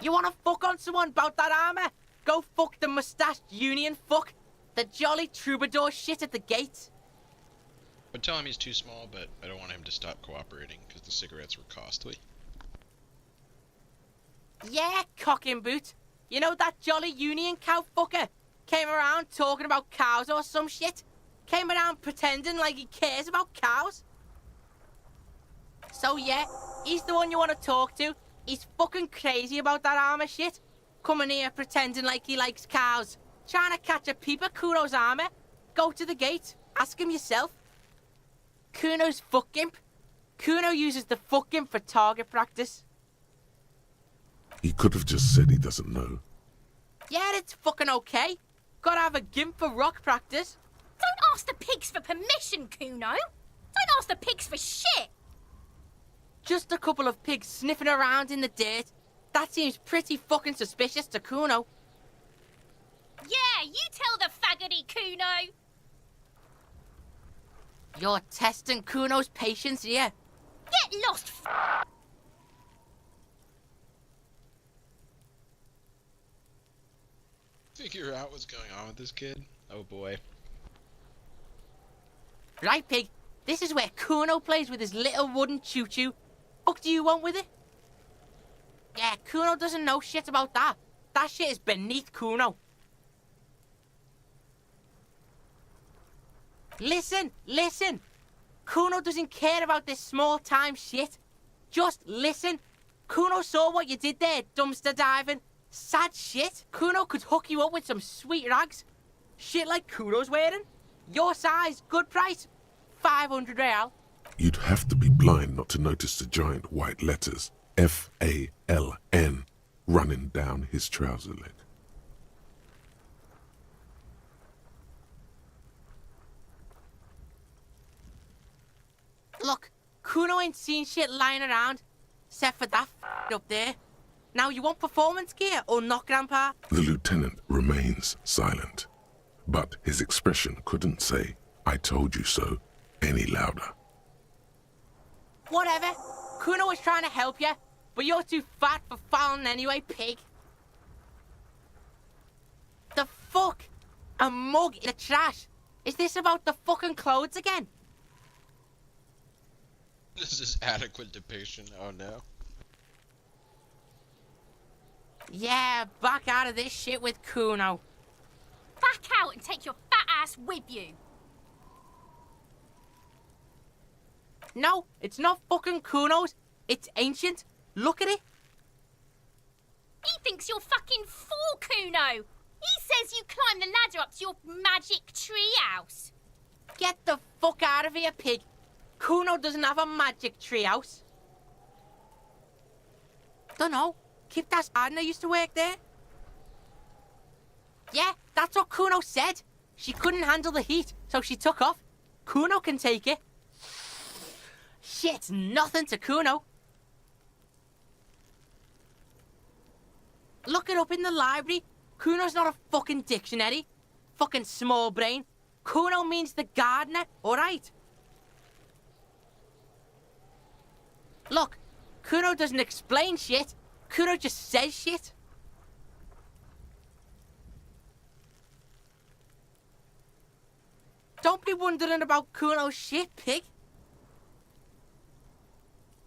You wanna fuck on someone about that armor? Go fuck the mustached union fuck. The jolly troubadour shit at the gate. I'd tell him he's too small, but I don't want him to stop cooperating because the cigarettes were costly. Yeah, cocking boot. You know that jolly union cow fucker? Came around talking about cows or some shit? Came around pretending like he cares about cows? So yeah, he's the one you want to talk to. He's fucking crazy about that armor shit. Coming here pretending like he likes cows. Trying to catch a peep at Kuno's armor. Go to the gate. Ask him yourself. Kuno's fuck gimp. Kuno uses the fuck gimp for target practice. He could have just said he doesn't know. Yeah, it's fucking okay. Gotta have a gimp for rock practice. Don't ask the pigs for permission, Kuno. Don't ask the pigs for shit. Just a couple of pigs sniffing around in the dirt. That seems pretty fucking suspicious to Kuno. Yeah, you tell the faggoty, Kuno. You're testing Kuno's patience here. Get lost, Figure out what's going on with this kid? Oh boy. Right, pig. This is where Kuno plays with his little wooden choo-choo. Fuck do you want with it? Yeah, Kuno doesn't know shit about that. That shit is beneath Kuno. Listen, listen. Kuno doesn't care about this small-time shit. Just listen. Kuno saw what you did there, dumpster diving. Sad shit. Kuno could hook you up with some sweet rags. Shit like Kuno's wearing. Your size, good price. 500 real. You'd have to be blind not to notice the giant white letters F-A-L-N running down his trouser leg. Look, Kuno ain't seen shit lying around, except for that up there. Now, you want performance gear or not, Grandpa? The lieutenant remains silent, but his expression couldn't say, "I told you so," any louder. Whatever. Kuno was trying to help you, but you're too fat for fouling anyway, pig. The fuck? A mug in the trash? Is this about the fucking clothes again? This is adequate depiction. Oh no. Yeah, back out of this shit with Kuno. Back out and take your fat ass with you. No, it's not fucking Kuno's. It's ancient. Look at it. He thinks you're fucking fool, Kuno. He says you climbed the ladder up to your magic tree house. Get the fuck out of here, pig. Kuno doesn't have a magic tree house. Dunno. Keep that gardener used to work there. Yeah, that's what Kuno said. She couldn't handle the heat, so she took off. Kuno can take it. Shit's nothing to Kuno. Look it up in the library. Kuno's not a fucking dictionary. Fucking small brain. Kuno means the gardener, alright? Look, Kuno doesn't explain shit. Kuno just says shit. Don't be wondering about Kuno's shit, pig.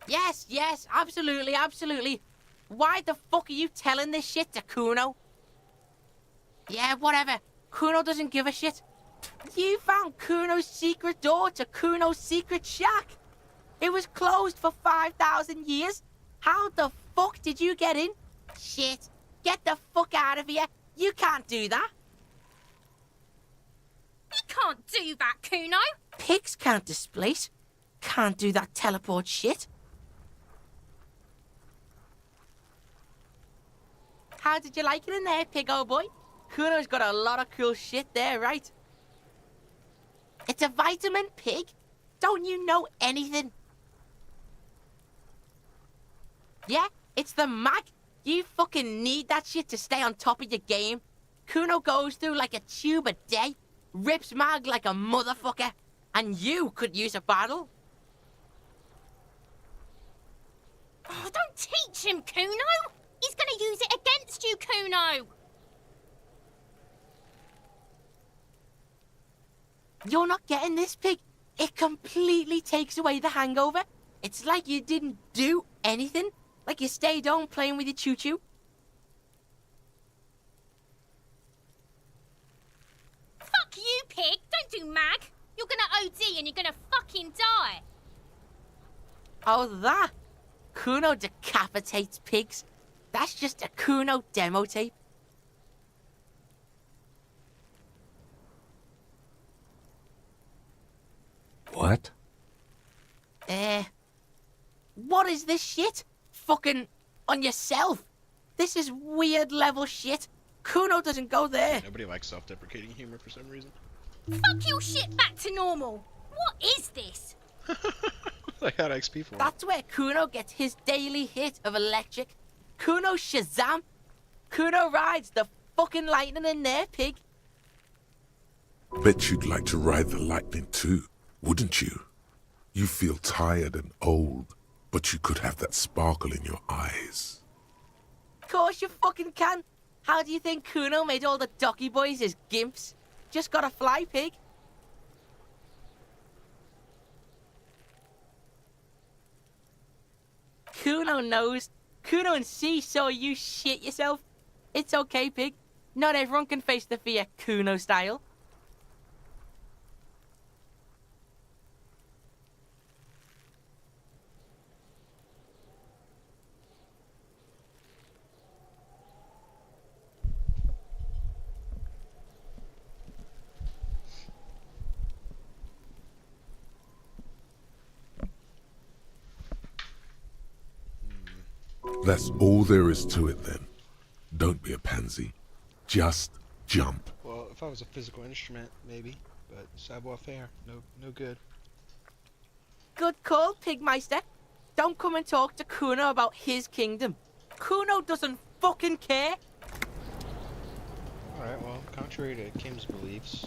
Yes, absolutely, absolutely. Why the fuck are you telling this shit to Kuno? Yeah, whatever. Kuno doesn't give a shit. You found Kuno's secret door to Kuno's secret shack. It was closed for 5,000 years. How the fuck did you get in? Shit. Get the fuck out of here. You can't do that. He can't do that, Kuno. Pigs can't displace. Can't do that teleport shit. How did you like it in there, pig old boy? Kuno's got a lot of cool shit there, right? It's a vitamin, pig. Don't you know anything? Yeah, it's the mag. You fucking need that shit to stay on top of your game. Kuno goes through like a tube a day, rips mag like a motherfucker, and you could use a bottle. Oh, don't teach him, Kuno. He's gonna use it against you, Kuno. You're not getting this, pig. It completely takes away the hangover. It's like you didn't do anything. Like you stayed home playing with your choo-choo. Fuck you, pig. Don't do mag. You're gonna OD and you're gonna fucking die. Oh, that? Kuno decapitates pigs. That's just a Kuno demo tape. What? What is this shit? Fucking on yourself. This is weird level shit. Kuno doesn't go there. Nobody likes self-deprecating humor for some reason. Fuck your shit back to normal. What is this? I got XP for it. That's where Kuno gets his daily hit of electric. Kuno Shazam. Kuno rides the fucking lightning in there, pig. Bet you'd like to ride the lightning too, wouldn't you? You feel tired and old, but you could have that sparkle in your eyes. Of course you fucking can. How do you think Kuno made all the docky boys his gimps? Just gotta fly, pig. Kuno knows. Kuno and C saw you shit yourself. It's okay, pig. Not everyone can face the fear Kuno style. That's all there is to it then. Don't be a pansy. Just jump. Well, if I was a physical instrument, maybe. But savoir-faire, no good. Good call, Pigmeister. Don't come and talk to Kuno about his kingdom. Kuno doesn't fucking care. Alright, well, contrary to Kim's beliefs,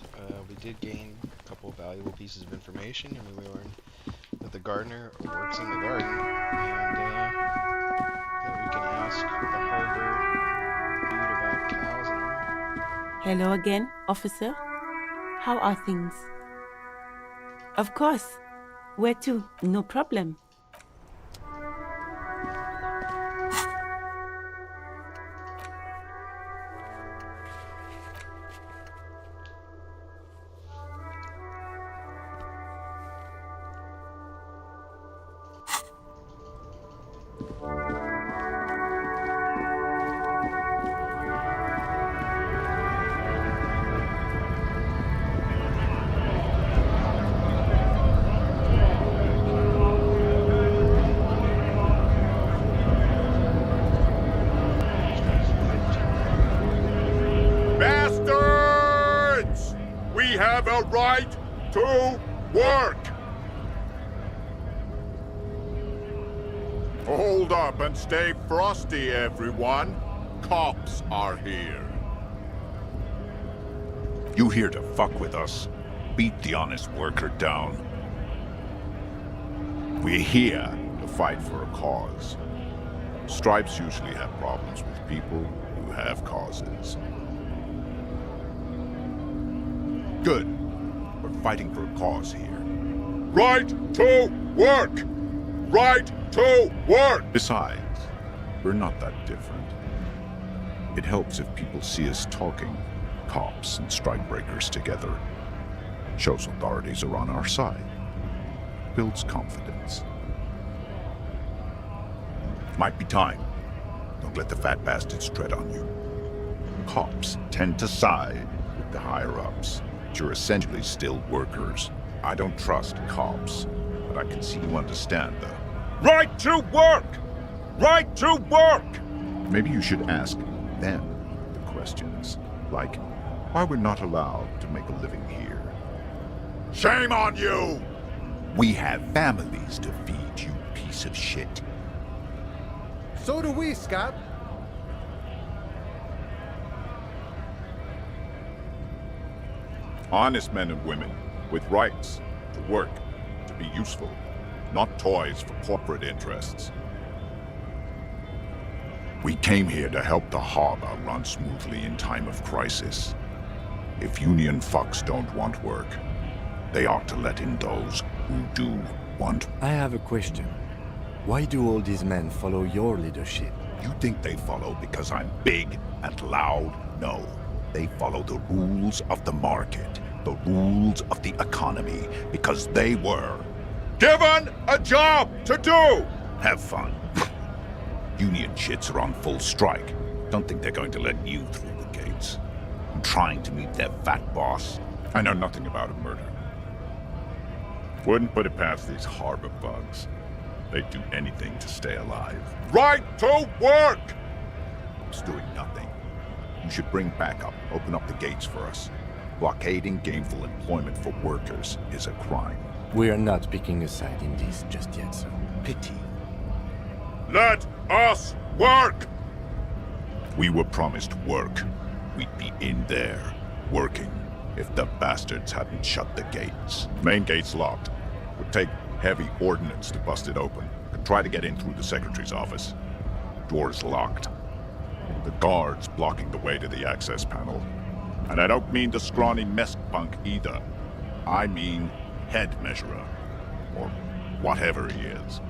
we did gain a couple of valuable pieces of information, and we learned that the gardener works in the garden, and that we can ask the harbor dude about cows and all. Hello again, officer. How are things? Of course. Where to? No problem. Bastards! We have a right to work! Hold up and stay frosty, everyone. Cops are here. You here to fuck with us? Beat the honest worker down. We're here to to fight for a cause. Stripes usually have problems with people who have causes. Good. We're fighting for a cause here. Right to work! Right to work! Besides, we're not that different. It helps if people see us talking, cops and strikebreakers together. Shows authorities are on our side. Builds confidence. Might be time. Don't let the fat bastards tread on you. Cops tend to side with the higher-ups, but you're essentially still workers. I don't trust cops, but I can see you understand the right to work! Right to work! Maybe you should ask them the questions, like why we're not allowed to make a living here. Shame on you! We have families to feed, you piece of shit. So do we, Scott. Honest men and women with rights to work, to be useful, not toys for corporate interests. We came here to help the harbor run smoothly in time of crisis. If union fucks don't want work, they ought to let in those who do want. I have a question. Why do all these men follow your leadership? You think they follow because I'm big and loud? No. They follow the rules of the market, the rules of the economy, because they were given a job to do! Have fun. Union shits are on full strike. Don't think they're going to let you through the gates. I'm trying to meet their fat boss. I know nothing about a murder. Wouldn't put it past these harbor bugs. They'd do anything to stay alive. Right to work! It's doing nothing. You should bring backup, open up the gates for us. Blockading gainful employment for workers is a crime. We are not picking a side in this just yet, sir. Pity. Let us work! We were promised work. We'd be in there, working, if the bastards hadn't shut the gates. Main gate's locked. Would take heavy ordnance to bust it open. Could try to get in through the secretary's office. Door's locked. The guard's blocking the way to the access panel. And I don't mean the scrawny mess punk either. I mean head measurer. Or whatever he is.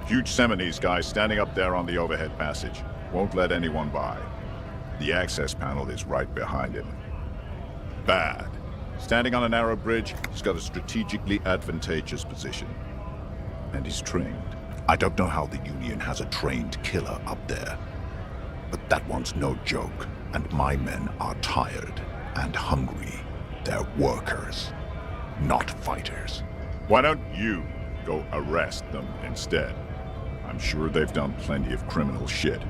Huge Seminese guy standing up there on the overhead passage. Won't let anyone by. The access panel is right behind him. Bad. Standing on a narrow bridge, he's got a strategically advantageous position. And he's trained. I don't know how the Union has a trained killer up there. But that one's no joke. And my men are tired and hungry. They're workers, not fighters. Why don't you go arrest them instead? I'm sure they've done plenty of criminal shit.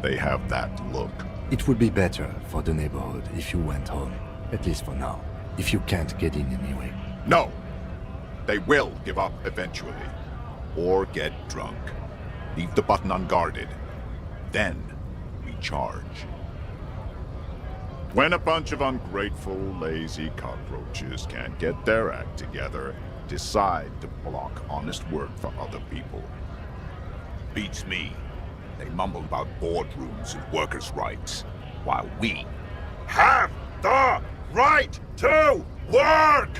They have that look. It would be better for the neighborhood if you went home, at least for now. If you can't get in anyway. No! They will give up eventually. Or get drunk. Leave the button unguarded. Then we charge. When a bunch of ungrateful, lazy cockroaches can't get their act together, decide to block honest work for other people. Beats me. They mumble about boardrooms and workers' rights, while we have the right to work!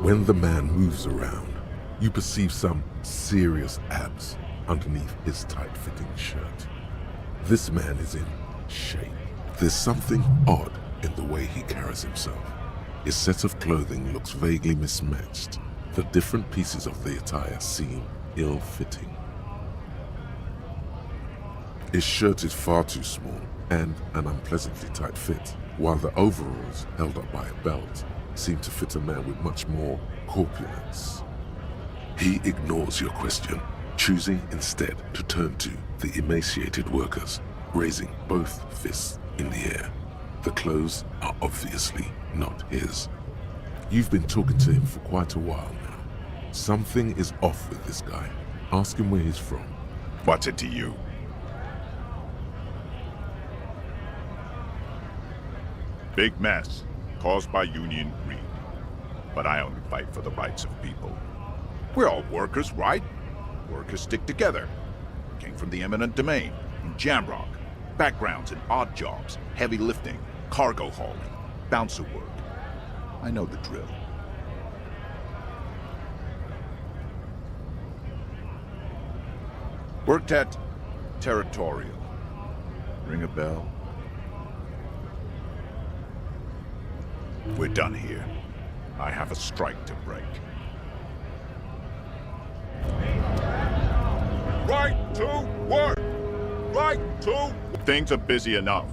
When the man moves around, you perceive some serious abs underneath his tight-fitting shirt. This man is in shape. There's something odd in the way he carries himself. His set of clothing looks vaguely mismatched. The different pieces of the attire seem ill-fitting. His shirt is far too small and an unpleasantly tight fit, while the overalls, held up by a belt, seem to fit a man with much more corpulence. He ignores your question, choosing instead to turn to the emaciated workers, raising both fists in the air. The clothes are obviously not his. You've been talking to him for quite a while now. Something is off with this guy. Ask him where he's from. What's it to you? Big mess caused by union greed. but I only fight for the rights of people. We're all workers, right? Workers stick together. Came from the eminent domain, in Jamrock. Backgrounds in odd jobs, heavy lifting, cargo hauling, bouncer work. I know the drill. Worked at Territorial. Ring a bell? We're done here. I have a strike to break. Right to work! Right to... Things are busy enough.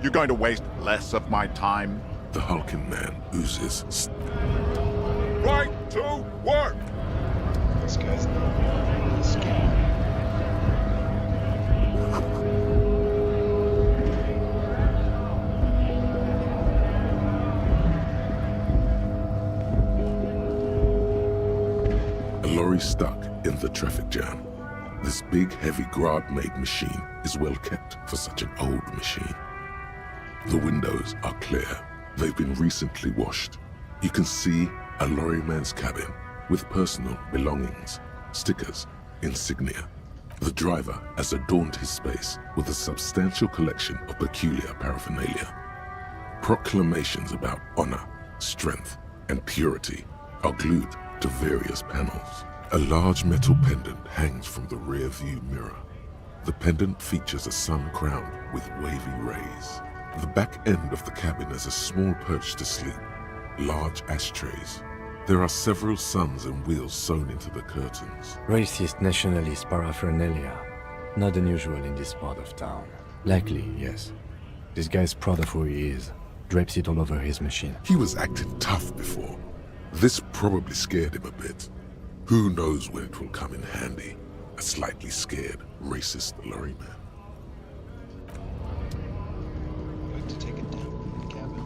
You're going to waste less of my time? The hulking man oozes. Right to work! This guy's not scared. A lorry stuck in the traffic jam. This big, heavy Grad-made machine is well kept for such an old machine. The windows are clear. They've been recently washed. You can see a lorryman's cabin with personal belongings, stickers, insignia. The driver has adorned his space with a substantial collection of peculiar paraphernalia. Proclamations about honor, strength, and purity are glued to various panels. A large metal pendant hangs from the rear view mirror. The pendant features a sun crowned with wavy rays. The back end of the cabin has a small perch to sleep, large ashtrays. There are several suns and wheels sewn into the curtains. Racist nationalist paraphernalia. Not unusual in this part of town. Likely, yes. This guy's proud of who he is. Drapes it all over his machine. He was acting tough before. This probably scared him a bit. Who knows when it will come in handy? A slightly scared, racist lorryman. I'd like to take it down from the cabin.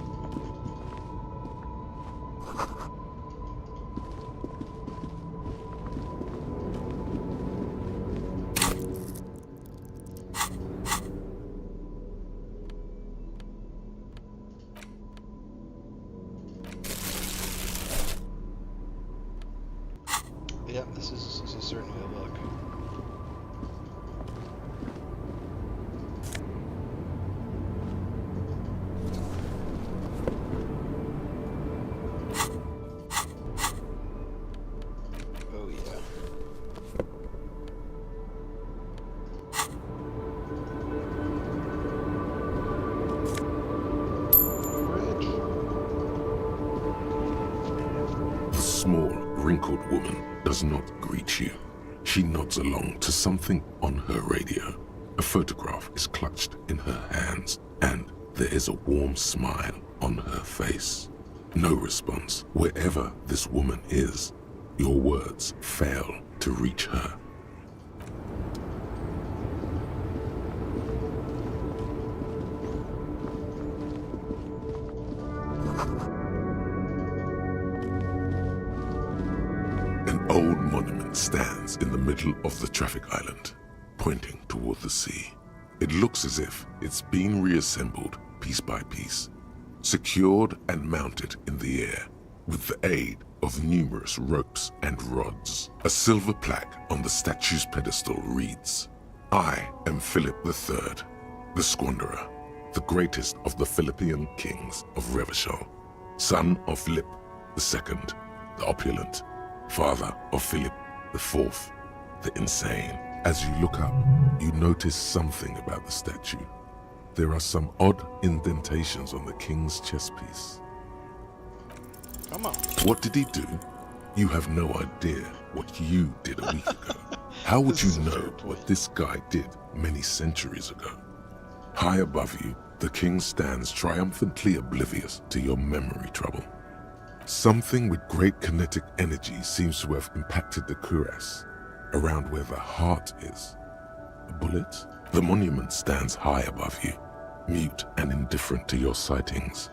Yeah, this is certainly a look. Oh yeah. The small, wrinkled woman does not greet you. She nods along to something on her radio. A photograph is clutched in her hands, and there is a warm smile on her face. No response. Wherever this woman is, your words fail to reach her. An old monument stands in the middle of the traffic island, pointing toward the sea. It looks as if it's been reassembled piece by piece, secured and mounted in the air with the aid of numerous ropes and rods. A silver plaque on the statue's pedestal reads, "I am Philip III, the Squanderer, the greatest of the Philippian kings of Revachol, son of Philip II, the opulent, father of Philip IV, the insane." As you look up, you notice something about the statue. There are some odd indentations on the king's chest piece. Come on. What did he do? You have no idea what you did a week ago. How would you know what this guy did many centuries ago? High above you, the king stands triumphantly oblivious to your memory trouble. Something with great kinetic energy seems to have impacted the cuirass, around where the heart is. A bullet? The monument stands high above you, mute and indifferent to your sightings.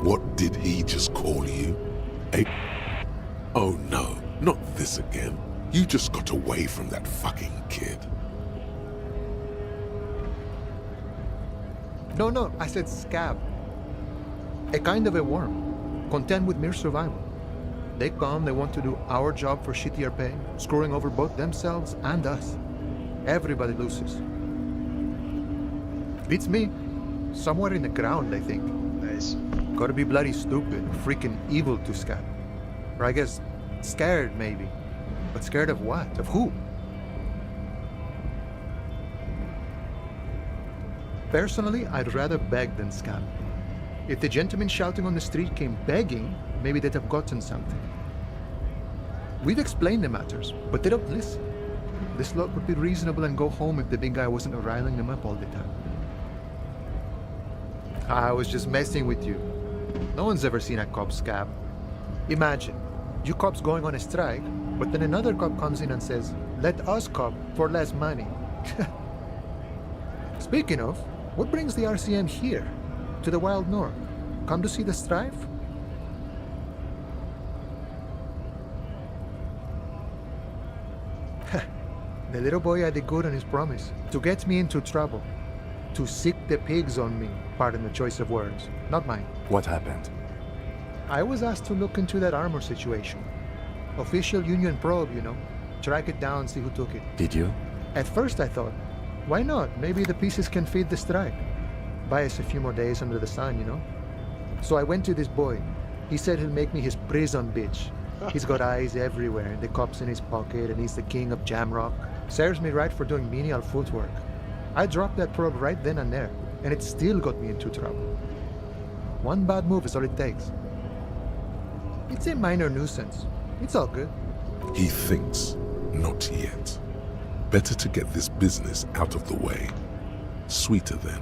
What did he just call you? Oh no, not this again. You just got away from that fucking kid. No, I said scab. A kind of a worm, content with mere survival. They come, they want to do our job for shittier pay, screwing over both themselves and us. Everybody loses. Beats me. Somewhere in the ground, I think. Nice. Gotta be bloody stupid, freaking evil to scab. Or I guess, scared maybe. But scared of what? Of who? Personally, I'd rather beg than scab. If the gentleman shouting on the street came begging, maybe they'd have gotten something. We've explained the matters, but they don't listen. This lot would be reasonable and go home if the big guy wasn't riling them up all the time. I was just messing with you. No one's ever seen a cop scab. Imagine, you cops going on a strike, but then another cop comes in and says, "Let us cop for less money." Speaking of, what brings the RCM here, to the wild north? Come to see the strife? The little boy had the good on his promise, to get me into trouble. To sick the pigs on me, pardon the choice of words, not mine. What happened? I was asked to look into that armor situation. Official union probe, you know. Track it down, see who took it. Did you? At first I thought, why not? Maybe the pieces can feed the strike. Buy us a few more days under the sun, you know? So I went to this boy. He said he'll make me his prison bitch. He's got eyes everywhere, the cops in his pocket, and he's the king of Jamrock. Serves me right for doing menial footwork. I dropped that probe right then and there, and it still got me into trouble. One bad move is all it takes. It's a minor nuisance. It's all good. He thinks, not yet. Better to get this business out of the way. Sweeter then.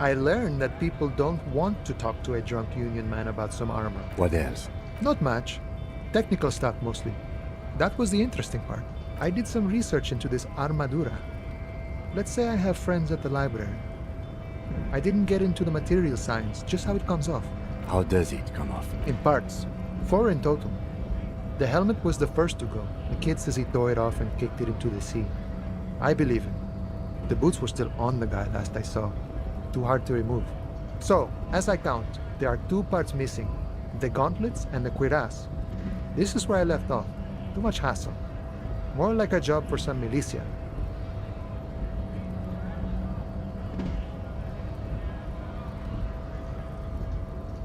I learned that people don't want to talk to a drunk union man about some armor. What else? Not much. Technical stuff mostly. That was the interesting part. I did some research into this armadura. Let's say I have friends at the library. I didn't get into the material science, just how it comes off. How does it come off? In parts. 4 in total. The helmet was the first to go. The kid says he tore it off and kicked it into the sea. I believe him. The boots were still on the guy last I saw. Too hard to remove. So, as I count, there are 2 parts missing. The gauntlets and the cuirass. This is where I left off. Too much hassle. More like a job for some militia.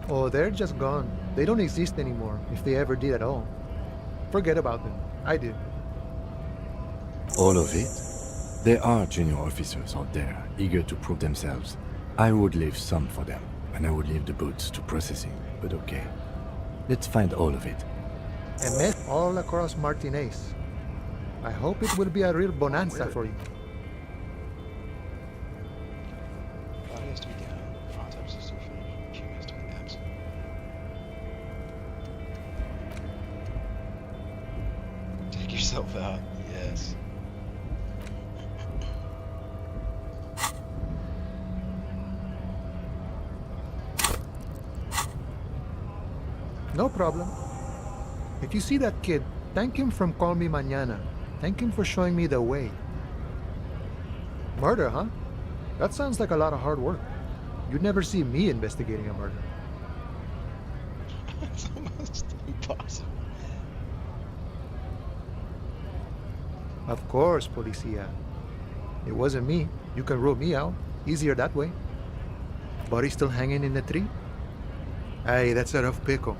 Oh, they're just gone. They don't exist anymore, if they ever did at all. Forget about them. I did. All of it? There are junior officers out there, eager to prove themselves. I would leave some for them, and I would leave the boots to processing, but okay. Let's find all of it. A mess all across Martinez. I hope it will be a real bonanza for you. Body has to be down. Prototype system finished. Machine has to be absent. Take yourself out. Yes. No problem. If you see that kid, thank him from Call Me Mañana. Thank him for showing me the way. Murder, huh? That sounds like a lot of hard work. You'd never see me investigating a murder. It's almost impossible. Of course, Policia. It wasn't me. You can rule me out. Easier that way. Body still hanging in the tree? Hey, that's a rough pickle.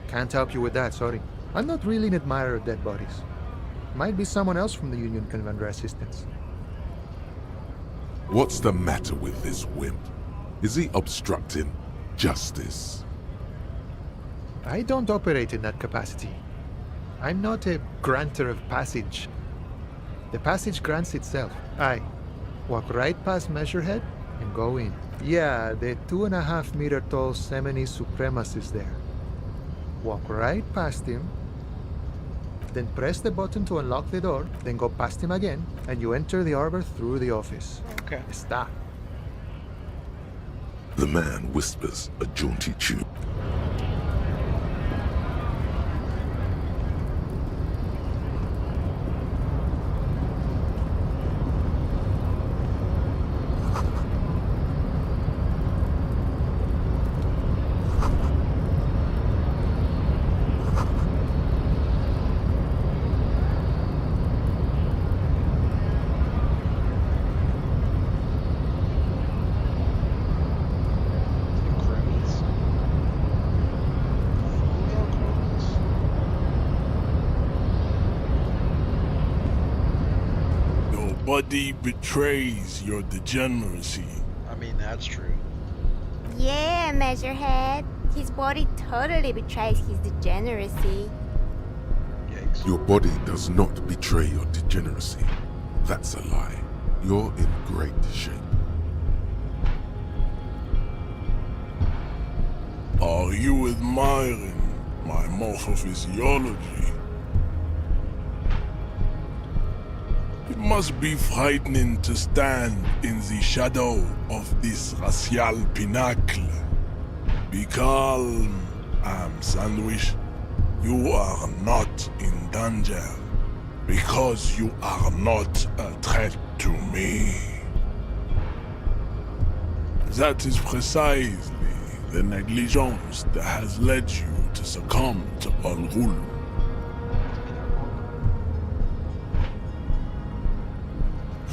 Can't help you with that, sorry. I'm not really an admirer of dead bodies. Might be someone else from the Union can render assistance. What's the matter with this wimp? Is he obstructing justice? I don't operate in that capacity. I'm not a granter of passage. The passage grants itself. I walk right past Measurehead and go in. Yeah, the 2.5 meter tall Semini supremacist there. Walk right past him, then press the button to unlock the door, then go past him again, and you enter the arbor through the office. Okay. Está. The man whispers a jaunty tune. Body betrays your degeneracy. I mean, that's true. Yeah, Measurehead. His body totally betrays his degeneracy. Your body does not betray your degeneracy. That's a lie. You're in great shape. Are you admiring my morphophysiology? It must be frightening to stand in the shadow of this racial pinnacle. Be calm, Sandwich. You are not in danger, because you are not a threat to me. That is precisely the negligence that has led you to succumb to Al Ghul.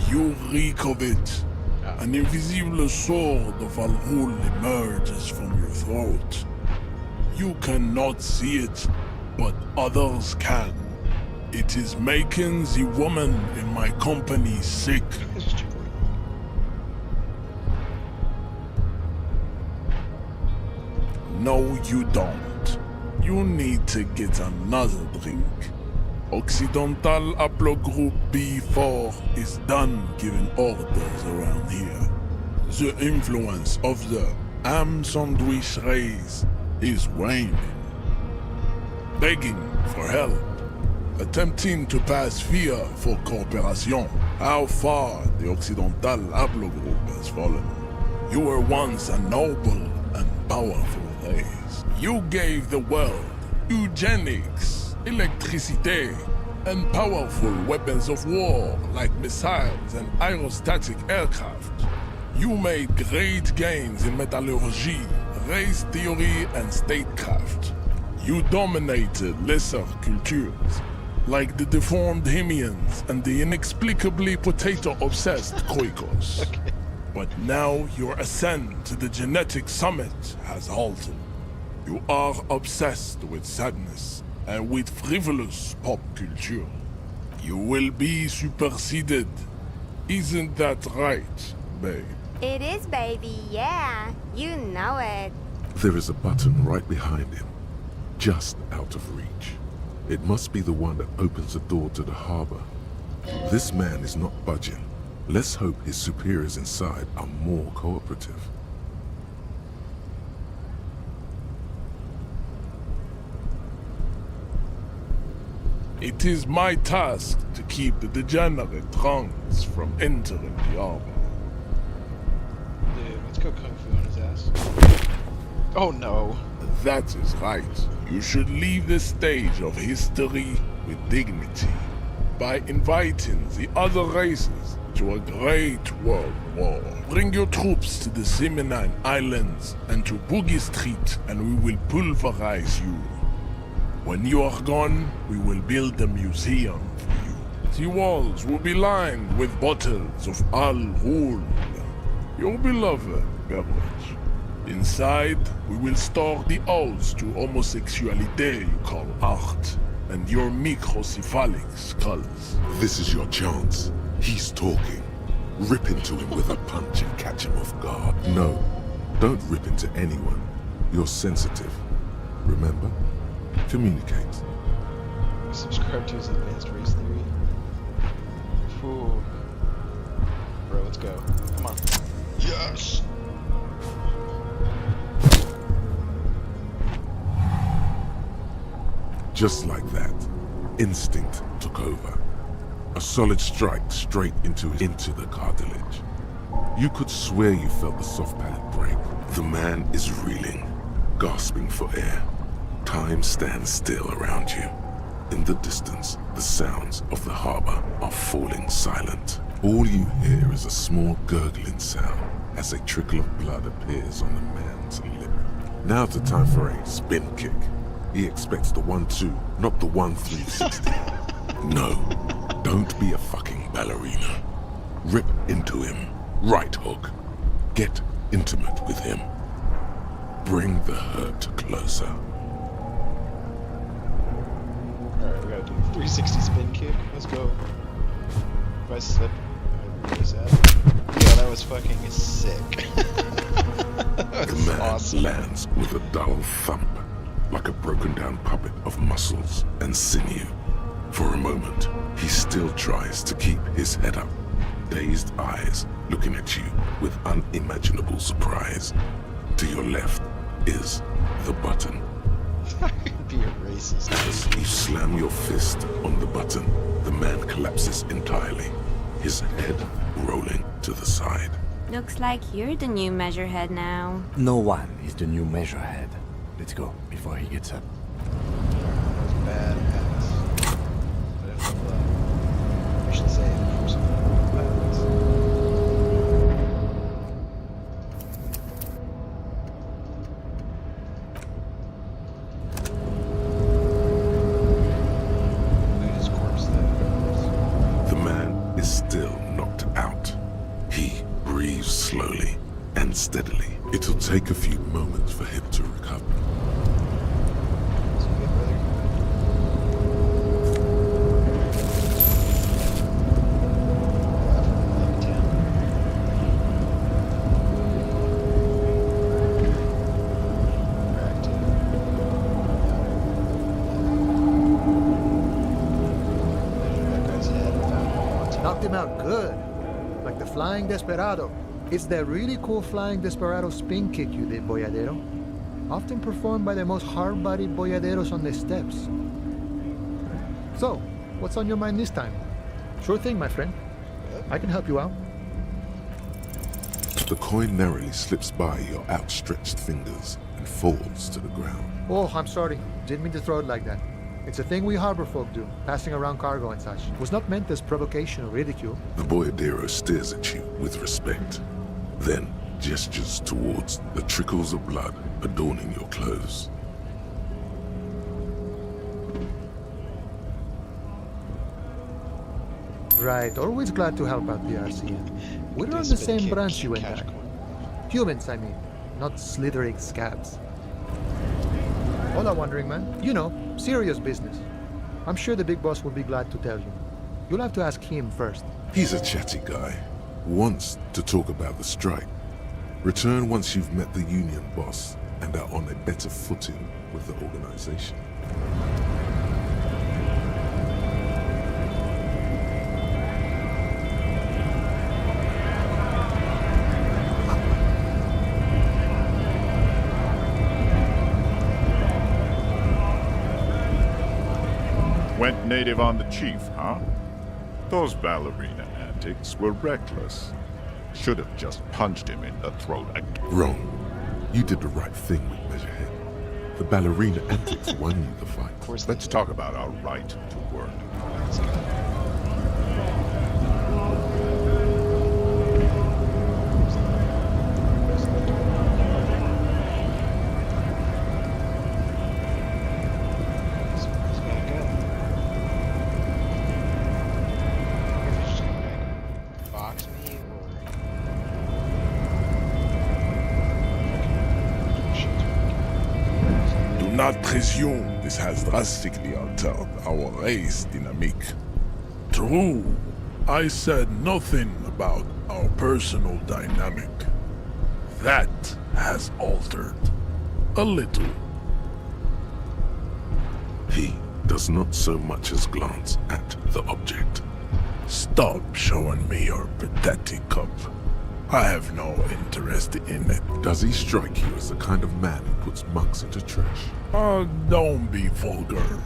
You reek of it. An invisible sword of Al Ghul emerges from your throat. You cannot see it, but others can. It is making the woman in my company sick. No, you don't. You need to get another drink. Occidental Haplogroup B4 is done giving orders around here. The influence of the Sandwich race is waning. Begging for help. Attempting to pass fear for cooperation. How far the Occidental Haplogroup has fallen. You were once a noble and powerful race. You gave the world eugenics, electricity, and powerful weapons of war like missiles and aerostatic aircraft. You made great gains in metallurgy, race theory, and statecraft. You dominated lesser cultures, like the deformed Hemians and the inexplicably potato-obsessed Khoikos. But now your ascent to the genetic summit has halted. You are obsessed with sadness and with frivolous pop culture. You will be superseded. Isn't that right, babe? It is, baby, yeah. You know it. There is a button right behind him, just out of reach. It must be the one that opens the door to the harbor. This man is not budging. Let's hope his superiors inside are more cooperative. It is my task to keep the degenerate drunks from entering the harbor. Dude, let's go kung fu on his ass. Oh no. That is right. You should leave the stage of history with dignity by inviting the other races to a great world war. Bring your troops to the Seminine Islands and to Boogie Street, and we will pulverize you. When you are gone, we will build a museum for you. The walls will be lined with bottles of Al Ghul, your beloved beverage. Inside, we will store the odes to homosexuality you call art, and your microcephalic skulls. This is your chance. He's talking. Rip into him with a punch and catch him off guard. No, don't rip into anyone. You're sensitive. Remember? Communicate. Subscribe to his advanced race theory. Ooh. Bro, let's go. Come on. Yes! Just like that, instinct took over. A solid strike straight into the cartilage. You could swear you felt the soft palate break. The man is reeling, gasping for air. Time stands still around you. In the distance, the sounds of the harbor are falling silent. All you hear is a small gurgling sound as a trickle of blood appears on the man's lip. Now's the time for a spin kick. He expects the 1-2, not the 1-360. No, don't be a fucking ballerina. Rip into him. Right hook. Get intimate with him. Bring the hurt closer. Alright, we gotta do a 360 spin kick. Let's go. If I slip, I release that. Yeah, that was fucking sick. That The was man awesome. lands with a dull thump, like a broken down puppet of muscles and sinew. For a moment, he still tries to keep his head up, dazed eyes looking at you with unimaginable surprise. To your left is the button. Be a racist. As you slam your fist on the button, the man collapses entirely, his head rolling to the side. Looks like you're the new measurehead now. No one is the new measurehead. Let's go before he gets up. Bad pass. But if I should say it from some violence. Look at his corpse there. The man is still knocked out. He breathes slowly and steadily. It'll take a few moments for him to recover. So you good, brother? Knocked him out good. Like the Flying Desperado. It's that really cool Flying Desperado spin kick you did, Boyadero. Often performed by the most hard-bodied boyaderos on the steps. So, what's on your mind this time? Sure thing, my friend. I can help you out. The coin narrowly slips by your outstretched fingers and falls to the ground. Oh, I'm sorry. Didn't mean to throw it like that. It's a thing we harbor folk do, passing around cargo and such. Was not meant as provocation or ridicule. The boyadero stares at you with respect, then gestures towards the trickles of blood adorning your clothes. Right, always glad to help out the RCM. We're on the same branch, you and I. Humans, I mean, not slithering scabs. Hola, Wandering Man. You know, serious business. I'm sure the big boss will be glad to tell you. You'll have to ask him first. He's a chatty guy, wants to talk about the strike. Return once you've met the union boss and are on a better footing with the organization. Went native on the chief, huh? Those ballerina antics were reckless. Should have just punched him in the throat again. Wrong. You did the right thing with Measurehead. The ballerina antics won you the fight. Let's talk about our right to work. Do not presume this has drastically altered our race dynamic. True, I said nothing about our personal dynamic. That has altered. A little. He does not so much as glance at the object. Stop showing me your pathetic cup. I have no interest in it. Does he strike you as the kind of man who puts monks into trash? Don't be vulgar.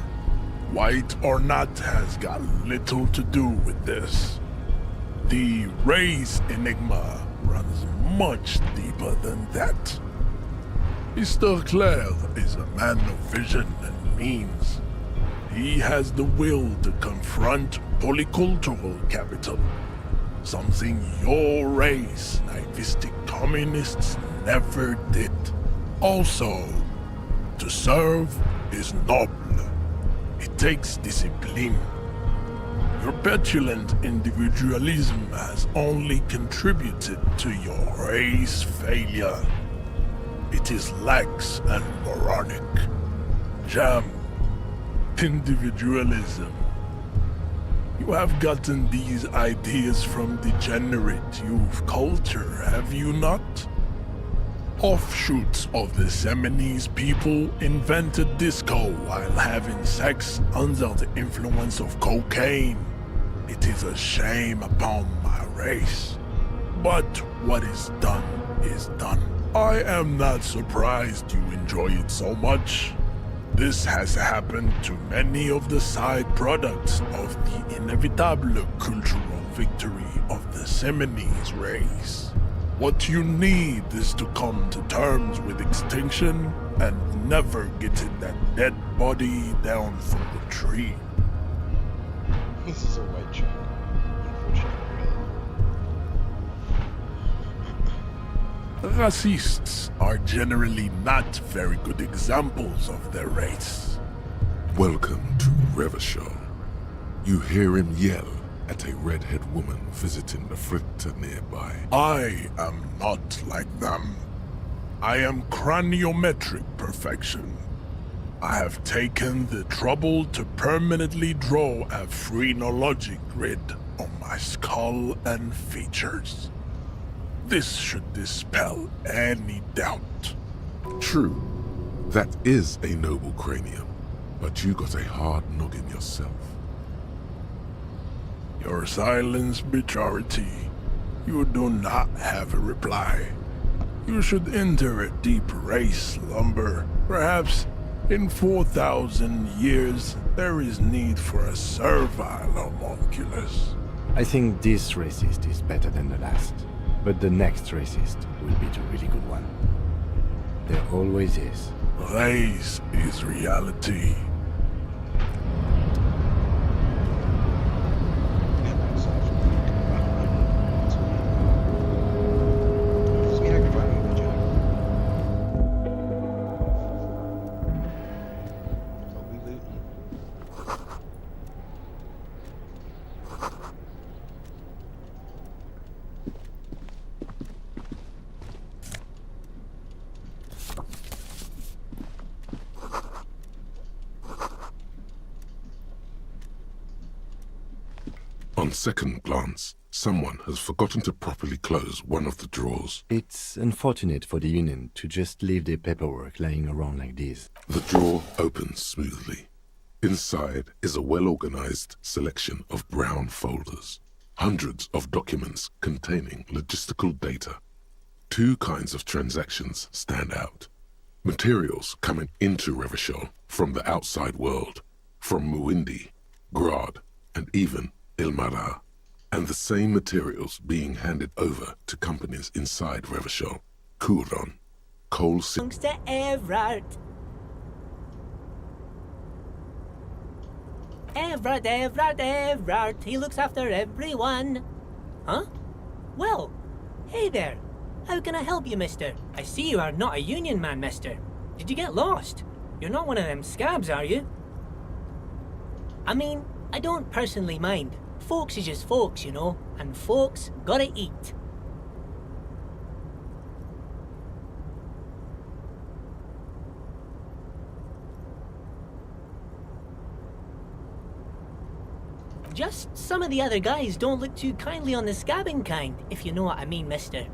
White or not has got little to do with this. The race enigma runs much deeper than that. Mr. Clare is a man of vision and means. He has the will to confront polycultural capital, something your race, naivistic communists, never did. Also, to serve is noble. It takes discipline. Your petulant individualism has only contributed to your race failure. It is lax and moronic. Jam. Individualism. You have gotten these ideas from degenerate youth culture, have you not? Offshoots of the Seminoles people invented disco while having sex under the influence of cocaine. It is a shame upon my race. But what is done is done. I am not surprised you enjoy it so much. This has happened to many of the side products of the inevitable cultural victory of the Seminoles race. What you need is to come to terms with extinction and never getting that dead body down from the tree. This is a white truck, unfortunately. Racists are generally not very good examples of their race. Welcome to Revachol. You hear him yell at a redhead woman visiting the fritter nearby. I am not like them. I am craniometric perfection. I have taken the trouble to permanently draw a phrenologic grid on my skull and features. This should dispel any doubt. True, that is a noble cranium, but you got a hard noggin yourself. Your silence be charity. You do not have a reply. You should enter a deep race slumber. Perhaps in 4,000 years there is need for a servile homunculus. I think this racist is better than the last, but the next racist will be the really good one. There always is. Race is reality. On second glance, someone has forgotten to properly close one of the drawers. It's unfortunate for the Union to just leave their paperwork lying around like this. The drawer opens smoothly. Inside is a well-organized selection of brown folders. Hundreds of documents containing logistical data. Two kinds of transactions stand out. Materials coming into Revachol from the outside world, from Muindi, Grad, and even Ilmara, and the same materials being handed over to companies inside Revachol, Kuron, Coal City. Everard, he looks after everyone. Huh? Well, hey there. How can I help you, mister? I see you are not a union man, mister. Did you get lost? You're not one of them scabs, are you? I mean, I don't personally mind. Folks is just folks, you know, and folks gotta eat. Just some of the other guys don't look too kindly on the scabbing kind, if you know what I mean, mister.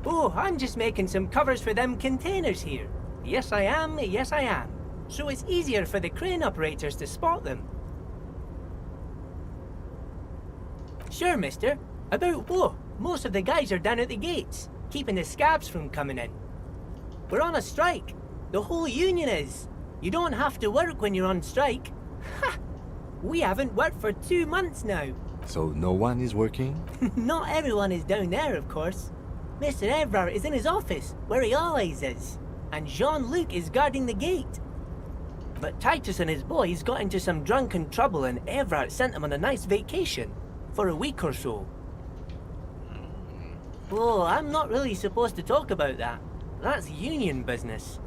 Oh, I'm just making some covers for them containers here. Yes, I am, yes, I am. So it's easier for the crane operators to spot them. Sure, mister. About what? Most of the guys are down at the gates, keeping the scabs from coming in. We're on a strike. The whole union is. You don't have to work when you're on strike. Ha! We haven't worked for 2 months now. So no one is working? Not everyone is down there, of course. Mr. Evrard is in his office, where he always is. And Jean-Luc is guarding the gate. But Titus and his boys got into some drunken trouble and Evrard sent them on a nice vacation. For a week or so. Oh, I'm not really supposed to talk about that. That's union business.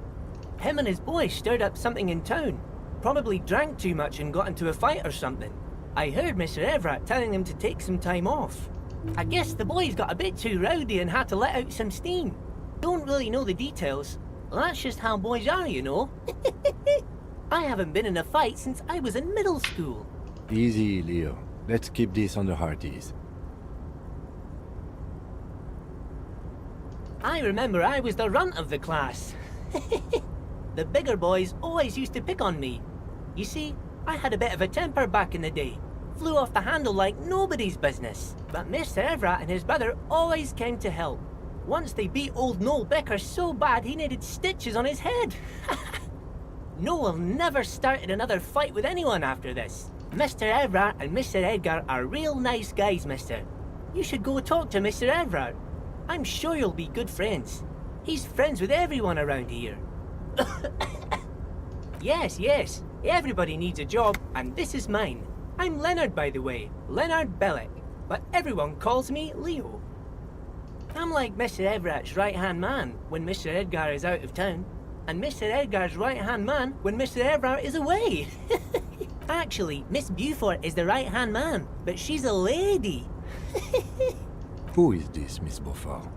Him and his boys stirred up something in town. Probably drank too much and got into a fight or something. I heard Mr. Everett telling them to take some time off. I guess the boys got a bit too rowdy and had to let out some steam. Don't really know the details. That's just how boys are, you know. I haven't been in a fight since I was in middle school. Easy, Leo. Let's keep this under heart ease. I remember I was the runt of the class. The bigger boys always used to pick on me. You see, I had a bit of a temper back in the day. Flew off the handle like nobody's business. But Mr. Everett and his brother always came to help. Once they beat old Noel Becker so bad he needed stitches on his head. Noel never started another fight with anyone after this. Mr. Everard and Mr. Edgar are real nice guys, mister. You should go talk to Mr. Everard. I'm sure you'll be good friends. He's friends with everyone around here. Yes, everybody needs a job, and this is mine. I'm Leonard, by the way, Leonard Bellick, but everyone calls me Leo. I'm like Mr. Everett's right-hand man when Mr. Edgar is out of town, and Mr. Edgar's right-hand man when Mr. Everett is away. Actually, Miss Beaufort is the right-hand man, but she's a lady. Who is this, Miss Beaufort?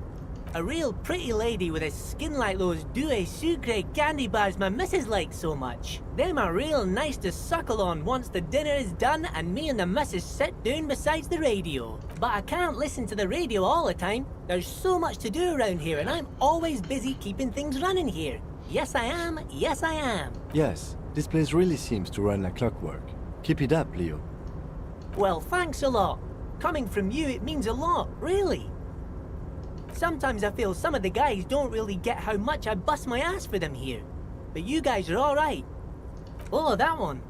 A real pretty lady with a skin like those Douai Sucre candy bars my missus likes so much. Them are real nice to suckle on once the dinner is done and me and the missus sit down beside the radio. But I can't listen to the radio all the time. There's so much to do around here and I'm always busy keeping things running here. Yes, I am. Yes, I am. Yes, this place really seems to run like clockwork. Keep it up, Leo. Well, thanks a lot. Coming from you, it means a lot, really. Sometimes I feel some of the guys don't really get how much I bust my ass for them here. But you guys are alright. Oh, that one.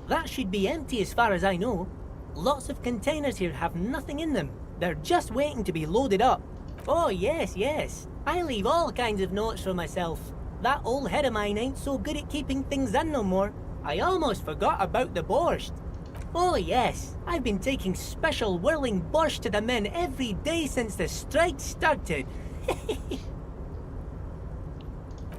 That should be empty as far as I know. Lots of containers here have nothing in them. They're just waiting to be loaded up. Oh, yes. I leave all kinds of notes for myself. That old head of mine ain't so good at keeping things in no more. I almost forgot about the borscht. Oh yes, I've been taking special whirling borscht to the men every day since the strike started.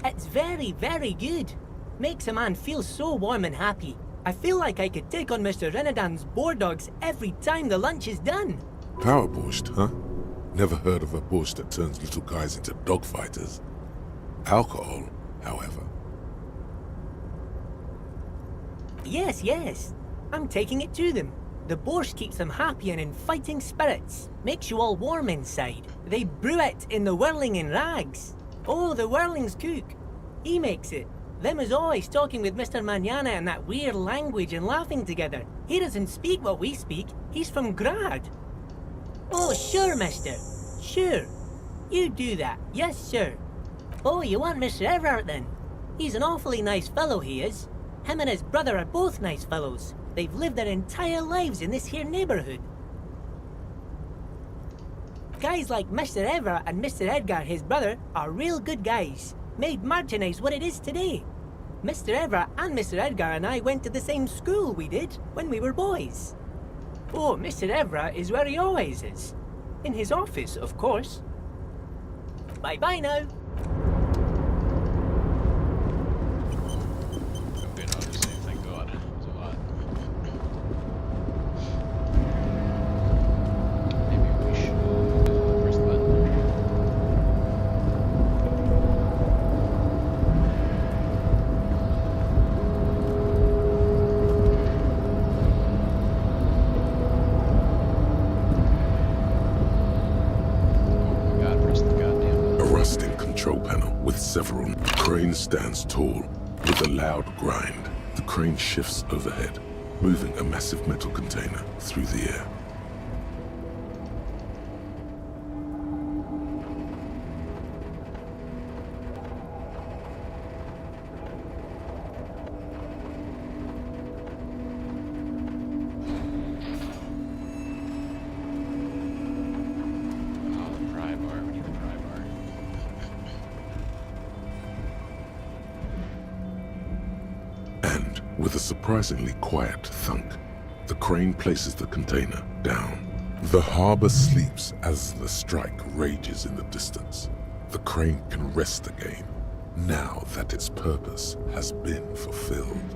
It's very, very good. Makes a man feel so warm and happy. I feel like I could take on Mr. Renadan's boar dogs every time the lunch is done. Power borscht, huh? Never heard of a borscht that turns little guys into dogfighters. Alcohol, however. Yes. I'm taking it to them. The borscht keeps them happy and in fighting spirits. Makes you all warm inside. They brew it in the whirling in rags. Oh, the whirling's cook. He makes it. Them is always talking with Mr. Manana in that weird language and laughing together. He doesn't speak what we speak. He's from Grad. Oh, sure, mister. Sure. You do that. Yes, sir. Oh, you want Mr. Everett then? He's an awfully nice fellow, he is. Him and his brother are both nice fellows. They've lived their entire lives in this here neighborhood. Guys like Mr. Everett and Mr. Edgar, his brother, are real good guys. Made Martinez what it is today. Mr. Everett and Mr. Edgar and I went to the same school we did when we were boys. Oh, Mr. Everett is where he always is. In his office, of course. Bye-bye now. Several. The crane stands tall. With a loud grind, the crane shifts overhead, moving a massive metal container through the air. With a surprisingly quiet thunk, the crane places the container down. The harbor sleeps as the strike rages in the distance. The crane can rest again, now that its purpose has been fulfilled.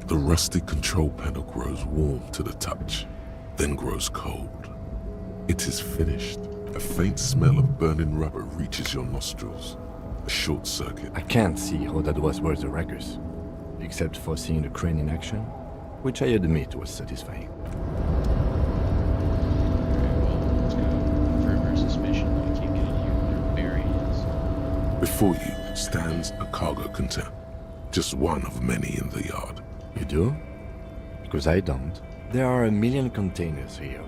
The rusty control panel grows warm to the touch, then grows cold. It is finished. A faint smell of burning rubber reaches your nostrils. A short circuit. I can't see how that was worth the ruckus, except for seeing the crane in action, which I admit was satisfying. Before you stands a cargo container, just one of many in the yard. You do? Because I don't. There are a million containers here.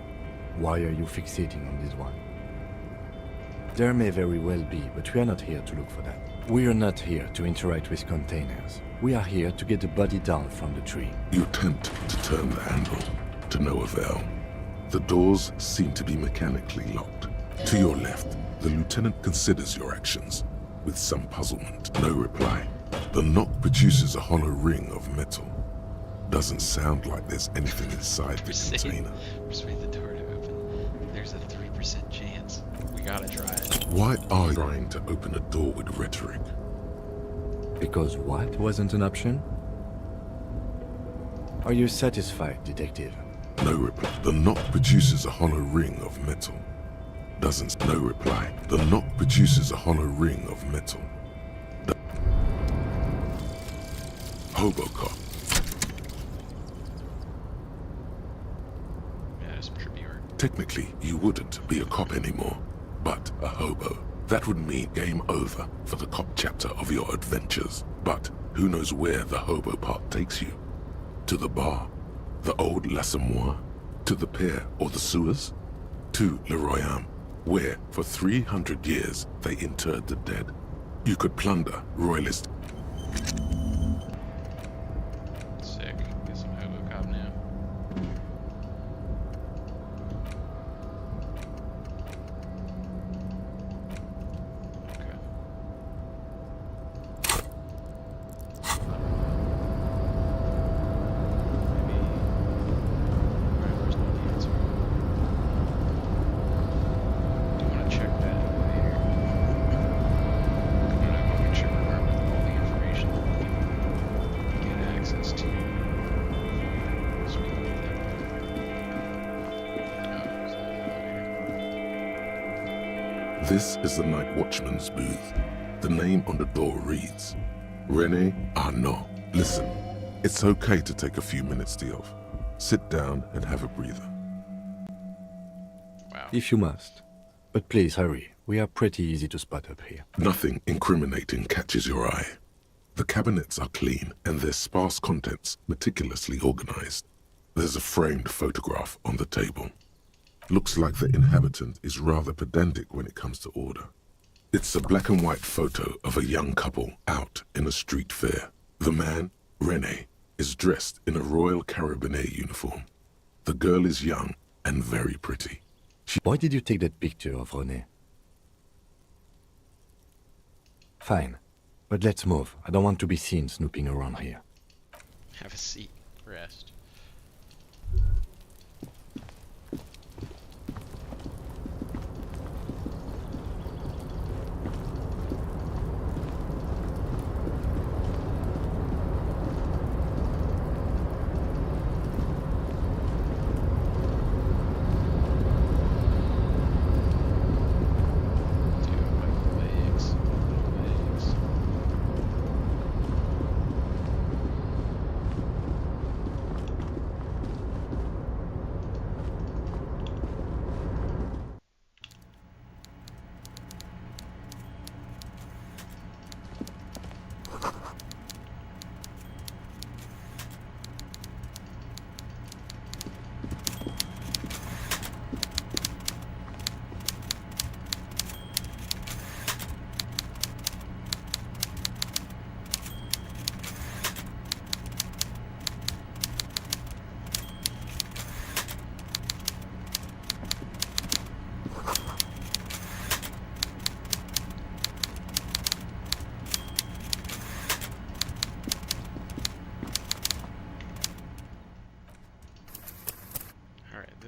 Why are you fixating on this one? There may very well be, but we are not here to look for that. We are not here to interact with containers. We are here to get the body down from the tree. You attempt to turn the handle, to no avail. The doors seem to be mechanically locked. To your left, the lieutenant considers your actions. With some puzzlement, no reply. The knock produces a hollow ring of metal. Doesn't sound like there's anything inside the container. Persuade the door to open. There's a 3% chance. We gotta try it. Why are you trying to open a door with rhetoric? Because what wasn't an option? Are you satisfied, detective? No reply. The knock produces a hollow ring of metal. Doesn't. No reply. The knock produces a hollow ring of metal. Hobocop. Yeah, some trippy art. Technically, you wouldn't be a cop anymore, but a hobo. That would mean game over for the cop chapter of your adventures. But who knows where the hobo part takes you? To the bar? The old L'Assommoir? To the pier or the sewers? To Le Royaume, where for 300 years they interred the dead. You could plunder royalist. Sick. Get some Hobocop now. Okay. This is the night watchman's booth. The name on the door reads, René Arnaud. Listen, it's okay to take a few minutes, Diof. Sit down and have a breather. Wow. If you must. But please hurry. We are pretty easy to spot up here. Nothing incriminating catches your eye. The cabinets are clean and their sparse contents meticulously organized. There's a framed photograph on the table. Looks like the inhabitant is rather pedantic when it comes to order. It's a black and white photo of a young couple out in a street fair. The man, René, is dressed in a Royal Carabinier uniform. The girl is young and very pretty. Why did you take that picture of René? Fine, but let's move. I don't want to be seen snooping around here. Have a seat. Rest.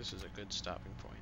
this is a good stopping point.